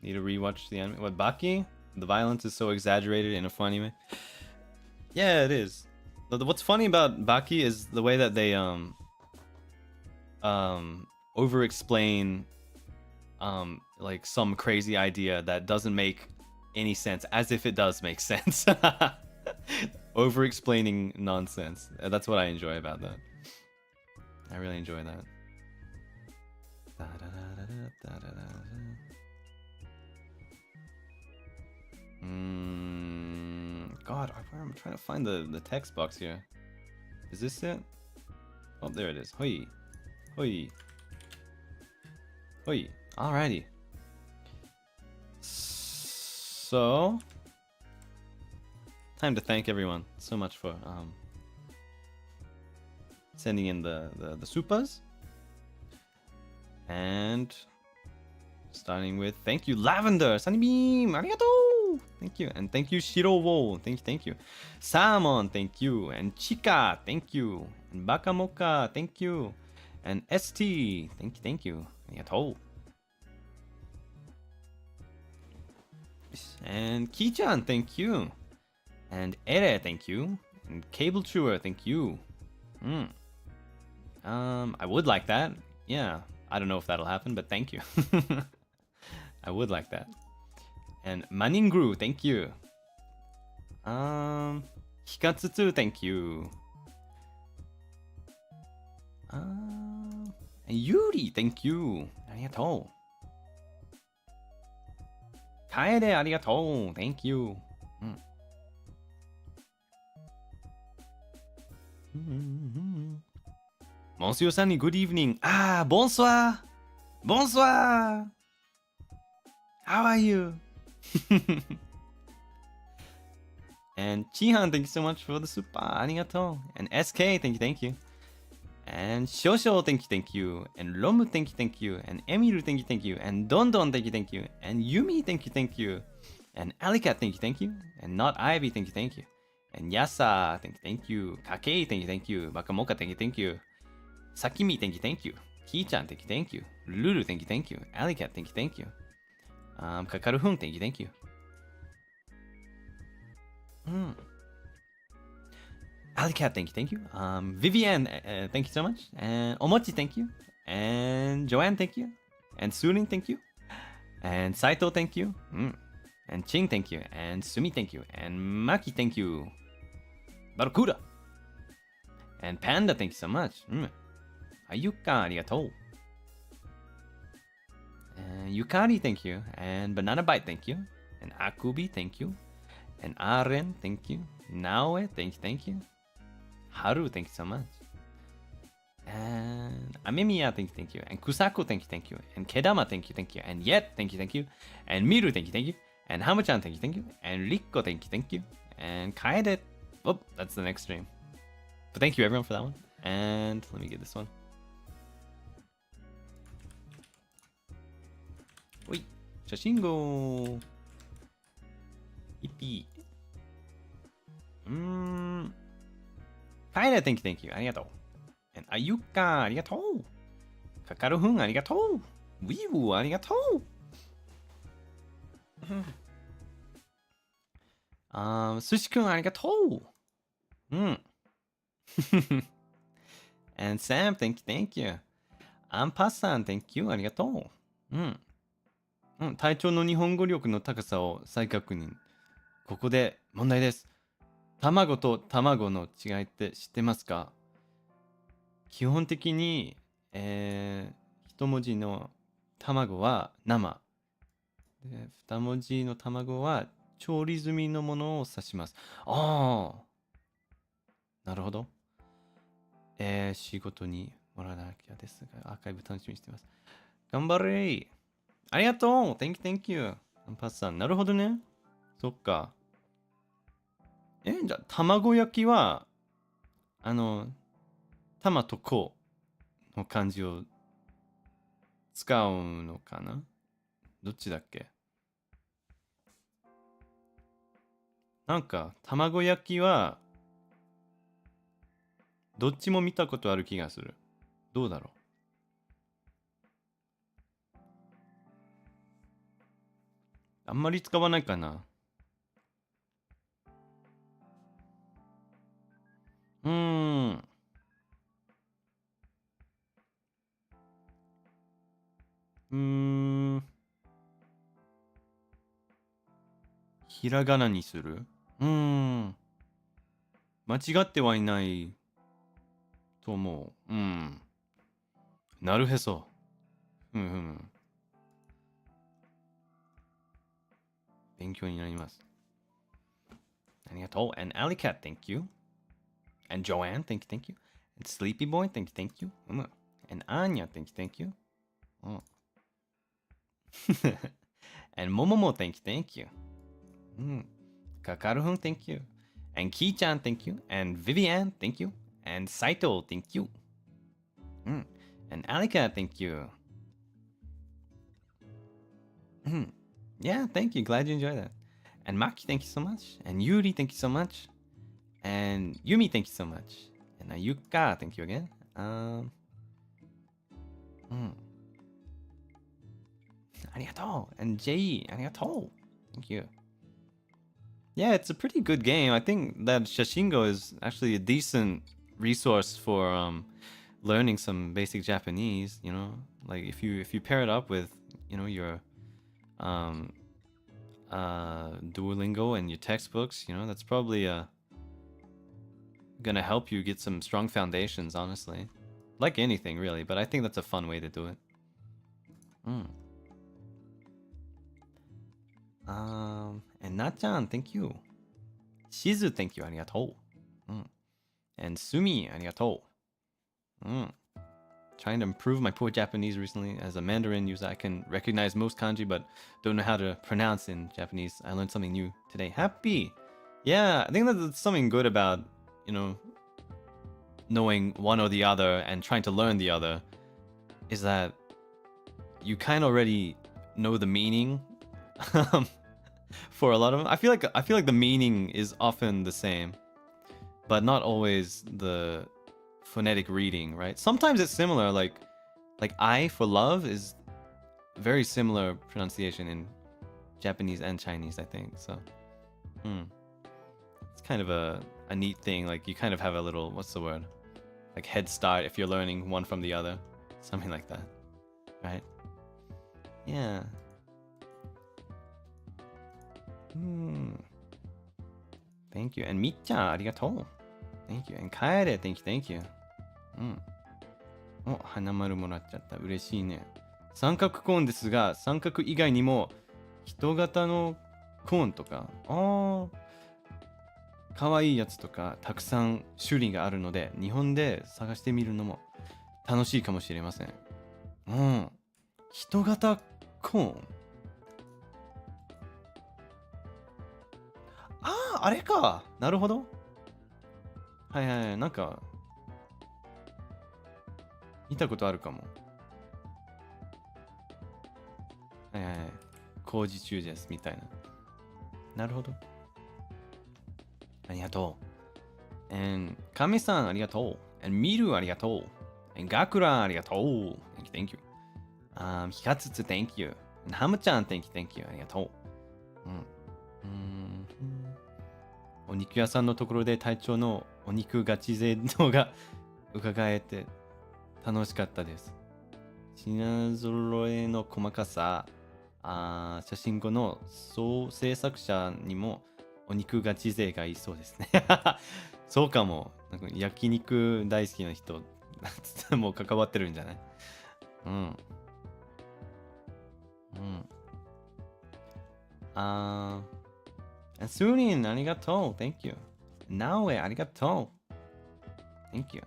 Need to rewatch the anime. What, Baki? The violence is so exaggerated in a funny way. Yeah, it is. What's funny about Baki is the way that they over-explain like some crazy idea that doesn't make any sense, as if it does make sense. Over-explaining nonsense. That's what I enjoy about that. I really enjoy that. God, I'm trying to find the text box here. Is this it? Oh, there it is. Hoi. Hoi. Hoi. Alrighty. So, time to thank everyone so much for sending in the supers. And starting with thank you Lavender, Sunny Beam, arigato, thank you, and thank you Shirowo, thank you, Salmon, thank you, and Chika, thank you, and Bakamoka, thank you, and ST, thank you, arigato. And Ki-chan, thank you, and Ere, thank you, and Cable Chewer, thank you. I would like that, yeah. I don't know if that'll happen, but thank you. I would like that. And Maningru, thank you. Hikatsutsu, thank you. And Yuri, thank you. Arigatou. Kaede, arigatou. Thank you. Monsieur Sunny, good evening. Ah, bonsoir. Bonsoir. How are you? And Chihan, thank you so much for the super. Arigato. And SK, thank you. And Shosho, thank you. And Romu, thank you. And Emiru, thank you. And Dondon, thank you. And Yumi, thank you. And Alicat, thank you. And Not Ivy, thank you. And Yasa, thank you. Kakei, thank you. Bakamoka, thank you. Sakimi, thank you. Ki-chan, thank you. Lulu, thank you. Alicat, thank you. Kakaruhun, thank you. Alicat, thank you. Vivian, thank you so much. And Omochi, thank you. And Joanne, thank you. And Surin, thank you. And Saito, thank you. And Ching, thank you. And Sumi, thank you. And Maki, thank you. Barracuda. And Panda, thank you so much. Ayuka, arigatou. And Yukari, thank you. And Banana Bite, thank you. And Akubi, thank you. And Aren, thank you. Naoe, thank you. Haru, thank you so much. And Amemiya, thank you. And Kusako, thank you. And Kedama, thank you. And Yet, thank you. And Miru, thank you. And Hamuchan, thank you. And Rikko, thank you. And Kaede. Oh, that's the next stream. But thank you everyone for that one. And let me get this one. Wait, Shashingo. Ippy. Kaede, thank you. Arigatou. And Ayuka, arigatou. Kakaruhun, arigatou. Wiwu, arigatou. Sushi-kun, arigatou. And Sam, thank you. Ampasan, thank you, ありがとう。体調の日本語力の高さを再確認。ここで問題です。卵と卵の違いって知ってますか？基本的に、一文字の卵は生。で、二文字の卵は調理済みのものを指します。ああ。なるほど。仕事にもらわなきゃですが、アーカイブ楽しみにしています。頑張れ。ありがとう。Thank you. アンパスさん。なるほどね。そっか。じゃあ、卵焼きは、玉と子の漢字を使うのかな？どっちだっけ？なんか、卵焼きは、どっちも見たことある気がする。どうだろう？あんまり使わないかな。ひらがなにする？間違ってはいないと思う。なるへそ。勉強になります。ありがとう。And Alicat, thank you. And Joanne, thank you. And Sleepy Boy, thank you. And Anya, thank you. And Momomo, thank you. Kakaru-hun, thank you. And Ki-chan, thank you. And Vivian, thank you. And Saito, thank you. And Alika, thank you. Yeah, thank you. Glad you enjoyed that. And Maki, thank you so much. And Yuri, thank you so much. And Yumi, thank you so much. And Yuka, thank you again. Arigatou. And Jei, arigatou. Thank you. Yeah, it's a pretty good game. I think that Shashingo is actually a decent resource for learning some basic Japanese, you know? Like if you pair it up with, you know, your Duolingo and your textbooks, you know, that's probably gonna help you get some strong foundations, honestly. Like anything, really, but I think that's a fun way to do it. And Na-chan, thank you. Shizu, thank you, arigatou. And Sumi, arigatou. Trying to improve my poor Japanese recently. As a Mandarin user, I can recognize most kanji, but don't know how to pronounce in Japanese. I learned something new today. Happy! Yeah, I think that's something good about, you know, knowing one or the other and trying to learn the other, is that you kind of already know the meaning for a lot of them. I feel like the meaning is often the same, but not always the phonetic reading, right? Sometimes it's similar, like I for love is very similar pronunciation in Japanese and Chinese, I think. So it's kind of a neat thing. Like you kind of have a little, what's the word, like head start if you're learning one from the other, something like that, right? Yeah. Thank you. And Micha, arigatou. Thank you. And Kaede, thank you. お、花丸もらっちゃった。嬉しいね。三角コーンですが、三角以外にも人型のコーンとか、かわいいやつとかたくさん種類があるので、日本で探してみるのも楽しいかもしれません。人型コーン。あれか。なるほど。はいはい、なんか見たことあるかも。はいはい、工事中ですみたいな。なるほど。ありがとう。And カメさんありがとう。And ミルありがとう。And ガクラありがとう。Thank you. ヒカツツ Thank you. And ハムちゃん Thank you. ありがとう。お肉屋さんのところで隊長のお肉ガチ勢動画伺えて楽しかったです。品揃えの細かさ、写真後の制作者にもお肉ガチ勢がいそうですね。そうかも。なんか焼肉大好きな人もう関わってるんじゃない？スーリン、ありがとう。Thank you. ナオエ、ありがとう。Thank you.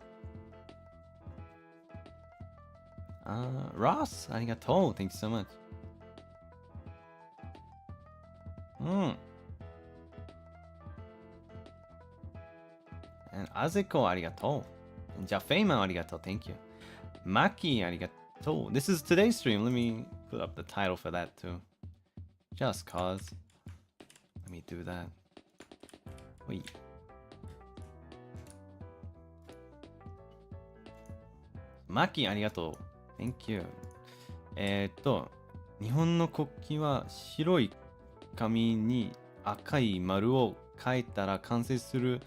Ross, ありがとう。Thank you so much. And Azeko, ありがとう。ジャフェイマン、ありがとう。Thank you. Maki, ありがとう。This is today's stream. Let me put up the title for that too. Just cause. Let me do that. Wait. Maki, ありがとう。Thank you. 日本の国旗は白い紙に赤い丸を書いたら完成する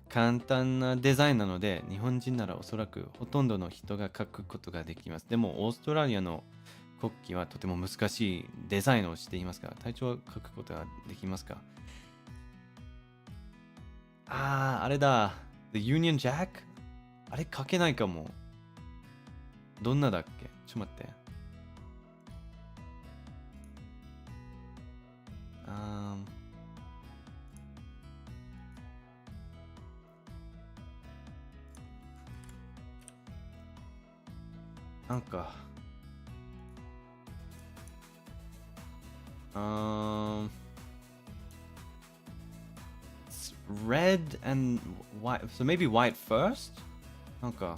簡単なデザインなので、日本人ならおそらくほとんどの人が書くことができます。でも、オーストラリアの国旗はとても難しいデザインをしていますが、隊長は書くことができますか？あれだ。The Union Jack？ あれ書けないかも。どんなだっけ？ちょっと待って。なんか red and white. So maybe white first? なんか。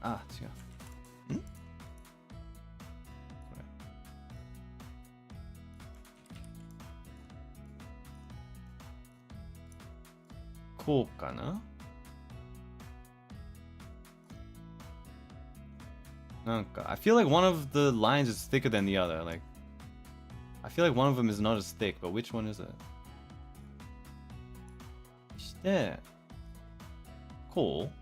あ、違う。ん？これ。こうかな？なんか、I feel like one of the lines is thicker than the other. Like, I feel like one of them is not as thick, but which one is it? して、こう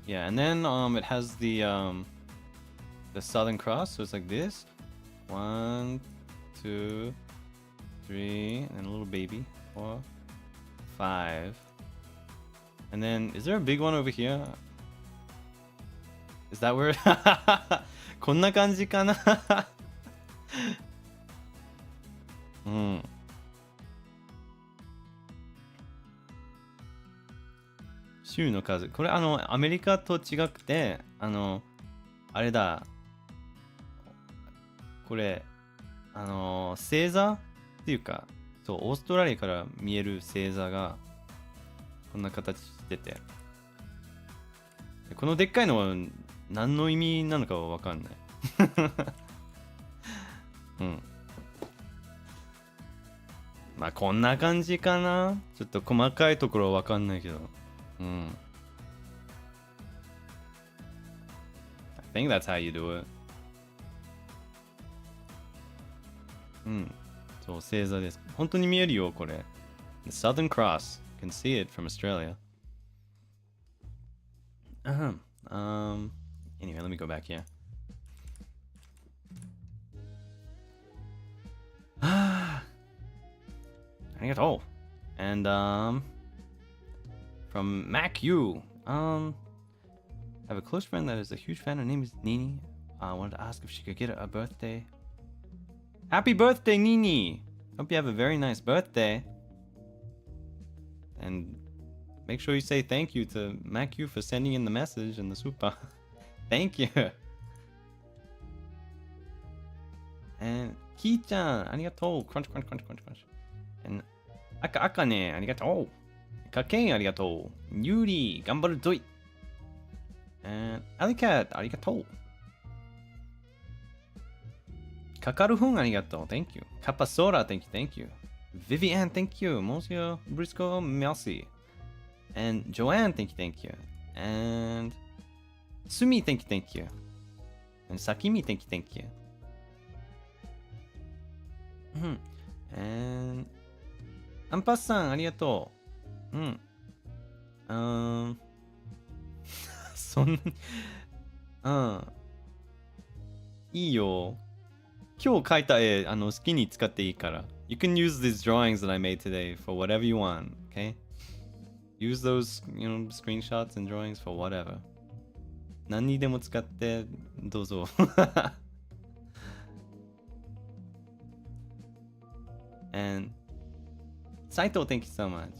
Yeah, and then it has the Southern Cross, so it's like this. 1, 2, 3, and a little baby. 4, 5. And then, is there a big one over here? Is that where? こんな感じかな。うん。州の数。これアメリカと違くて、あれだ。これ、星座っていうか、そう、オーストラリアから見える星座が、こんな形してて。このでっかいのは何の意味なのかはわかんない。うん。まあ、こんな感じかな。ちょっと細かいところはわかんないけど。うん。I think that's how you do it. うん。そう、星座です。本当に見えるよ、これ。The Southern Cross. You can see it from Australia. Anyway, let me go back here. Arigatou. And, from Mac U. I have a close friend that is a huge fan. Her name is Nini. I wanted to ask if she could get a birthday. Happy birthday, Nini! Hope you have a very nice birthday. And make sure you say thank you to Mac U for sending in the message and the super. Thank you. And Ki-chan, arigatou. Crunch, crunch, crunch, crunch, crunch. And Akane, arigatou. Kaken, arigatou. Yuri, gambaru doi. And Alicat, arigatou. Kakaru-hun, arigatou. Thank you. Kapasora, thank you. Vivian, thank you. Monsieur Brisko, merci. And Joanne, thank you. And Sumi, thank you. And Sakimi, thank you. And Ampas-san, arigatou. そんな、いいよ。今日描いた絵、好きに使っていいから。You can use these drawings that I made today for whatever you want, okay? Use those, screenshots and drawings for whatever. 何にでも使ってどうぞ。And Saito, thank you so much.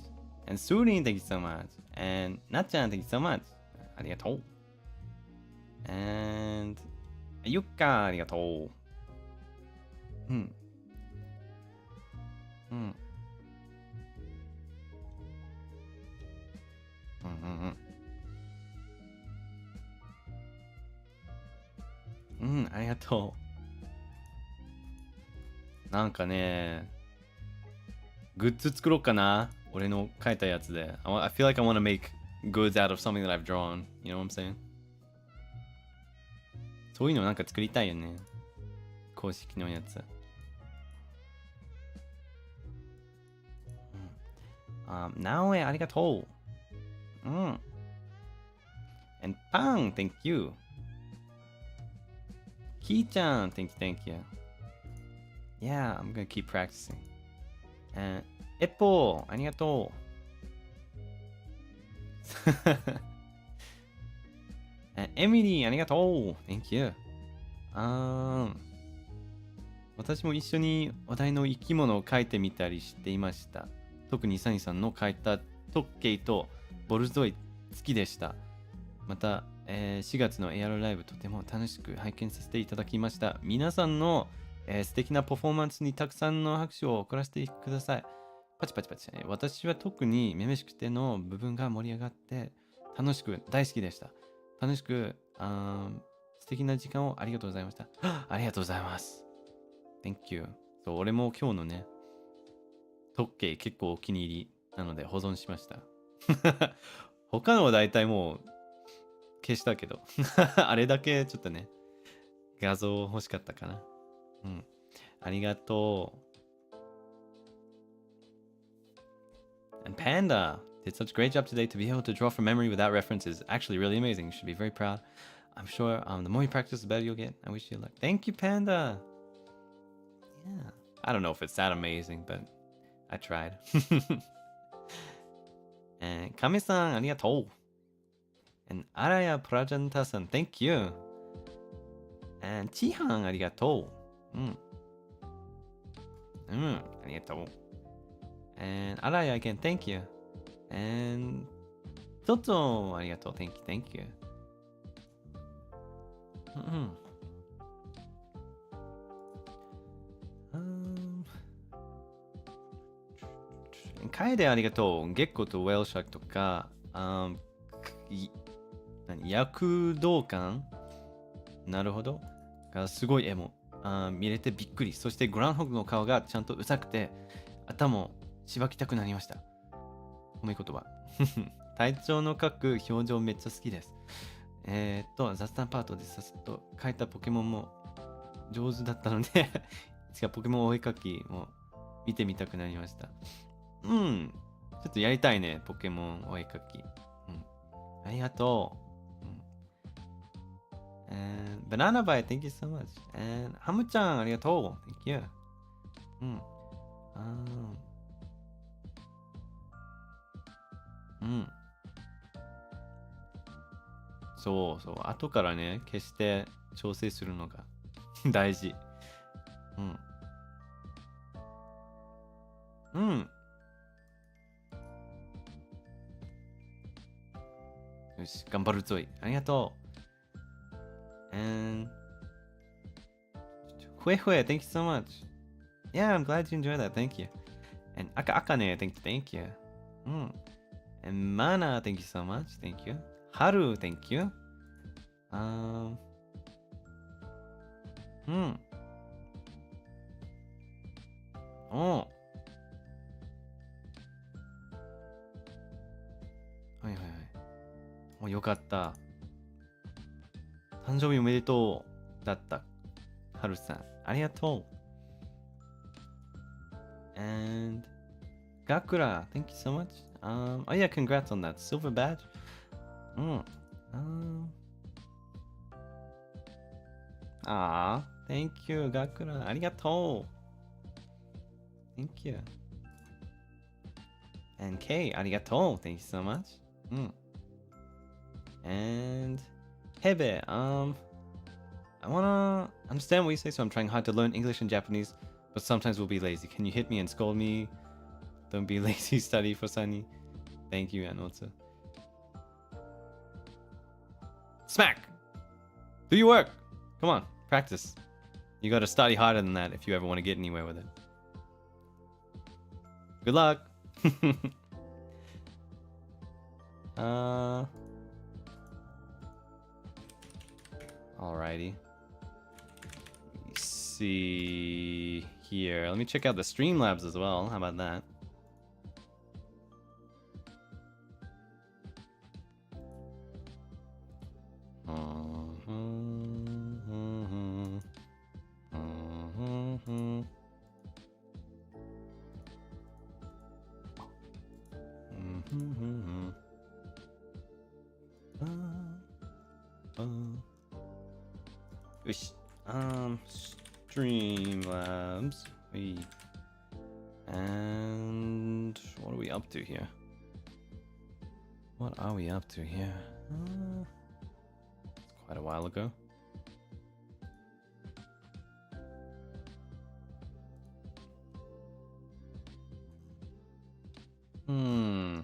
And Surin, thank you so much. And Natchan, thank you so much. ありがとう。And Yuka, ありがとう。ありがとう。なんかね、グッズ作ろうかな。俺の描いたやつで。I feel like I want to make goods out of something that I've drawn. You know what I'm saying? そういうのなんか作りたいよね。公式のやつ。直江ありがとう。And Pang, thank you. キーちゃん thank you. Yeah, I'm gonna keep practicing. And エポありがとう。And エミリーありがとう。Thank you. 私も一緒に話題の生き物を描いてみたりしていました。特にサニーさんの書いたトッケイとボルゾイ好きでした。また、4月の AR ライブとても楽しく拝見させていただきました。皆さんの、素敵なパフォーマンスにたくさんの拍手を送らせてください。パチパチパチ。私は特にめめしくての部分が盛り上がって楽しく大好きでした。楽しく素敵な時間をありがとうございました。ありがとうございます。Thank you。そう、俺も今日のね、特計結構お気に入りなので保存しました。他のは大体もう消したけど、あれだけちょっとね、画像欲しかったかな。うん。ありがとう。And Panda did such a great job today to be able to draw from memory without references. Actually, really amazing. You should be very proud. I'm sure the more you practice, the better you'll get. I wish you luck. Thank you, Panda. Yeah. I don't know if it's that amazing, but I tried. And Kame-san, arigatou. And Araya Prajanta-san, thank you. And Chihan, arigatou. Arigatou. And Araya again, thank you. And Toto, arigatou, thank you. カエデありがとう。ゲッコとウェルシャークとか、躍動感なるほど。がすごい絵も見れてびっくり。そしてグラウンドホグの顔がちゃんとうざくて、頭をしばきたくなりました。褒め言葉。体調の描く表情めっちゃ好きです。雑談パートでさっと描いたポケモンも上手だったのでいつかポケモンお絵描きも見てみたくなりました。ちょっとやりたいね、ポケモンお絵描き。ありがとう。And Banana Bite, thank you so much. And ハムちゃん、ありがとう。Thank you. そうそう、後からね、消して調整するのが大事。よし、頑張るぞい。ありがとう。And ふえふえ、thank you so much. Yeah, I'm glad you enjoyed that. Thank you. And Akane, thank you. And Mana, thank you so much. Thank you. Haru, thank you. Oh. はいはいはい。もうよかった。誕生日おめでとうだった。はるさん。ありがとう。And Gakura, thank you so much. Oh yeah, congrats on that silver badge. Thank you, Gakura. ありがとう。Thank you. And Kay, ありがとう。Thank you so much. And Hebe, I wanna understand what you say, so I'm trying hard to learn English and Japanese, but sometimes we'll be lazy. Can you hit me and scold me? Don't be lazy, study for Sunny. Thank you, and also Smack! Do your work! Come on, practice. You gotta study harder than that if you ever want to get anywhere with it. Good luck! Alrighty. Let's see here. Let me check out the Streamlabs as well. How about that? Streamlabs. And what are we up to here? What are we up to here? Quite a while ago. Hmm.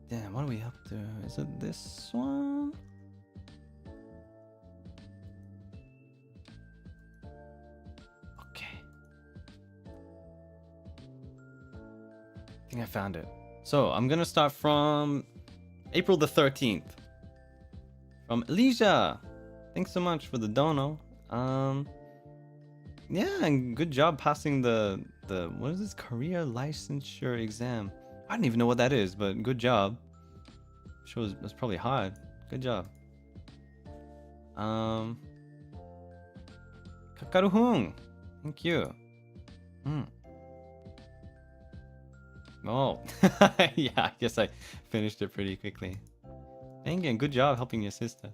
Damn, what do we have to? Is it this one? Okay. I think I found it. So I'm gonna start from April the 13th. From Alicia. Thanks so much for the dono. Yeah, and good job passing the what is this, career licensure exam. I don't even know what that is, but good job. Sure, it was probably hard. Good job. Kakaruhun. Thank you. Oh, yeah, I guess I finished it pretty quickly. Thank you, and good job helping your sister.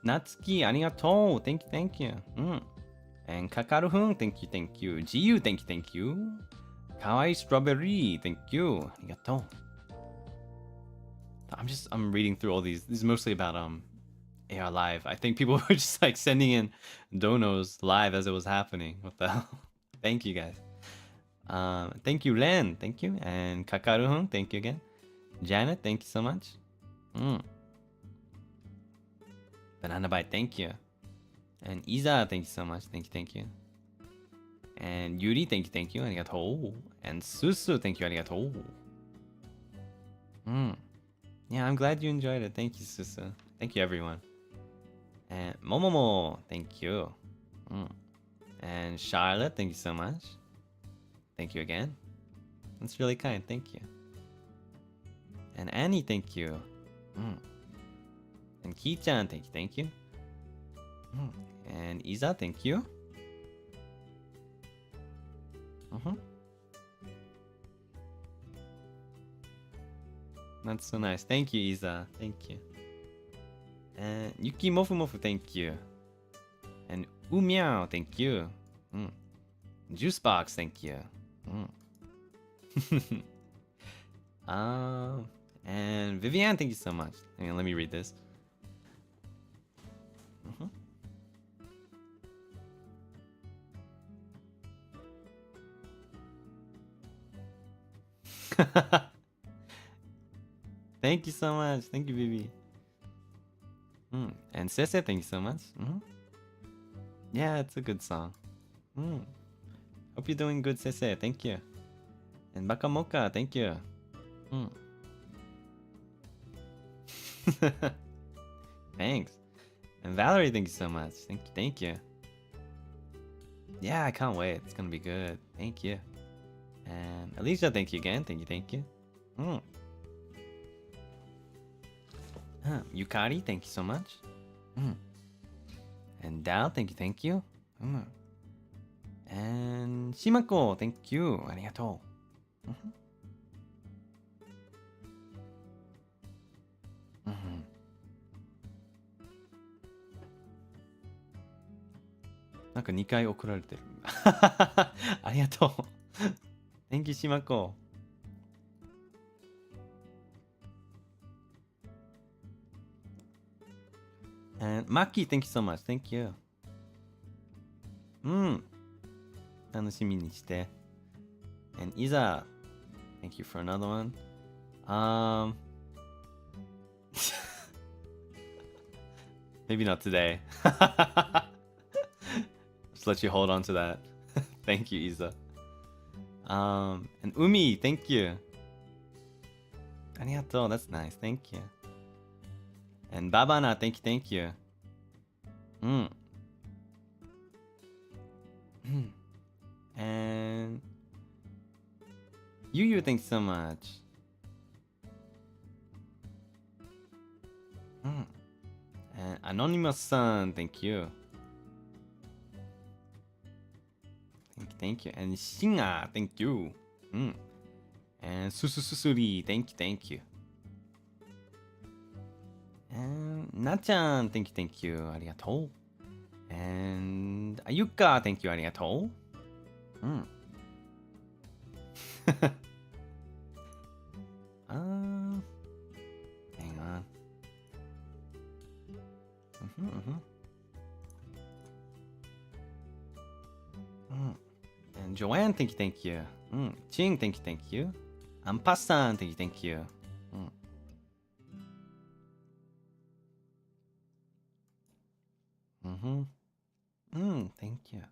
Natsuki, arigatou. Thank you. And Kakaruhun, thank you. Jiyu, thank you. Kawaii Strawberry, thank you. Arigatou. I'm reading through all these. This is mostly about AR Live. I think people were just like sending in donos live as it was happening. What the hell? Thank you guys. Thank you, Len. Thank you. And Kakaruhun, thank you again. Janet, thank you so much. Banana Bite, thank you. And Iza, thank you so much. Thank you. And Yuri, thank you. Arigatou. And Susu, thank you. Arigatou. Yeah, I'm glad you enjoyed it. Thank you, Susu. Thank you, everyone. And Momomo, thank you. And Charlotte, thank you so much. Thank you again. That's really kind. Thank you. And Annie, thank you. And Ki-chan, thank you. And Iza, thank you. That's so nice. Thank you, Iza. Thank you. And Yuki Mofu, thank you. And Umiao, thank you. Juicebox, thank you. And Vivian, thank you so much. Hang on, let me read this. Thank you so much. Thank you, Vivi. And Sese, thank you so much. Yeah, it's a good song. Hope you're doing good, Sese. Thank you. And Bakamoka, thank you. Thanks. And Valerie, thank you so much. Thank you. Yeah, I can't wait. It's gonna be good. Thank you. And Alicia, thank you again. Thank you. Yukari, thank you so much. And Dal, thank you. And Shimako, thank you. Arigatou.なんか2回送られてる。ありがとう。Thank you, Shimako. And Maki, thank you so much. Thank you. 楽しみにして。And Iza, thank you for another one. Maybe not today. Just let you hold on to that. Thank you, Iza. And Umi, thank you. Arigatou, that's nice. Thank you. And Babana, thank you. And Yu, thanks so much. And Anonymous-san, thank you. Thank you. And Shinga, thank you. And Sususuri, thank you. And Nachan, thank you, arigatou. And Ayuka, thank you, arigatou. Hang on. And Joanne, thank you. Ching, thank you. Ampasan, thank you. Thank you.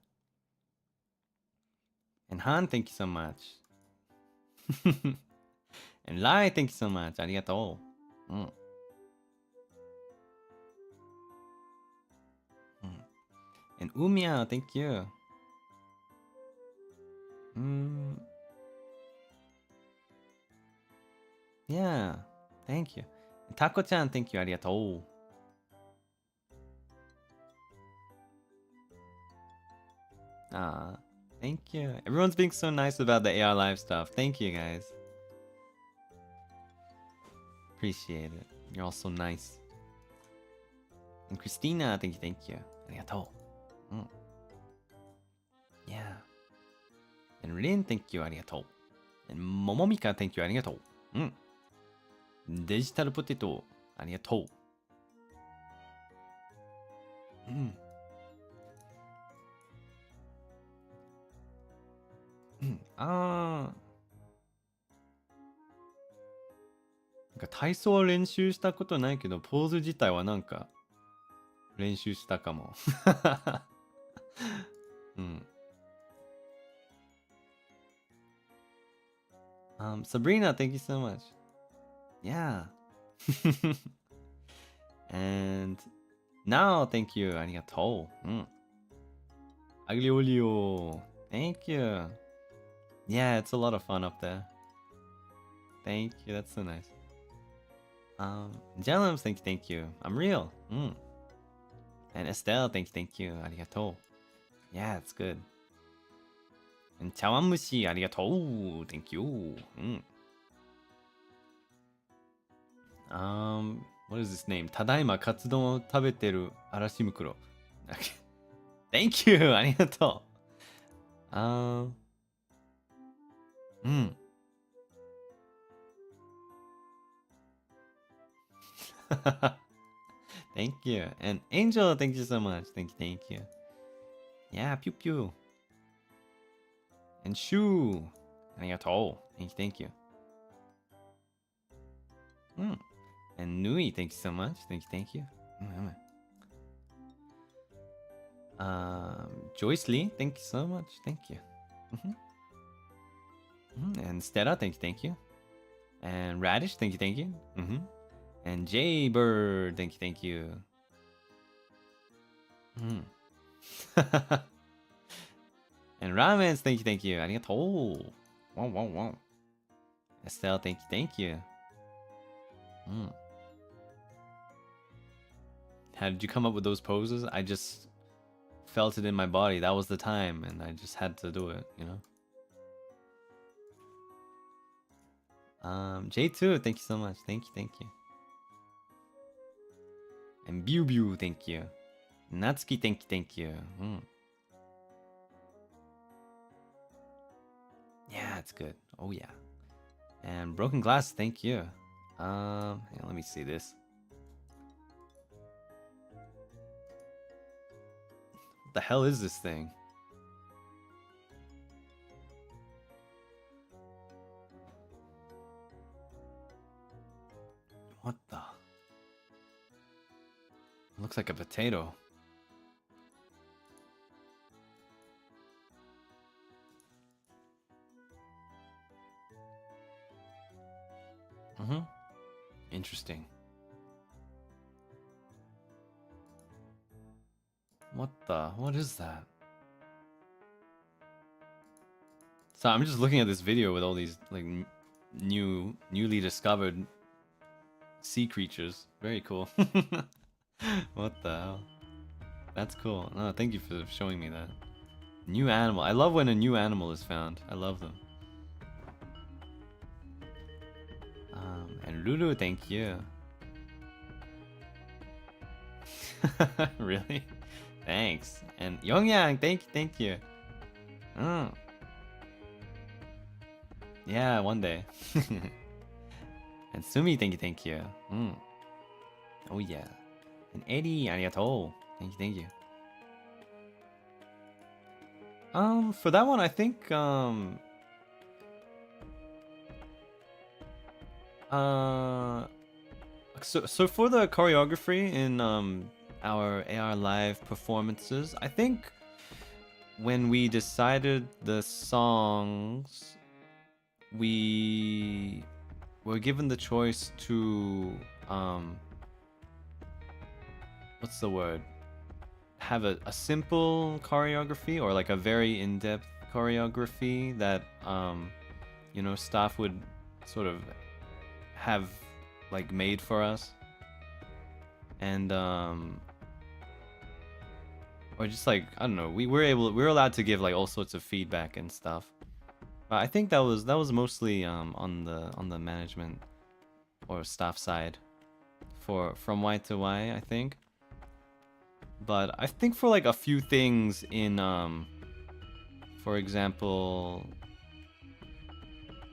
And Han, thank you so much. And Lai, thank you so much. Arigatou. And Umia, thank you. Yeah, thank you. And Tako-chan, thank you. Arigatou. Thank you. Everyone's being so nice about the AR Live stuff. Thank you, guys. Appreciate it. You're all so nice. And Christina, thank you. Arigatou. Yeah. And Rin, thank you. Arigatou. And Momomika, thank you. Arigatou. Digital Potato, arigatou.なんか体操は練習したことないけど、ポーズ自体はなんか練習したかも。Sabrina, thank you so much. Yeah. And now, thank you. ありがとう。アグリオリオ。Thank you. Yeah, it's a lot of fun up there. Thank you. That's so nice. Jellums, thank you. I'm real. And Estelle, thank you. ありがとう。Yeah, it's good. And Chawanmushi, ありがとう。Thank you. What is this name? ただいまカツ丼を食べてる嵐袋。Thank you! ありがとう。Thank you. And Angel, thank you so much. Thank you. Yeah, pew pew. And Shu, ありがとう。Thank you. And Nui, thank you so much. Thank you. Joyce Lee, thank you so much. Thank you. And Stella, thank you. And Radish, thank you. And Jay Bird, thank you. And Ramens, thank you. ありがとう。Wow. Estelle, thank you. How did you come up with those poses? I just felt it in my body. That was the time, and I just had to do it, you know? J2, thank you so much. Thank you. And Bew, thank you. Natsuki, thank you. Yeah, it's good. Oh, yeah. And Broken Glass, thank you. Let me see this. What the hell is this thing? What the? It looks like a potato. Interesting. What is that? So I'm just looking at this video with all these like newly discovered sea creatures. Very cool. What the hell? That's cool. No, thank you for showing me that. New animal. I love when a new animal is found. I love them. And Lulu, thank you. Really? Thanks. And Yongyang, thank you. Yeah, one day. And Sumi, thank you. Oh yeah. And Eddie, arigatou. Thank you. For that one, I think so for the choreography in our AR live performances, I think when we decided the songs, we were given the choice to what's the word? Have a simple choreography or like a very in-depth choreography that you know, staff would sort of have like made for us, and or just like, I don't know, we were allowed to give like all sorts of feedback and stuff. But I think that was mostly on the management or staff side from Y to Y, I think. But I think for like a few things in for example,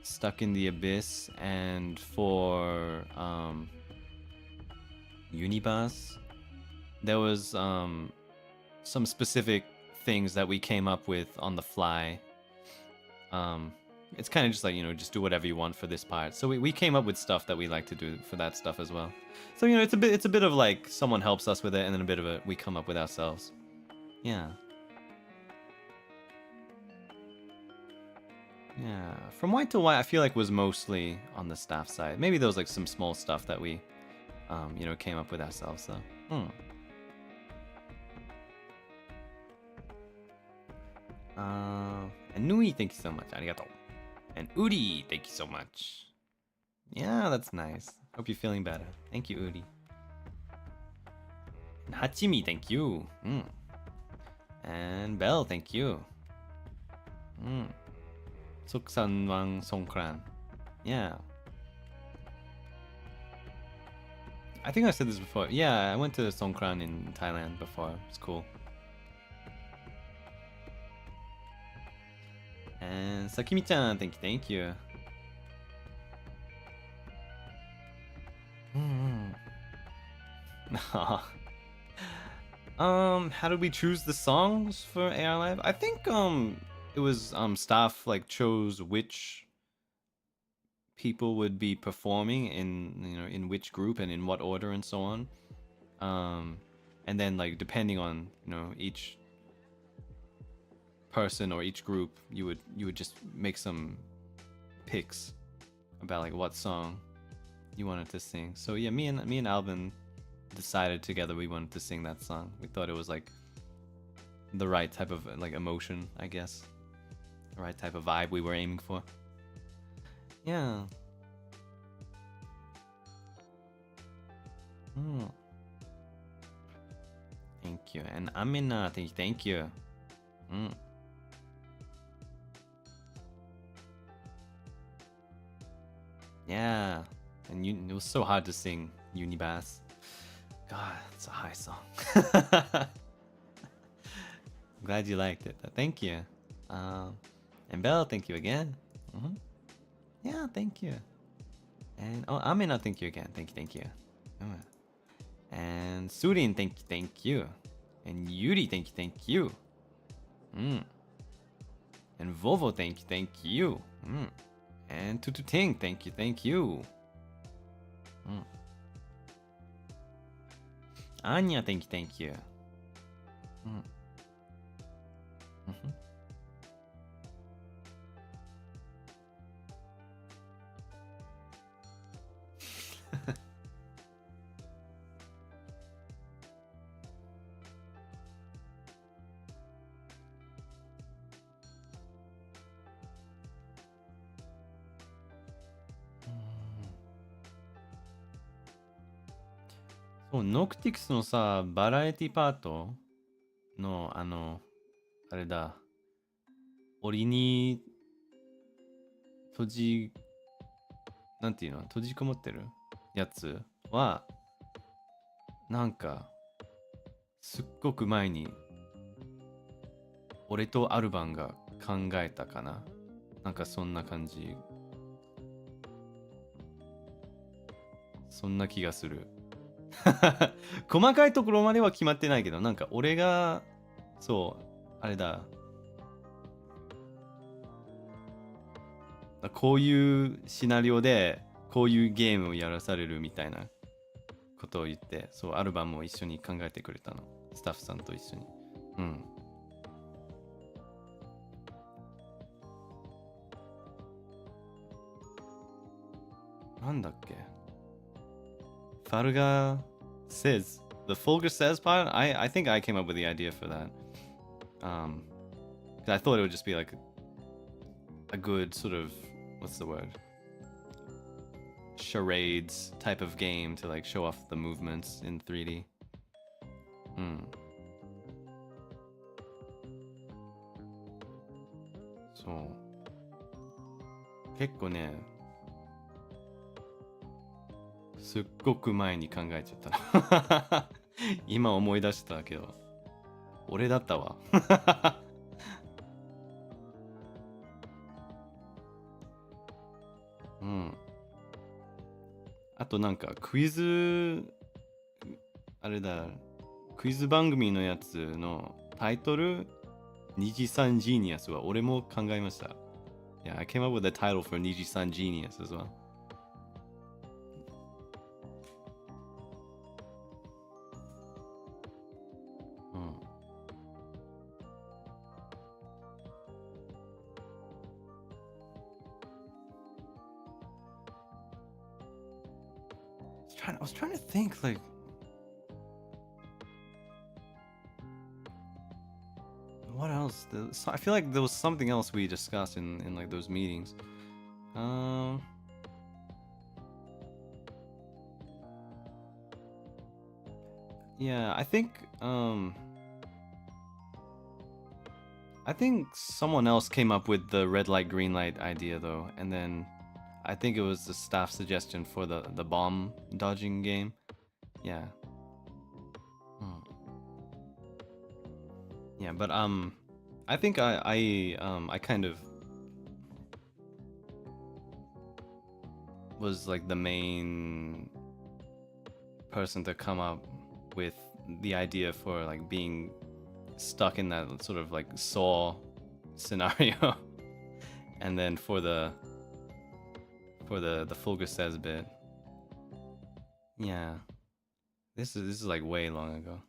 Stuck in the Abyss, and for Unibus, there was some specific things that we came up with on the fly. It's kind of just like, you know, just do whatever you want for this part. So we came up with stuff that we like to do for that stuff as well. So, you know, it's a bit of like someone helps us with it, and then a bit of it we come up with ourselves. Yeah. Yeah. From Y to Y, I feel like was mostly on the staff side. Maybe there was like some small stuff that we you know, came up with ourselves, though. And Nui, thank you so much. Arigato. And Uri, thank you so much. Yeah, that's nice. Hope you're feeling better. Thank you, Uri. And Hachimi, thank you. And Bell, thank you. Suksanwang Songkran. Yeah. I think I said this before. Yeah, I went to Songkran in Thailand before. It's cool. And Sakimi-chan, thank you. How did we choose the songs for AR Live? I think it was staff like chose which people would be performing in, you know, in which group and in what order and so on. And then like depending on, you know, each person or each group, you would just make some picks about like what song you wanted to sing. So yeah, me and Alvin decided together we wanted to sing that song. We thought it was like the right type of like emotion, I guess. The right type of vibe we were aiming for. Yeah. Thank you. And Amina, thank you. Yeah. And it was so hard to sing Unibass. God, it's a high song. Glad you liked it. Thank you. And Belle, thank you again. Yeah, thank you. And oh, Amina, thank you again. Thank you. And Surin, thank you. And Yuri, thank you. And Vovo, thank you. And Tutu Ting, thank you. Anya, thank you.そう、ノクティクスのさ、バラエティパートの、あれだ、檻に閉じ、なんていうの、閉じこもってるやつは、なんか、すっごく前に、俺とアルバンが考えたかな。なんかそんな感じ。そんな気がする。細かいところまでは決まってないけど、なんか俺が、そう、あれだ。こういうシナリオで、こういうゲームをやらされるみたいなことを言って、そう、アルバムも一緒に考えてくれたの。スタッフさんと一緒に。うん。なんだっけ Farga says. The Fulgur says part? I think I came up with the idea for that. Because I thought it would just be like a good sort of, what's the word? Charades type of game to like show off the movements in 3D. そう。結構ね、すっごく前に考えちゃった。今思い出したけど、俺だったわ。うん。あとなんかクイズ、あれだ、クイズ番組のやつのタイトル、NIJISANJI Genius は俺も考えました。Yeah, I came up with the title for NIJISANJI Genius as well. I was trying to think like what else? I feel like there was something else we discussed in like those meetings. Yeah, I think someone else came up with the red light green light idea though, and then I think it was the staff suggestion for the bomb dodging game. Yeah. Yeah, but I think I kind of was like the main person to come up with the idea for like being stuck in that sort of like Saw scenario. And then for the Fulgur says bit. Yeah. This is like way long ago.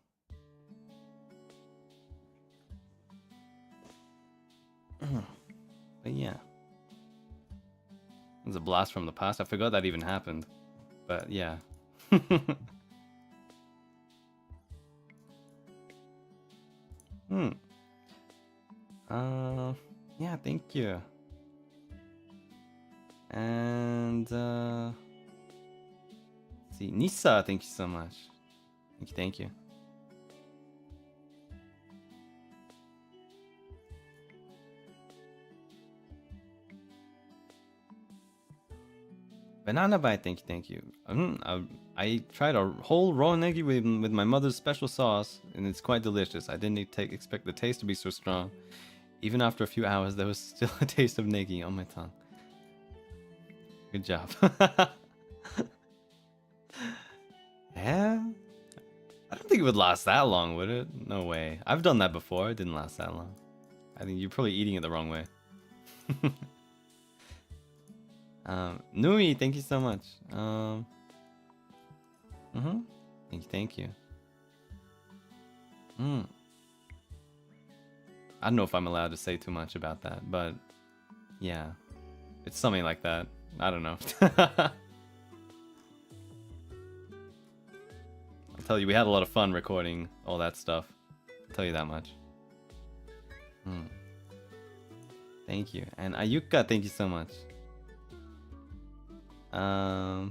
But yeah. It was a blast from the past. I forgot that even happened. But yeah. Yeah, thank you. And let's see, Nisa, thank you so much. Thank you. Banana bite, thank you. I tried a whole raw negi with my mother's special sauce, and it's quite delicious. I didn't expect the taste to be so strong. Even after a few hours, there was still a taste of negi on my tongue. Good job. Yeah? I don't think it would last that long, would it? No way. I've done that before. It didn't last that long. I think you're probably eating it the wrong way. Nui, thank you so much. Thank you. I don't know if I'm allowed to say too much about that, but yeah, it's something like that. I don't know. I'll tell you, we had a lot of fun recording all that stuff. I'll tell you that much. Thank you. And Ayuka, thank you so much. あ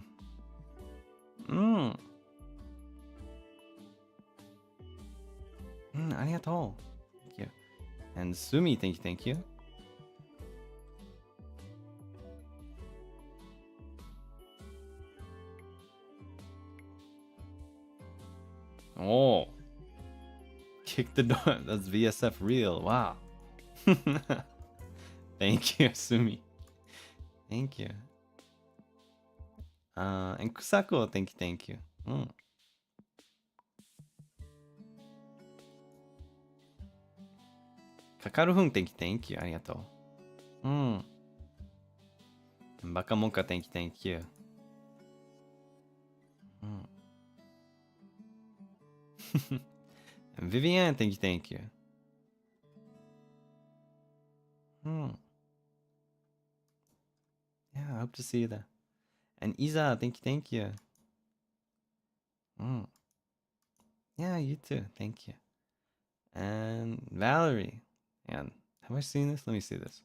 りがとう。Thank you. And Sumi, thank you. Oh. Kick the door. That's VSF real. Wow. Thank you, Sumi. Thank you. And Kusako, thank you. Kakaru-hun, thank you. Arigato. Bakamoka, thank you. And Vivian, thank you. Yeah, I hope to see you there. And Isa, thank you. Yeah, you too. Thank you. And Valerie. And have I seen this? Let me see this.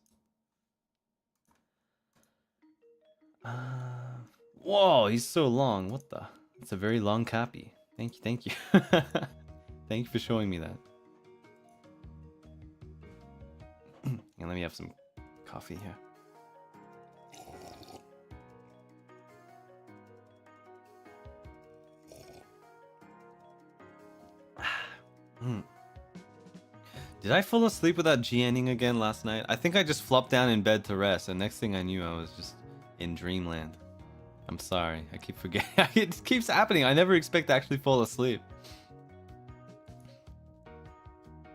Whoa, he's so long. What the? It's a very long copy. Thank you. Thank you for showing me that. And let me have some coffee here. Did I fall asleep without GNing again last night? I think I just flopped down in bed to rest, and next thing I knew I was just in dreamland. I'm sorry, I keep forgetting. It keeps happening. I never expect to actually fall asleep.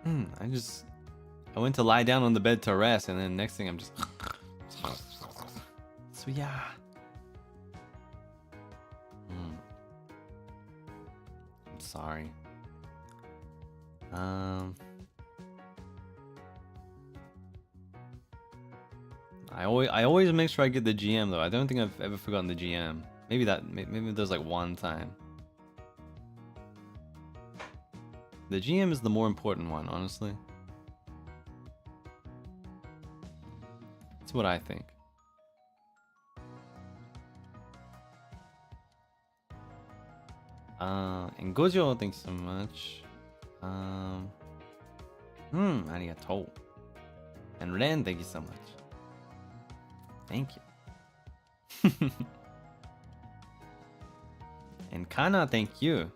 I went to lie down on the bed to rest, and then next thing I'm just so yeah. I'm sorry. I always make sure I get the GM though. I don't think I've ever forgotten the GM. Maybe there's like one time. The GM is the more important one, honestly. That's what I think. And Gojo, thanks so much. Arigatou. And Ren, thank you so much. Thank you. And Kana, thank you.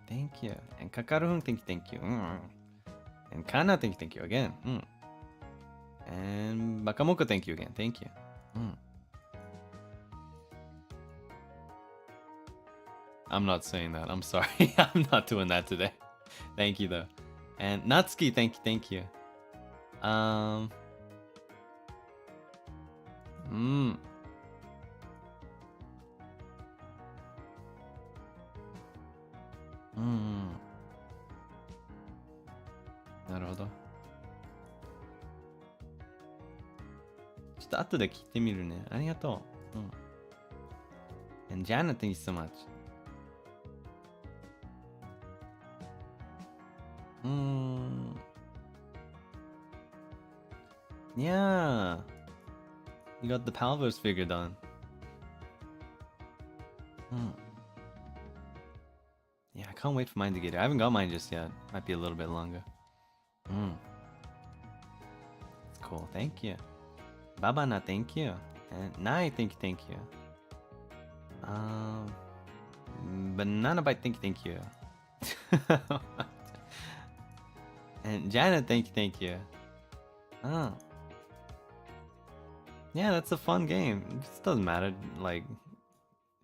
Thank you. And Kakaru-hun, thank you. And Kana, thank you again. And Bakamoka, thank you again. Thank you. I'm not saying that. I'm sorry. I'm not doing that today. Thank you though. And Natsuki, thank you. Naruhodo. ちょっと後で聞いてみるね。ありがとう。And Jana, thank you so much. Yeah. You got the Palver's figure done. Yeah, I can't wait for mine to get here. I haven't got mine just yet. Might be a little bit longer. It's cool. Thank you. Babana, thank you. And Nai, thank you. Banana Bite, thank you. And Janet, thank you. Yeah, that's a fun game. It just doesn't matter, like,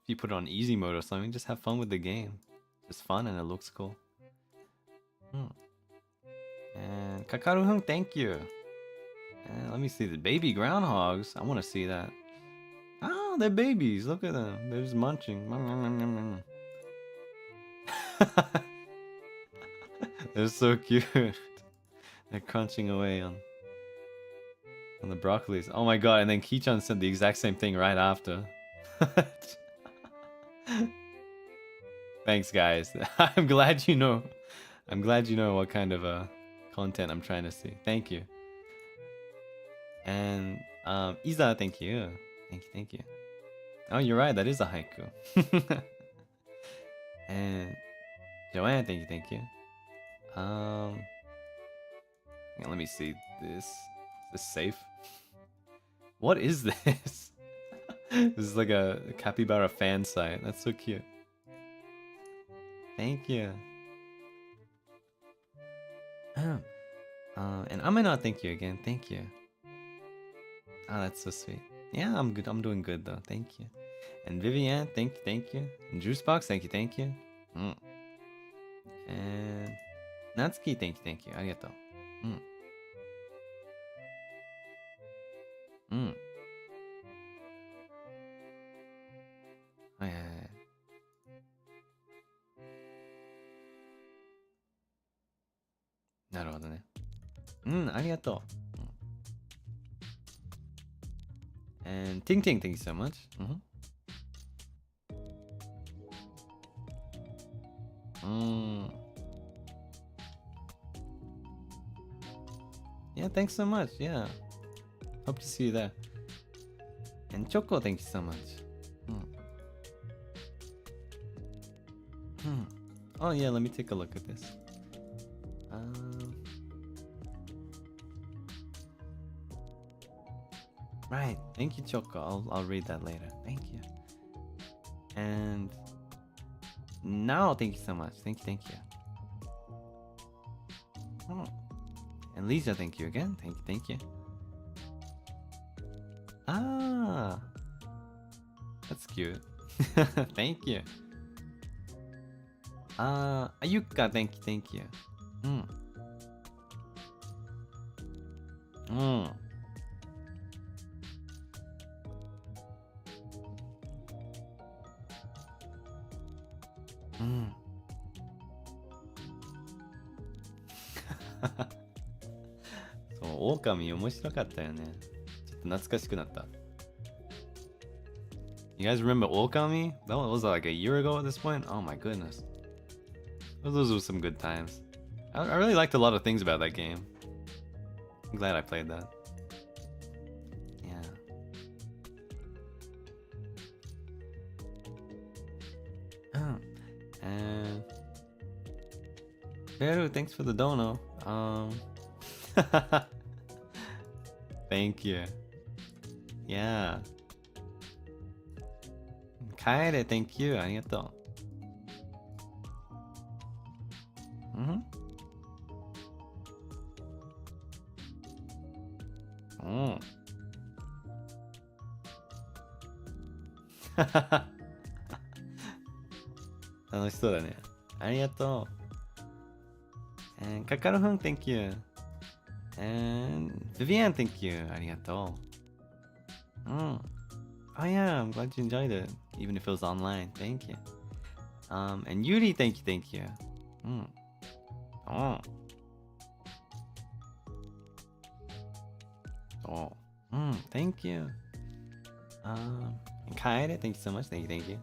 if you put it on easy mode or something, just have fun with the game. It's fun and it looks cool. And Kakaru-hun, thank you. And let me see the baby groundhogs. I want to see that. Oh, they're babies. Look at them. They're just munching. They're so cute. They're crunching away on the broccolis. Oh my god, and then Kichan said the exact same thing right after. Thanks guys. I'm glad you know. I'm glad you know what kind of content I'm trying to see. Thank you. And Iza, thank you. Thank you. Oh, you're right, that is a haiku. And Joanne, thank you. Yeah, let me see this. Is this safe? What is this? This is like a capybara fan site. That's so cute. Thank you. And Amina, thank you again. Thank you. Oh, that's so sweet. Yeah, I'm good. I'm doing good though. Thank you. And Vivian, thank you. And Juicebox, thank you. And Natsuki, thank you. Arigato.はいはいはい。なるほどね。ありがとう。And Ting, thank you so much. Yeah, thanks so much. Yeah. Hope to see you there. And Choco, thank you so much. Oh yeah, let me take a look at this. Right, thank you, Choco. I'll read that later. Thank you. And now, thank you so much. Thank you. And Lisa, thank you again. Thank you. Ah, that's cute. Thank you. Ayuka, thank you.そう、狼面白かったよね。ちょっと懐かしくなった。You guys remember Okami? That was like a year ago at this point? Oh my goodness. Those were some good times. I really liked a lot of things about that game. I'm glad I played that. Yeah. And Beru, thanks for the dono. Thank you. Yeah. Kaede, thank you. ありがとう。楽しそうだね。ありがとう。And Kakarohun, thank you. And Vivian, thank you. ありがとう。Oh yeah, I'm glad you enjoyed it, even if it was online. Thank you. And Yuri, thank you. Thank you. And Kaede, thank you so much. Thank you.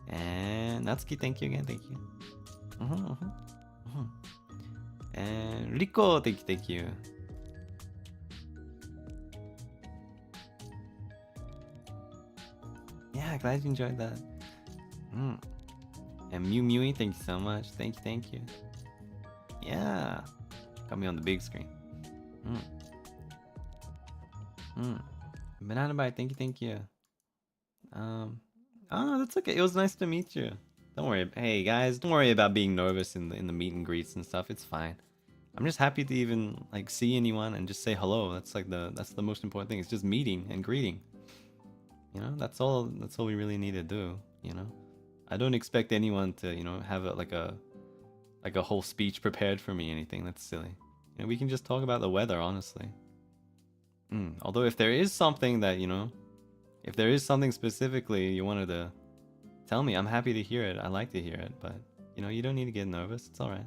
And Natsuki, thank you again. Thank you. And Riko, thank you. Yeah, glad you enjoyed that. And Mew Mewy, thank you so much. Thank you. Yeah, got me on the big screen. Banana Bite, thank you. Oh, that's okay. It was nice to meet you. Don't worry. Hey guys, don't worry about being nervous in the meet and greets and stuff. It's fine. I'm just happy to even like see anyone and just say hello. That's the most important thing. It's just meeting and greeting. You know, that's all we really need to do, you know. I don't expect anyone to, you know, have like a whole speech prepared for me, anything. That's silly. You know, we can just talk about the weather, honestly. Although if there is something that, you know, if there is something specifically you wanted to tell me, I'm happy to hear it. I like to hear it, but you know, you don't need to get nervous. It's all right.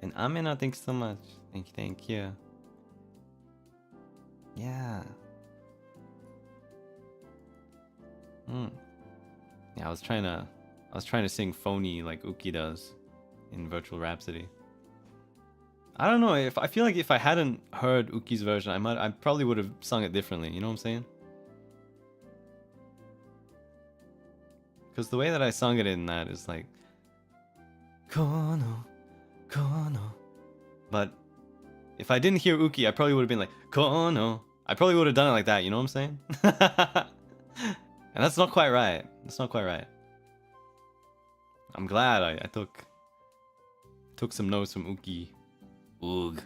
And Amina, thanks so much. Thank you. Yeah. Yeah, I was trying to sing phony like Uki does in Virtual Rhapsody. I don't know. If I feel like if I hadn't heard Uki's version, I probably would have sung it differently. You know what I'm saying? Because the way that I sung it in that is like kono, kono. But if I didn't hear Uki, I probably would have been like kono. I probably would have done it like that. You know what I'm saying? And that's not quite right. That's not quite right. I'm glad I took some notes from Uki. Oog.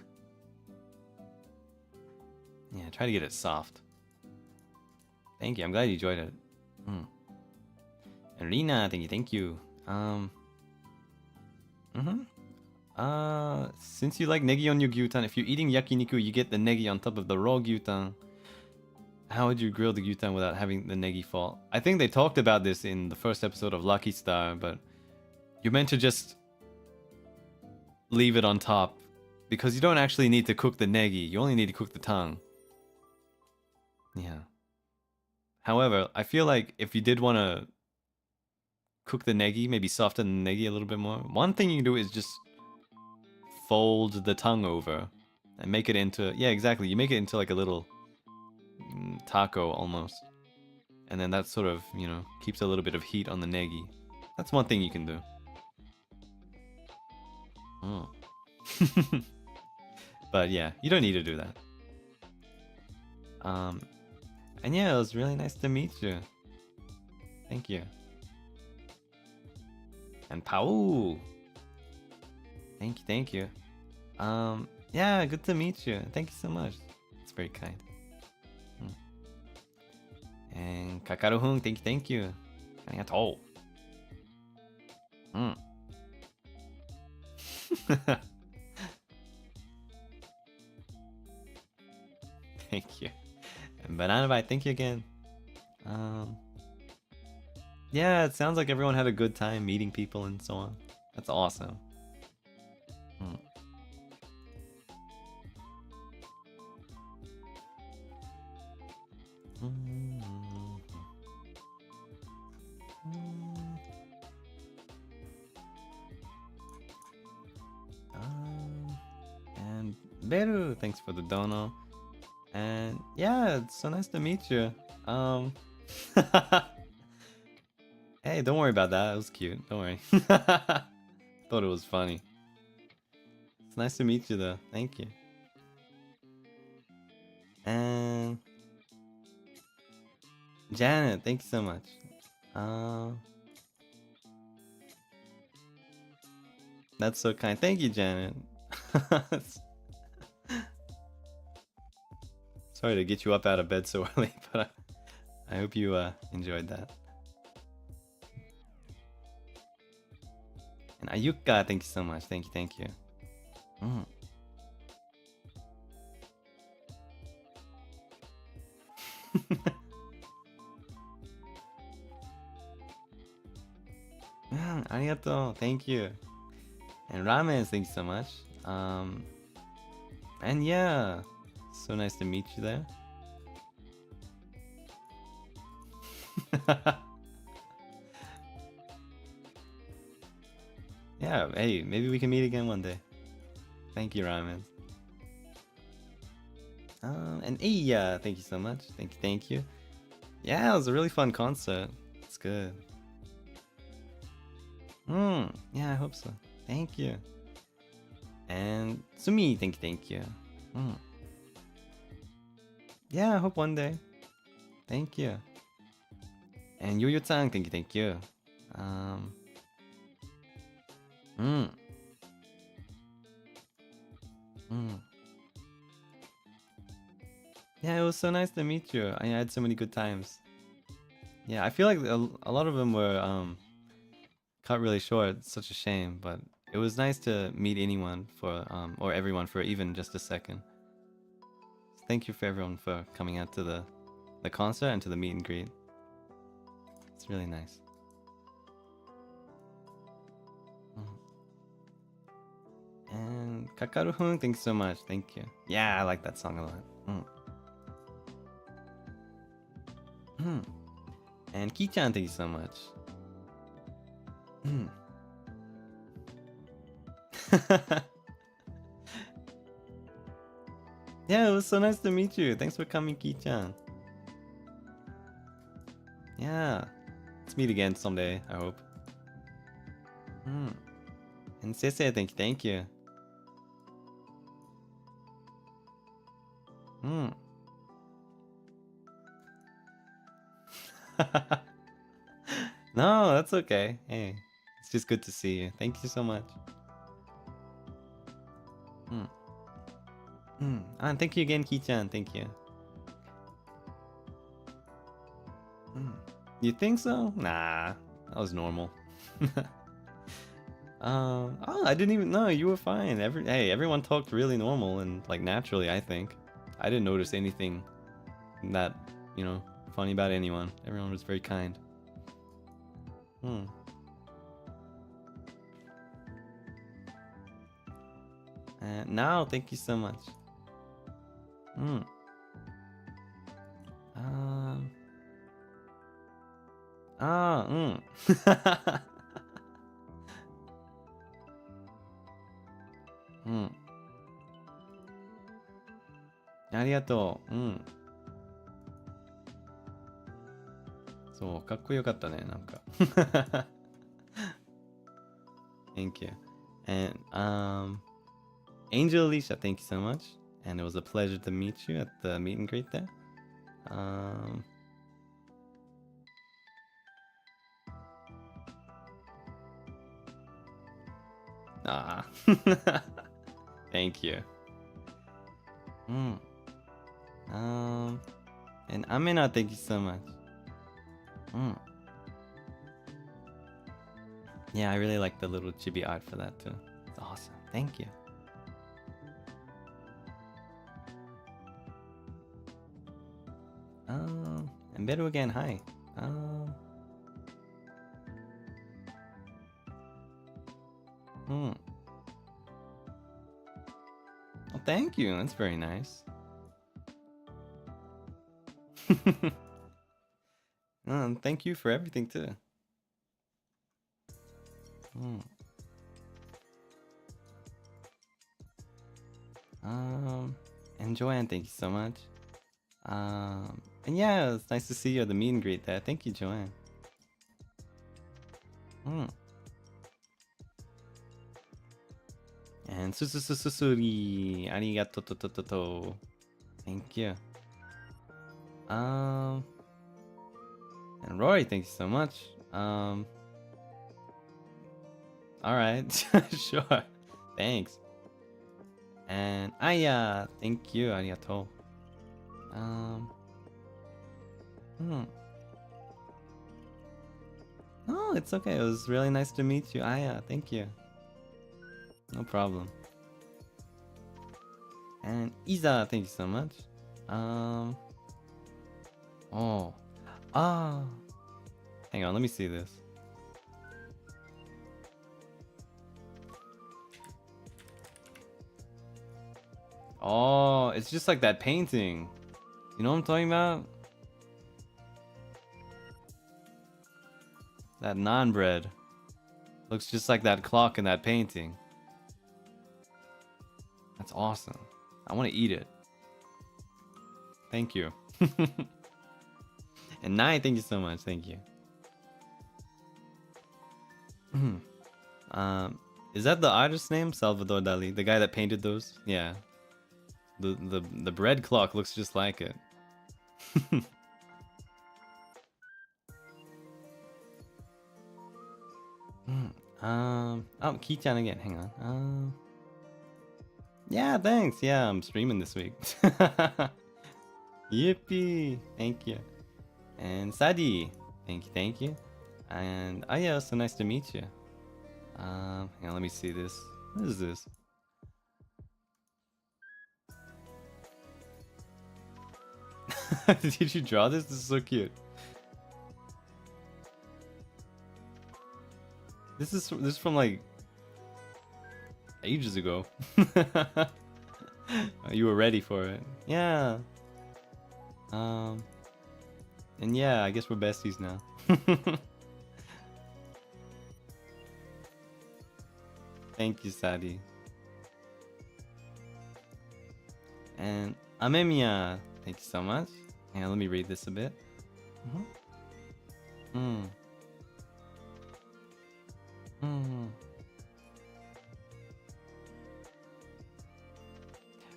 Yeah, try to get it soft. Thank you. I'm glad you enjoyed it. And Rina, thank you. Since you like negi on your gyutan, if you're eating yakiniku, you get the negi on top of the raw gyutan. How would you grill the gyutan without having the negi fall? I think they talked about this in the first episode of Lucky Star, but you're meant to just leave it on top because you don't actually need to cook the negi. You only need to cook the tongue. Yeah. However, I feel like if you did want to cook the negi, maybe soften the negi a little bit more, one thing you can do is just fold the tongue over and make it into, yeah, exactly. You make it into like a little taco almost. And then that sort of, you know, keeps a little bit of heat on the negi. That's one thing you can do. Oh. But yeah, you don't need to do that. And yeah, it was really nice to meet you. Thank you. And Pau. Thank you. Yeah, good to meet you. Thank you so much. It's very kind. And Kakaru-hun, thank you. Arigatou. Thank you. And Banana Bite, thank you again. Yeah, it sounds like everyone had a good time meeting people and so on. That's awesome. And Beru, thanks for the dono. And yeah, it's so nice to meet you. Hey, don't worry about that. It was cute. Don't worry. Thought it was funny. It's nice to meet you though. Thank you. And Janet, thank you so much. That's so kind. Thank you, Janet. Sorry to get you up out of bed so early, but I hope you enjoyed that. And Ayuka, thank you so much. Thank you. Arigato, thank you. And Ramen, thank you so much. And yeah, so nice to meet you there. Yeah, hey, maybe we can meet again one day. Thank you, Ramen. And Iya, thank you so much. Thank you. Yeah, it was a really fun concert. It's good. Yeah, I hope so. Thank you. And Sumi, thank you. Yeah, I hope one day. Thank you. And Yu-Yu-san, thank you. Yeah, it was so nice to meet you. I had so many good times. Yeah, I feel like a lot of them were cut really short. It's such a shame, but it was nice to meet anyone for or everyone for even just a second. Thank you for everyone for coming out to the concert and to the meet and greet. It's really nice. And Kakaru-hun, thanks so much. Thank you. Yeah, I like that song a lot. And Ki-chan, thank you so much. Yeah, it was so nice to meet you. Thanks for coming, Ki-chan. Yeah. Let's meet again someday, I hope. And Sese, thank you. No, that's okay. Hey, it's just good to see you. Thank you so much. And thank you again, Ki-chan. Thank you. You think so? Nah, that was normal. Oh, I didn't even know you were fine. Everyone talked really normal and like naturally. I think I didn't notice anything that funny about anyone. Everyone was very kind. Now, thank you so much. Arigato. そう、かっこよかったね、なんか。Thank you. And Angel Alicia, thank you so much. And it was a pleasure to meet you at the meet and greet there. Thank you. And Amina, thank you so much. Yeah, I really like the little chibi art for that too. It's awesome. Thank you. And Beru again, hi. Well, thank you. That's very nice. Thank you for everything too. And Joanne, thank you so much. And yeah, it's nice to see you at the meet and greet there. Thank you, Joanne. And Sususuri, arigato to. Thank you. And Rory, thank you so much. Alright, sure. Thanks. And Aya, thank you, arigato. No, it's okay. It was really nice to meet you, Aya. Thank you. No problem. And Isa, thank you so much. Hang on, let me see this. Oh, it's just like that painting. You know what I'm talking about? That non-bread. Looks just like that clock in that painting. That's awesome. I want to eat it. Thank you. And Nai, thank you so much. Thank you. Is that the artist's name? Salvador Dali, the guy that painted those? Yeah. The bread clock looks just like it. Oh, Ki-chan again. Hang on. Yeah, thanks. Yeah, I'm streaming this week. Yippee! Thank you. And Sadi, thank you. And Aya, so nice to meet you. Hang on, let me see this. What is this? Did you draw this? This is so cute. This is from like ages ago. You were ready for it. Yeah. And yeah, I guess we're besties now. Thank you, Sadi. And Amemiya, thank you so much. And let me read this a bit.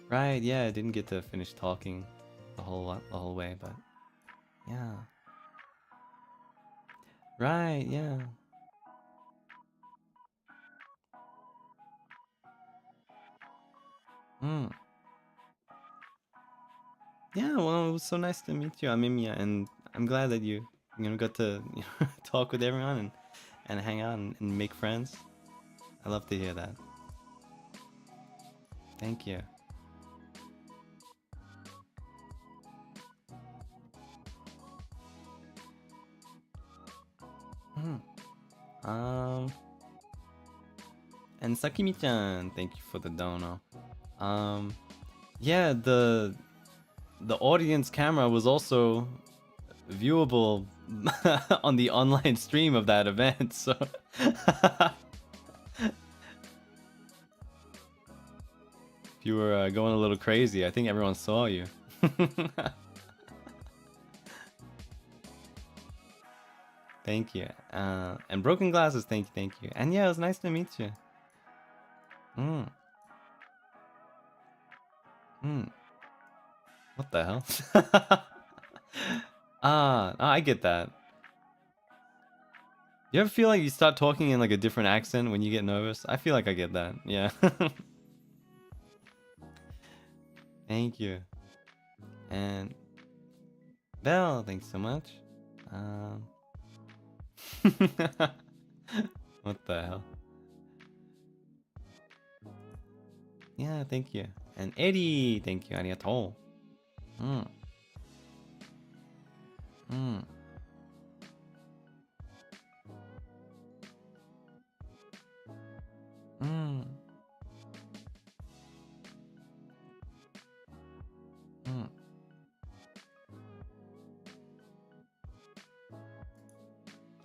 Right, yeah, I didn't get to finish talking the whole way, but yeah. Right, yeah. Yeah, well, it was so nice to meet you, Amimiya, and I'm glad that you got to talk with everyone and hang out and make friends. I love to hear that. Thank you. And Sakimi-chan, thank you for the dono. Yeah, the audience camera was also viewable on the online stream of that event, so if you were going a little crazy, I think everyone saw you. Thank you. And Broken Glasses, thank you. And yeah, it was nice to meet you. What the hell? I get that. You ever feel like you start talking in like a different accent when you get nervous? I feel like I get that. Yeah. Thank you. And Belle, thanks so much. What the hell? Yeah, thank you. And Eddie, thank you. Arigatou.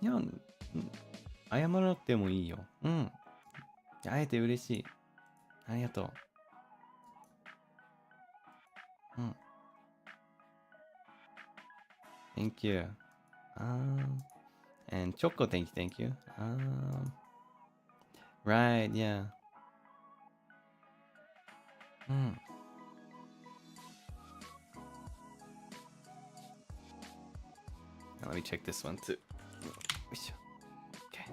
いや、謝らなくてもいいよ。会えて嬉しい。ありがとう。Thank you. And Choco, thank you. Right, yeah. Now let me check this one too. Okay.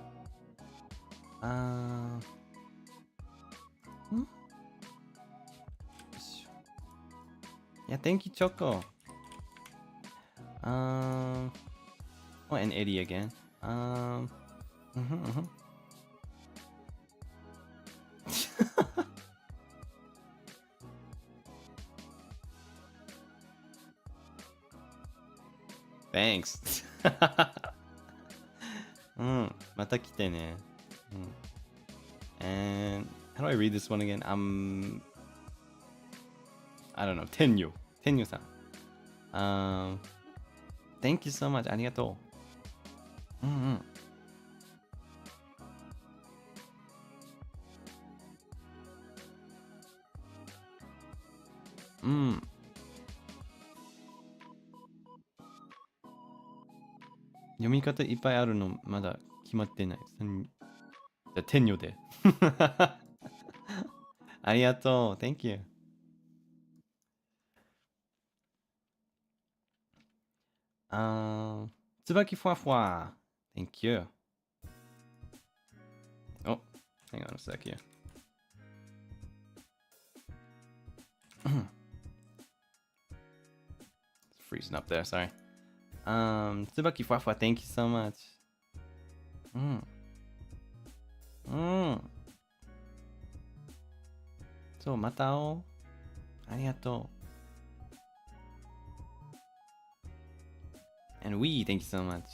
Yeah, thank you, Choco. Oh, and Eddie again. Thanks. また来てね。And how do I read this one again? I don't know. Tenyu さん。Thank you so much. ありがとう。読み方いっぱいあるのまだ決まってない。じゃあ、天女で。ありがとう。Thank you. Tsubaki Fwa. Thank you. Oh, hang on a sec here. It's freezing up there, sorry. Tsubaki Fwa, thank you so much. そう、また会おう。ありがとう。And we, thank you so much.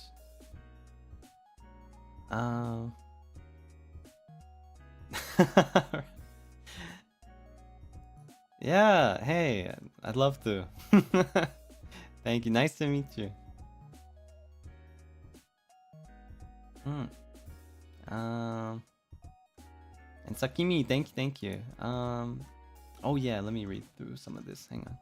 Yeah, hey, I'd love to. Thank you, nice to meet you. And Sakimi, thank you. Oh yeah, let me read through some of this. Hang on.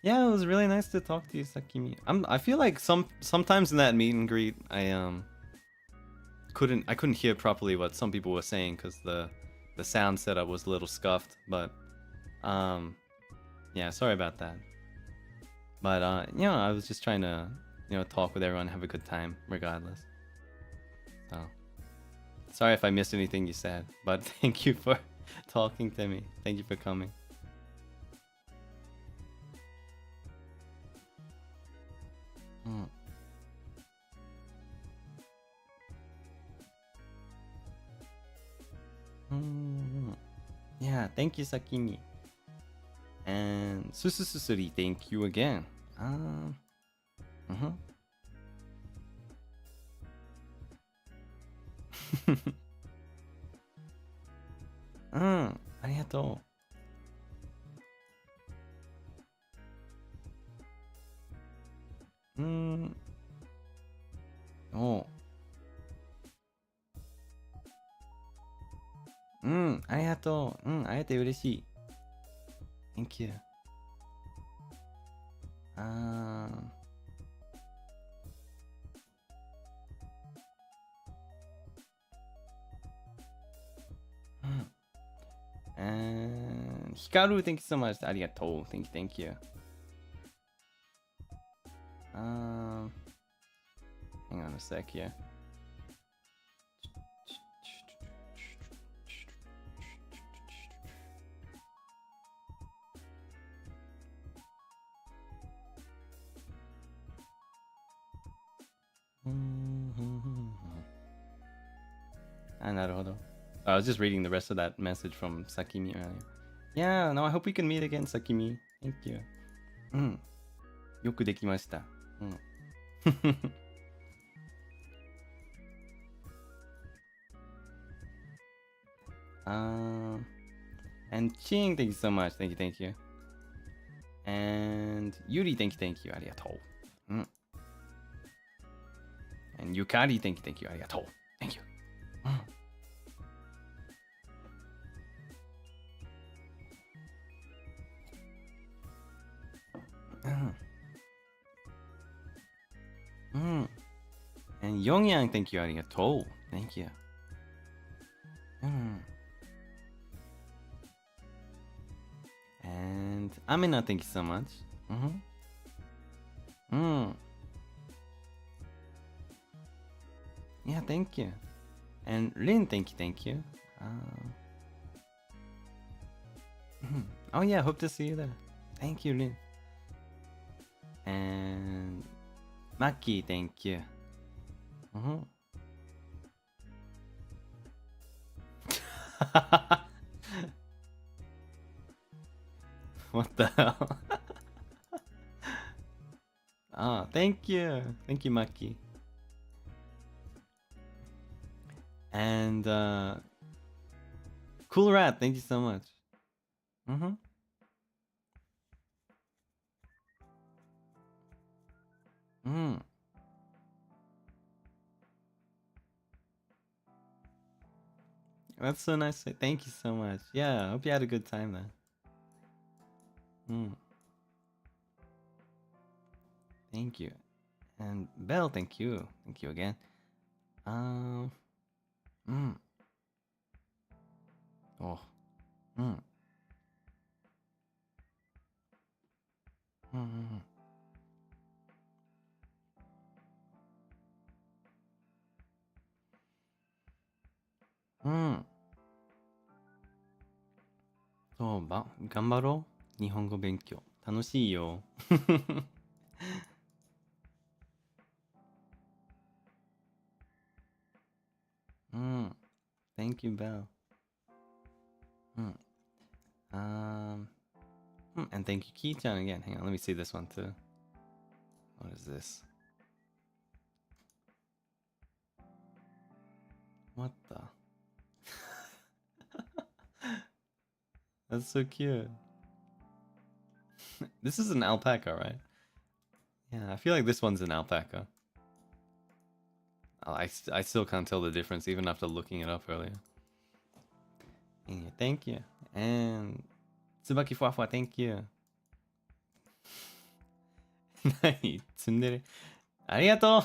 Yeah, it was really nice to talk to you, Sakimi. I feel like sometimes in that meet and greet, I couldn't hear properly what some people were saying because the sound setup was a little scuffed. But yeah, sorry about that. But I was just trying to talk with everyone, have a good time, regardless. So sorry if I missed anything you said, but thank you for talking to me. Thank you for coming. Yeah, thank you, Sakimi. And Sususuri, thank you again. Arigatou. Oh. ありがとう。会えて嬉しい。Thank you. And Hikaru, thank you so much. ありがとう。Thank you. Hang on a sec here. I was just reading the rest of that message from Sakimi earlier. Yeah, no, I hope we can meet again, Sakimi. Thank you. よくできました。And Ching, thank you so much. Thank you. And Yuri, thank you. ありがとう。And Yukari, thank you. ありがとう。Thank you. And Yongyang, thank you. ありがとう。Thank you. And Amina, thank you so much. Yeah, thank you. And Lin, thank you. Oh yeah, hope to see you there. Thank you, Lin. And Maki, thank you. What the hell? Thank you, Maki. And Cool Rat, thank you so much. That's so nice. Thank you so much. Yeah, I hope you had a good time then. Thank you. And Belle, thank you. Thank you again. Oh.そう、頑張ろう。日本語勉強。楽しいよ。Thank you, Belle. And thank you, Key-chan again. Hang on, let me see this one too. What is this? What the? That's so cute. This is an alpaca, right? Yeah, I feel like this one's an alpaca. I still can't tell the difference even after looking it up earlier. Thank you. And Tsubaki Fuafua, thank you. Nani? Tsundere. Arigato!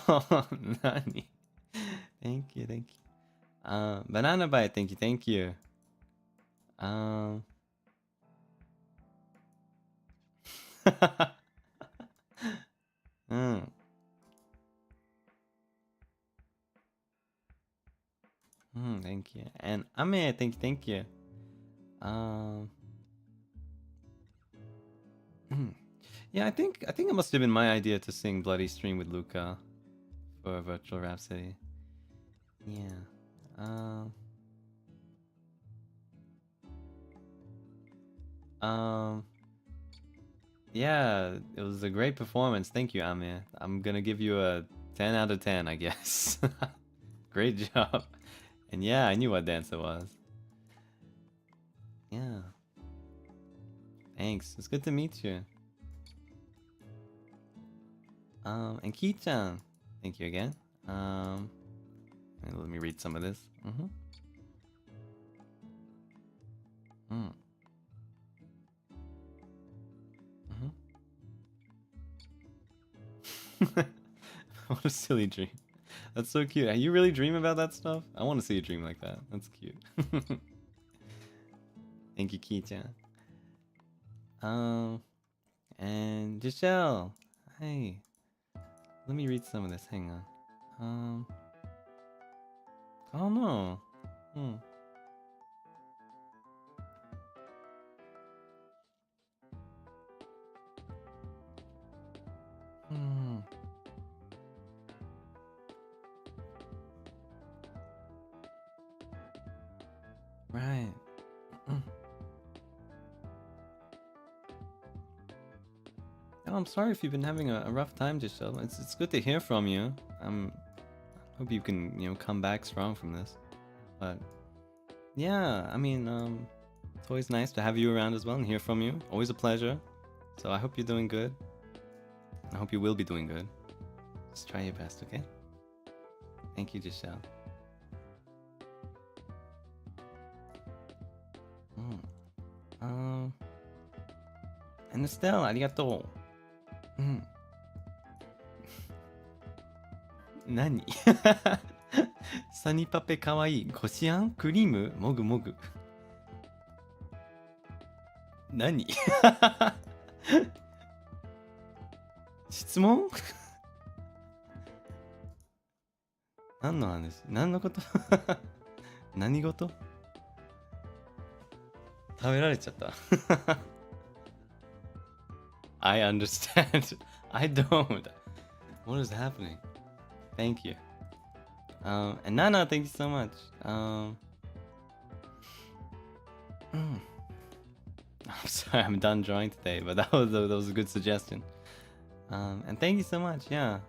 Nani? Thank you, thank you. Banana Bite, thank you. Thank you. And Ame, thank you. Yeah, I think it must have been my idea to sing Bloody Stream with Luca for Virtual Rhapsody. Yeah. Yeah, it was a great performance. Thank you, Amir. I'm gonna give you a 10 out of 10, I guess. Great job. And yeah, I knew what dance it was. Yeah. Thanks. It's good to meet you. And Ki-chan, thank you again. Let me read some of this. What a silly dream. That's so cute. You really dream about that stuff? I want to see a dream like that. That's cute. Thank you, Ki-chan. And Giselle. Hey. Let me read some of this. Hang on. Oh no. Right. Oh, I'm sorry if you've been having a rough time, Giselle. It's good to hear from you. Hope you can come back strong from this. But yeah, I mean, it's always nice to have you around as well and hear from you. Always a pleasure. So I hope you're doing good. I hope you will be doing good. Just try your best, okay? Thank you, Giselle. And Estelle, arigato. Nani? Sunny pape kawaii. Koshian? Cream? Mogu mogu. Nani? 質問何の話何のこと何事食べられちゃった I understand. I don't. What is happening? Thank you. And Nana, thank you so much. I'm sorry, I'm done drawing today, but that was a good suggestion. And thank you so much. Yeah.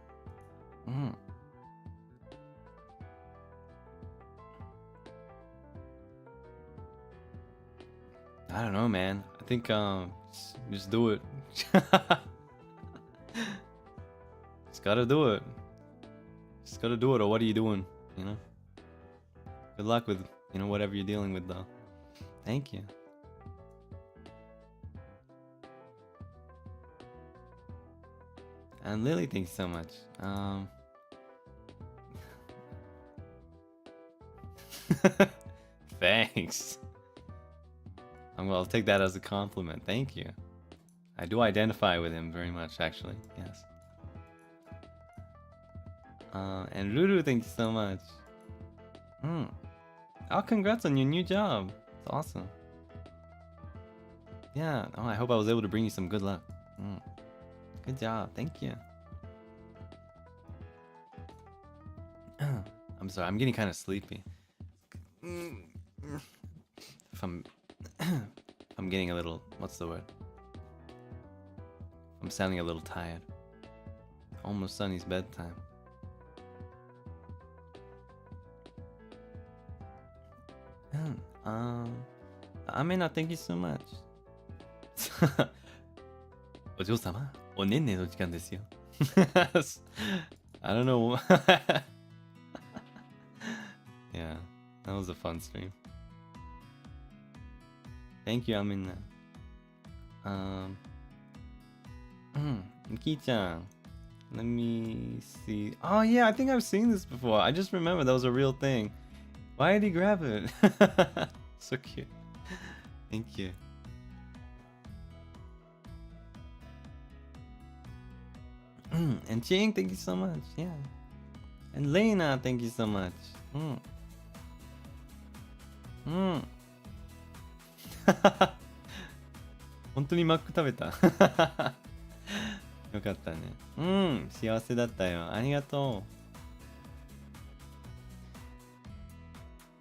I don't know, man. I think just do it. Just gotta do it. Just gotta do it, or what are you doing? You know. Good luck with whatever you're dealing with, though. Thank you. And Lily, thanks so much. Thanks. I'll take that as a compliment. Thank you. I do identify with him very much, actually. Yes. And Ruru, thank you so much. Oh, congrats on your new job. It's awesome. Yeah. Oh, I hope I was able to bring you some good luck. Good job. Thank you. I'm sorry. I'm getting kind of sleepy. If I'm getting a little... What's the word? I'm sounding a little tired. Almost Sunny's bedtime. Amena, thank you so much. お嬢様、おねんねの時間ですよ。I don't know. Yeah, that was a fun stream. Thank you, Amina. Ki-chan. Let me see. Oh yeah, I think I've seen this before. I just remember that was a real thing. Why did he grab it? So cute. Thank you. And Ching, thank you so much. Yeah. And Lena, thank you so much. 本当にマック食べた。よかったね。幸せだったよ。ありがと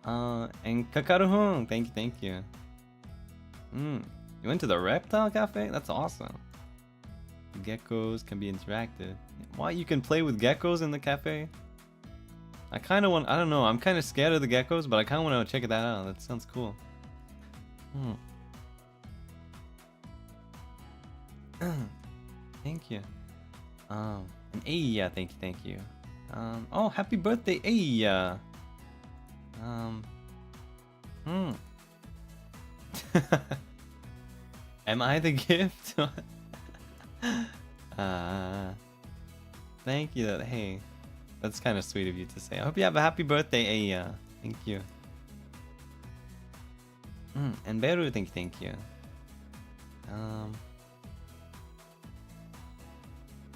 う。And Kakaruhun, thank you. You went to the reptile cafe? That's awesome. Geckos can be interactive. Why, you can play with geckos in the cafe? I kind of want, I don't know, I'm kind of scared of the geckos, but I kind of want to check that out. That sounds cool. Thank you. And Aya, thank you. Oh, happy birthday, Aya. Am I the gift? Thank you. Hey, that's kind of sweet of you to say. I hope you have a happy birthday, Aya. Thank you. And Beru, thank you.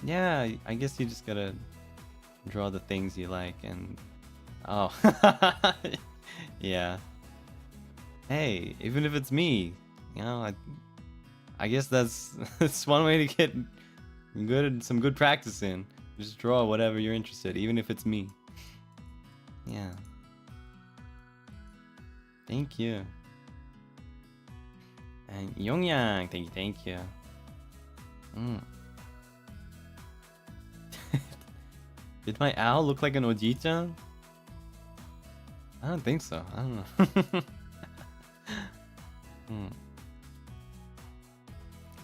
Yeah, I guess you just gotta draw the things you like and... Oh. Yeah. Hey, even if it's me, you know, I guess that's one way to get some good practice in. Just draw whatever you're interested, even if it's me. Yeah. Thank you. And Yongyang, thank you. Did my owl look like an Oji-chan? I don't think so. I don't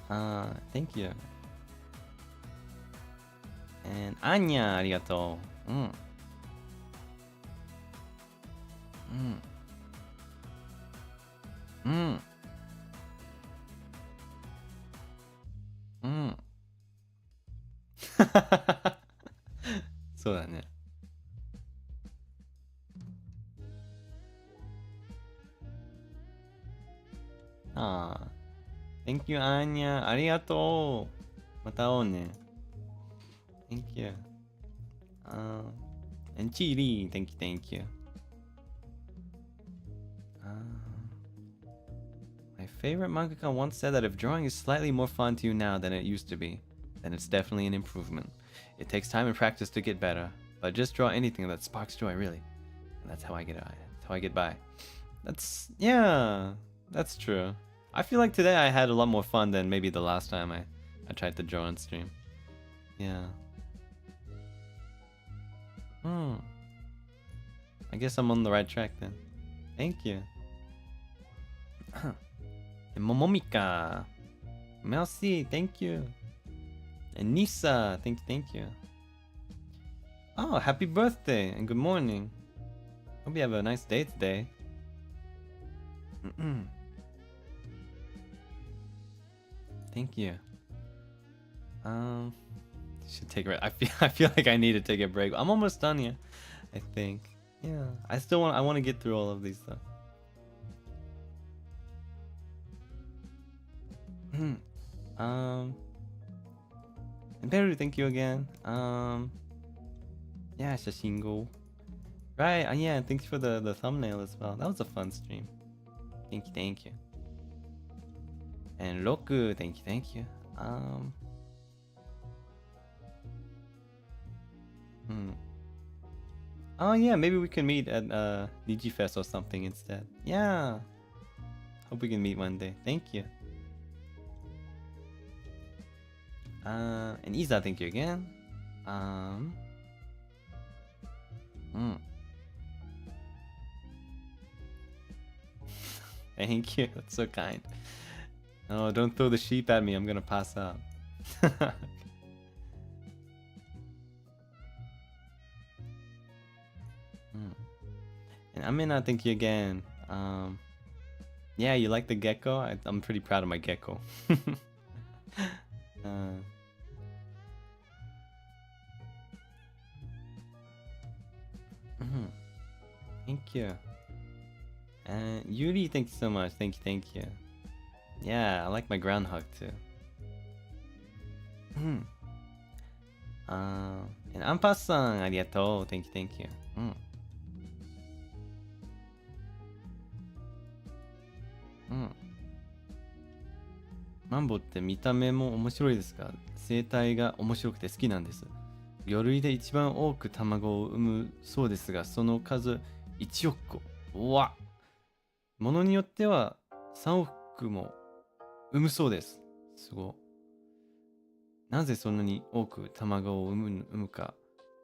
know. Thank you. And Anya, arigatou. Soだね。Thank you, Anya. ありがとう。また会おうね。Thank you. And Chiri, thank you. My favorite mangaka once said that if drawing is slightly more fun to you now than it used to be, then it's definitely an improvement. It takes time and practice to get better, but just draw anything that sparks joy, really. And that's how I get by. That's true. I feel like today I had a lot more fun than maybe the last time I tried to draw on stream. Yeah. I guess I'm on the right track then. Thank you. And Momomika. Merci, thank you. And Nisa, thank you. Oh, happy birthday and good morning. Hope you have a nice day today. Thank you. Should take a break. I feel like I need to take a break. I'm almost done here, I think. Yeah, I want to get through all of these stuff. And Peru, thank you again. Yeah, Shashingo. Right, yeah, thanks for the thumbnail as well. That was a fun stream. Thank you. And Roku, thank you. Oh yeah, maybe we can meet at NIJIFest or something instead. Yeah. Hope we can meet one day. Thank you. And Isa, thank you again. Thank you. That's so kind. Oh, don't throw the sheep at me. I'm gonna pass out. And Amina, thank you again. Yeah, you like the gecko? I'm pretty proud of my gecko. Thank you. And Yuri, thank you so much. Thank you. Yeah, I like my groundhog too. And Ampas-san, arigatou. Thank you. マンボって見た目も面白いですが、生態が面白くて好きなんです。魚類で一番多く卵を産むそうですが、その数1億個。うわ！ものによっては3億も産むそうです。すごい。なぜそんなに多く卵を産むか、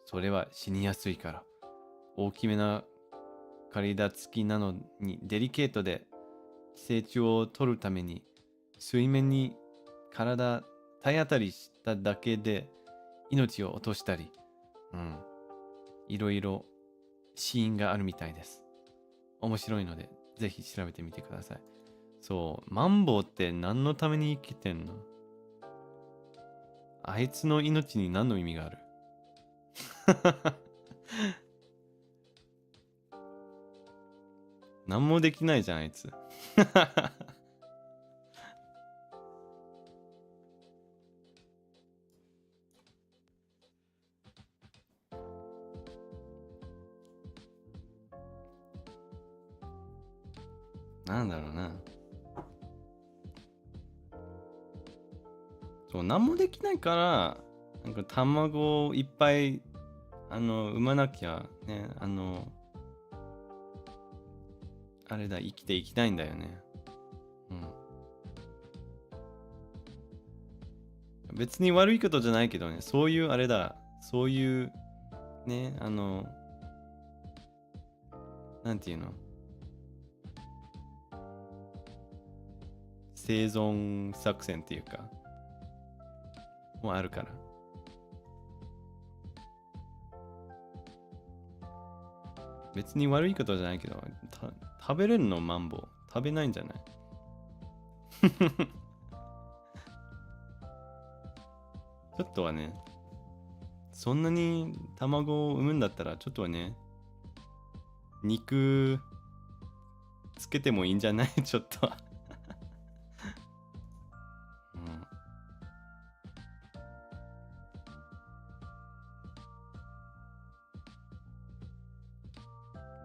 それは死にやすいから。大きめな体つきなのにデリケートで成長を取るために水面に体当たりしただけで命を落としたり、いろいろ死因があるみたいです。面白いのでぜひ調べてみてください。そう、マンボウって何のために生きてんの？あいつの命に何の意味がある？何もできないじゃん、あいつ。なんだろうな。そう、何もできないから、なんか卵をいっぱい、産まなきゃ、ね、あれだ、生きていきたいんだよね。別に悪いことじゃないけどね、そういうあれだ、そういう、ね、なんていうの？生存作戦っていうか、もうあるから。別に悪いことじゃないけど、食べれるの？マンボウ。食べないんじゃない？ちょっとはね、そんなに卵を産むんだったら、ちょっとはね、肉つけてもいいんじゃない？ちょっとは。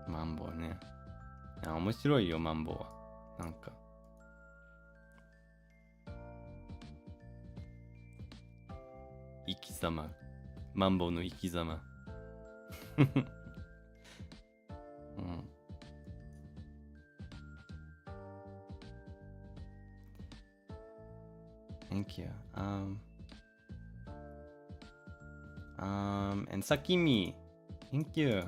マンボウね。面白いよ、マンボウは。なんか。生き様。マンボウの生き様。Thank you. And Sakimi. Thank you.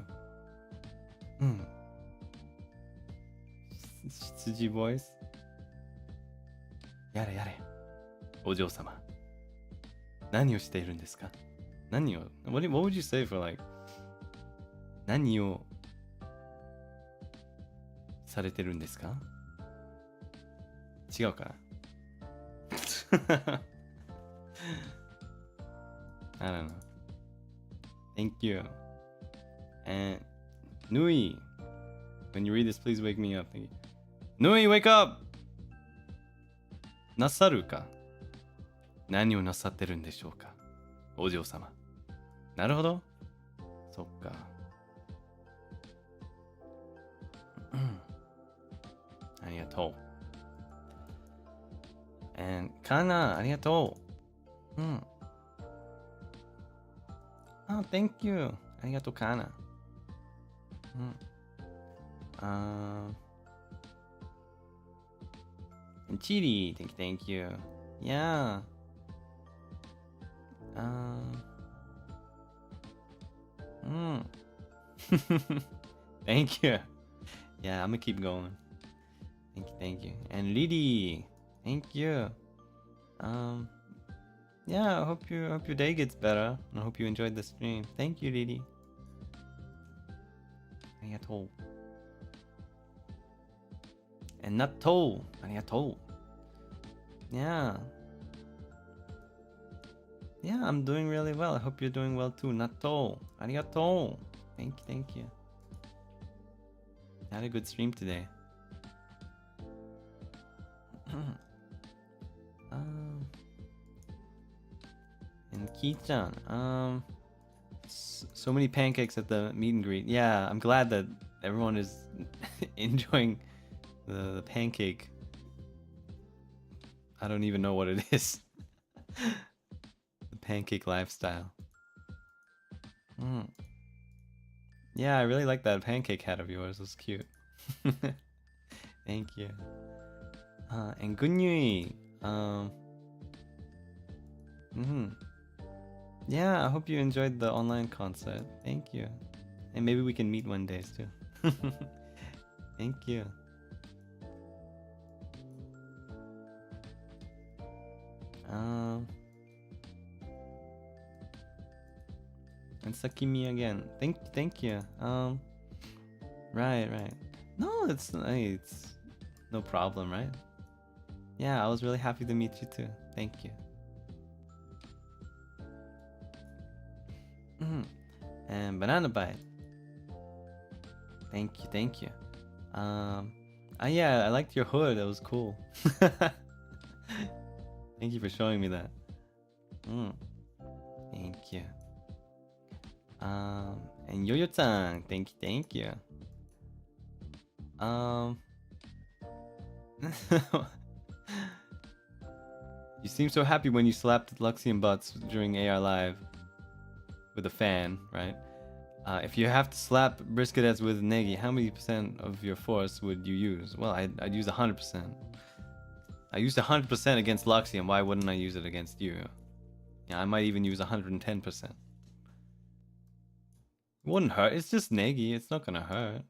羊ボイス。やれやれ。お嬢様。何をしているんですか？何を what would you say for like 何をされてるんですか？違うかなI don't know. Thank you. And Nui, when you read this, please wake me up. Thank you. Nui, wake up! なさるか？何をなさってるんでしょうか？お嬢様。なるほど。そっか。ありがとう。And カナ、ありがとう。Thank you. ありがとう、カナ。チリ、thank you. Yeah. Thank you. Yeah, I'm gonna keep going. Thank you. And Lidi, thank you. Yeah, I hope your day gets better. And I hope you enjoyed the stream. Thank you, Lidi. Arigatou. And natto. Arigatou. Yeah. Yeah, I'm doing really well. I hope you're doing well too. Natto. Arigatou. Thank you. I had a good stream today. And Ki-chan, so many pancakes at the meet and greet. Yeah, I'm glad that everyone is enjoying the pancake. I don't even know what it is. The pancake lifestyle. Yeah, I really like that pancake hat of yours. It was cute. Thank you. And Gunyui. Yeah, I hope you enjoyed the online concert. Thank you. And maybe we can meet one day too. Thank you. And Sakimi again. Thank you. Right. No, it's no problem, right? Yeah, I was really happy to meet you too. Thank you. And Banana Bite. Thank you. Yeah, I liked your hood. That was cool. Thank you for showing me that. Thank you. And Yo-Yo-san, thank you. You seem so happy when you slapped Luxian butts during AR Live with a fan, right? If you have to slap Briskadets with Negi, how many % of your force would you use? Well, I'd use 100%. I used 100% against Luxian. Why wouldn't I use it against you? Yeah, I might even use 110%. It wouldn't hurt. It's just Negi. It's not gonna hurt.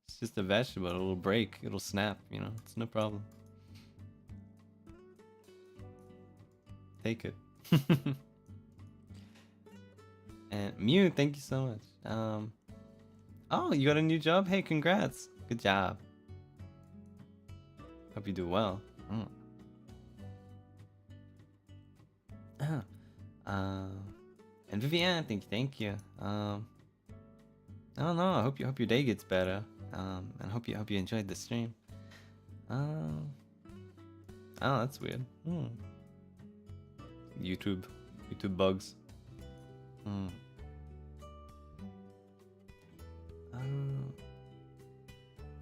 It's just a vegetable. It'll break. It'll snap. You know, it's no problem. Take it. And Mew, thank you so much. Oh, you got a new job? Hey, congrats. Good job. Hope you do well. And Vivian, thank you. I don't know. I hope your day gets better. And hope you enjoyed the stream. Oh, that's weird. YouTube bugs.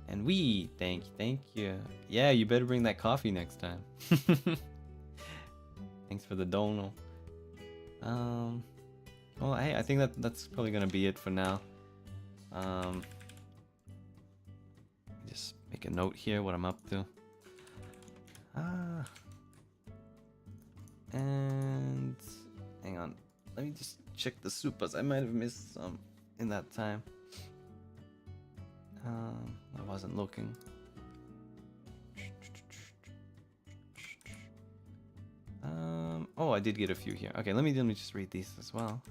And we thank you. Yeah, you better bring that coffee next time. Thanks for the dono. Well, hey, I think that's probably gonna be it for now. Just make a note here what I'm up to. And hang on, let me just check the supas. I might have missed some in that time. I wasn't looking. Oh, I did get a few here. Okay, let me just read these as well.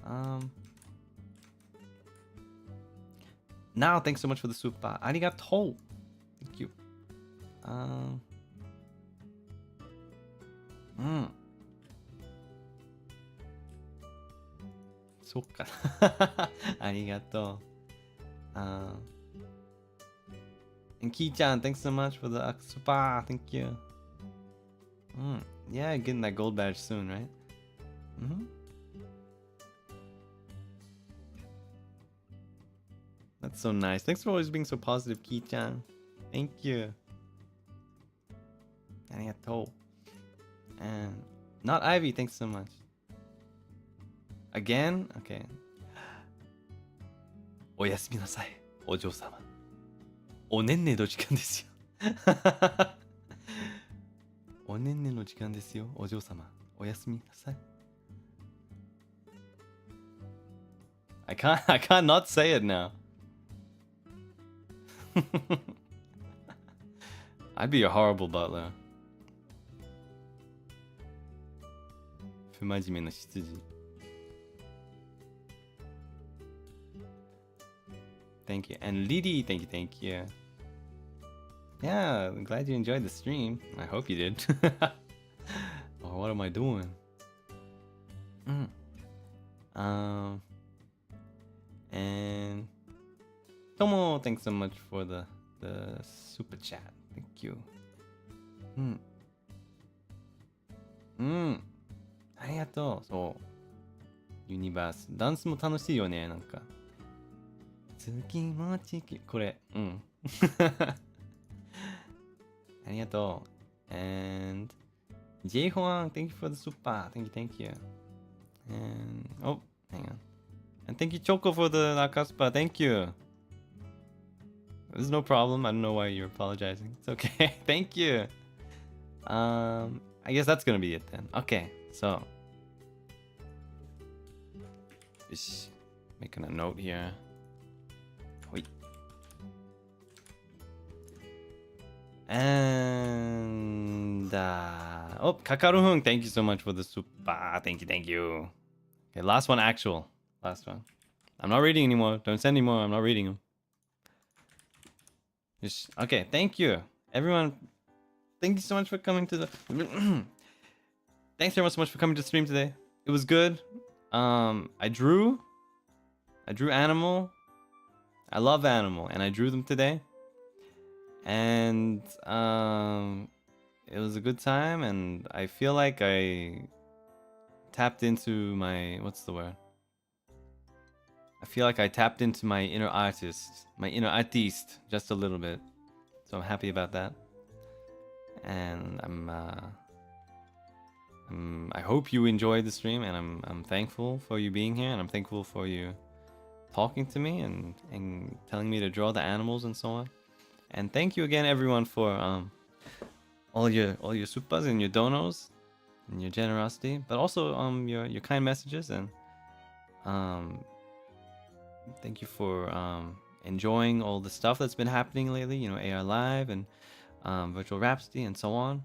Now, thanks so much for the super. Arigatou. Thank you. So ka. Arigatou. And Ki-chan, thanks so much for the super. Thank you. Yeah, getting that gold badge soon, right? That's so nice. Thanks for always being so positive, Ki-chan. Thank you. Arigatou. And not Ivy, thanks so much. Again? Okay. おやすみなさい、お嬢様。おねんねの時間ですよ。おねんねの時間ですよ、お嬢様。おやすみなさい。I can't not say it now. I'd be a horrible butler. 不真面目な執事。Thank you. And Lidi, thank you. Yeah, I'm glad you enjoyed the stream. I hope you did. Oh, what am I doing? And Tomo, thanks so much for the super chat. Thank you. ありがとう。そう。ユニバース。ダンスも楽しいよね、なんか。月もちき、これ。ありがとう。And J Huang, thank you for the super. Thank you. And oh, hang on. And thank you Choco for the Nakaspa. Thank you. There's no problem. I don't know why you're apologizing. It's okay. Thank you. I guess that's gonna be it then. Okay, so. Just making a note here. Wait. And oh, Kakaruhun, thank you so much for the super. Thank you. Okay, last one, actual. Last one. I'm not reading anymore. Don't send anymore. I'm not reading them. Just, okay, thank you. Everyone, thank you so much for coming to the... Thanks everyone so much for coming to the stream today. It was good. I drew animal. I love animal, and I drew them today. And it was a good time, and I feel like I tapped into my, what's the word? I feel like I tapped into my inner artist, my inner artiste, just a little bit. So I'm happy about that. And I hope you enjoyed the stream, and I'm thankful for you being here, and I'm thankful for you talking to me and telling me to draw the animals and so on. And thank you again, everyone, for all your supas and your donos and your generosity, but also your kind messages, and thank you for enjoying all the stuff that's been happening lately. You know, AR Live and Virtual Rhapsody and so on.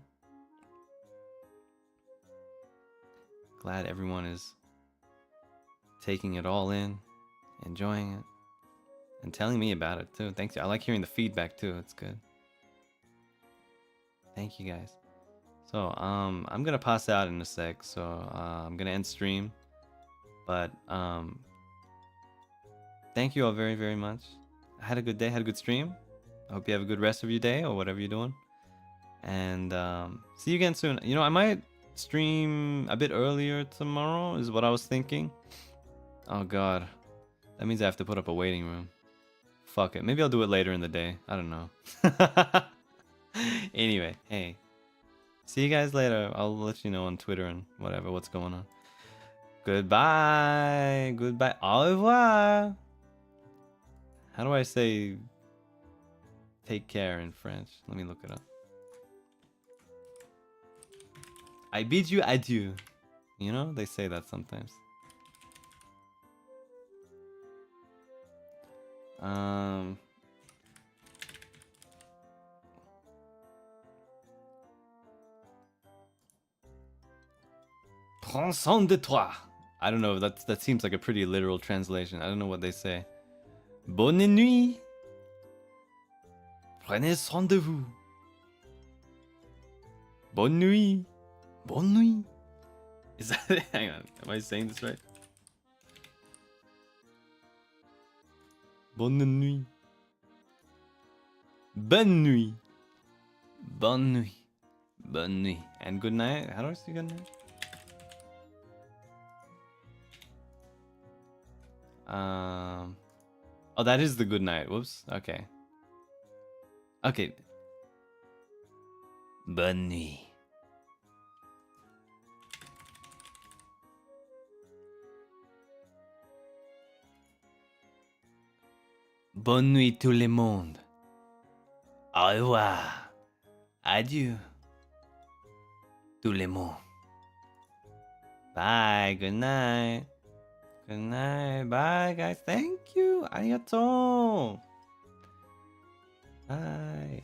Glad everyone is taking it all in, enjoying it, and telling me about it too. Thanks. I like hearing the feedback too. It's good. Thank you guys. So I'm gonna pass out in a sec. So I'm gonna end stream. But thank you all very, very much. I had a good day. Had a good stream. I hope you have a good rest of your day or whatever you're doing. And see you again soon. You know, I might stream a bit earlier tomorrow is what I was thinking. Oh god, that means I have to put up a waiting room. Fuck it, maybe I'll do it later in the day. I don't know. Anyway, hey, see you guys later. I'll let you know on Twitter and whatever what's going on. Goodbye. Au revoir. How do I say take care in French? Let me look it up. I bid you adieu. You know, they say that sometimes. Prends soin de toi. I don't know, that seems like a pretty literal translation. I don't know what they say. Bonne nuit. Prenez soin de vous. Bonne nuit. Bonne nuit. Is that it? Hang on. Am I saying this right? Bonne nuit. Bonne nuit. Bonne nuit. Bonne nuit. And good night. How do I say good night? Oh, that is the good night. Whoops. Okay. Okay. Bonne nuit. Bonne nuit tout le monde. Au revoir. Adieu. Tout le monde. Bye. Good night. Good night. Bye, guys. Thank you. Arigatou. Bye.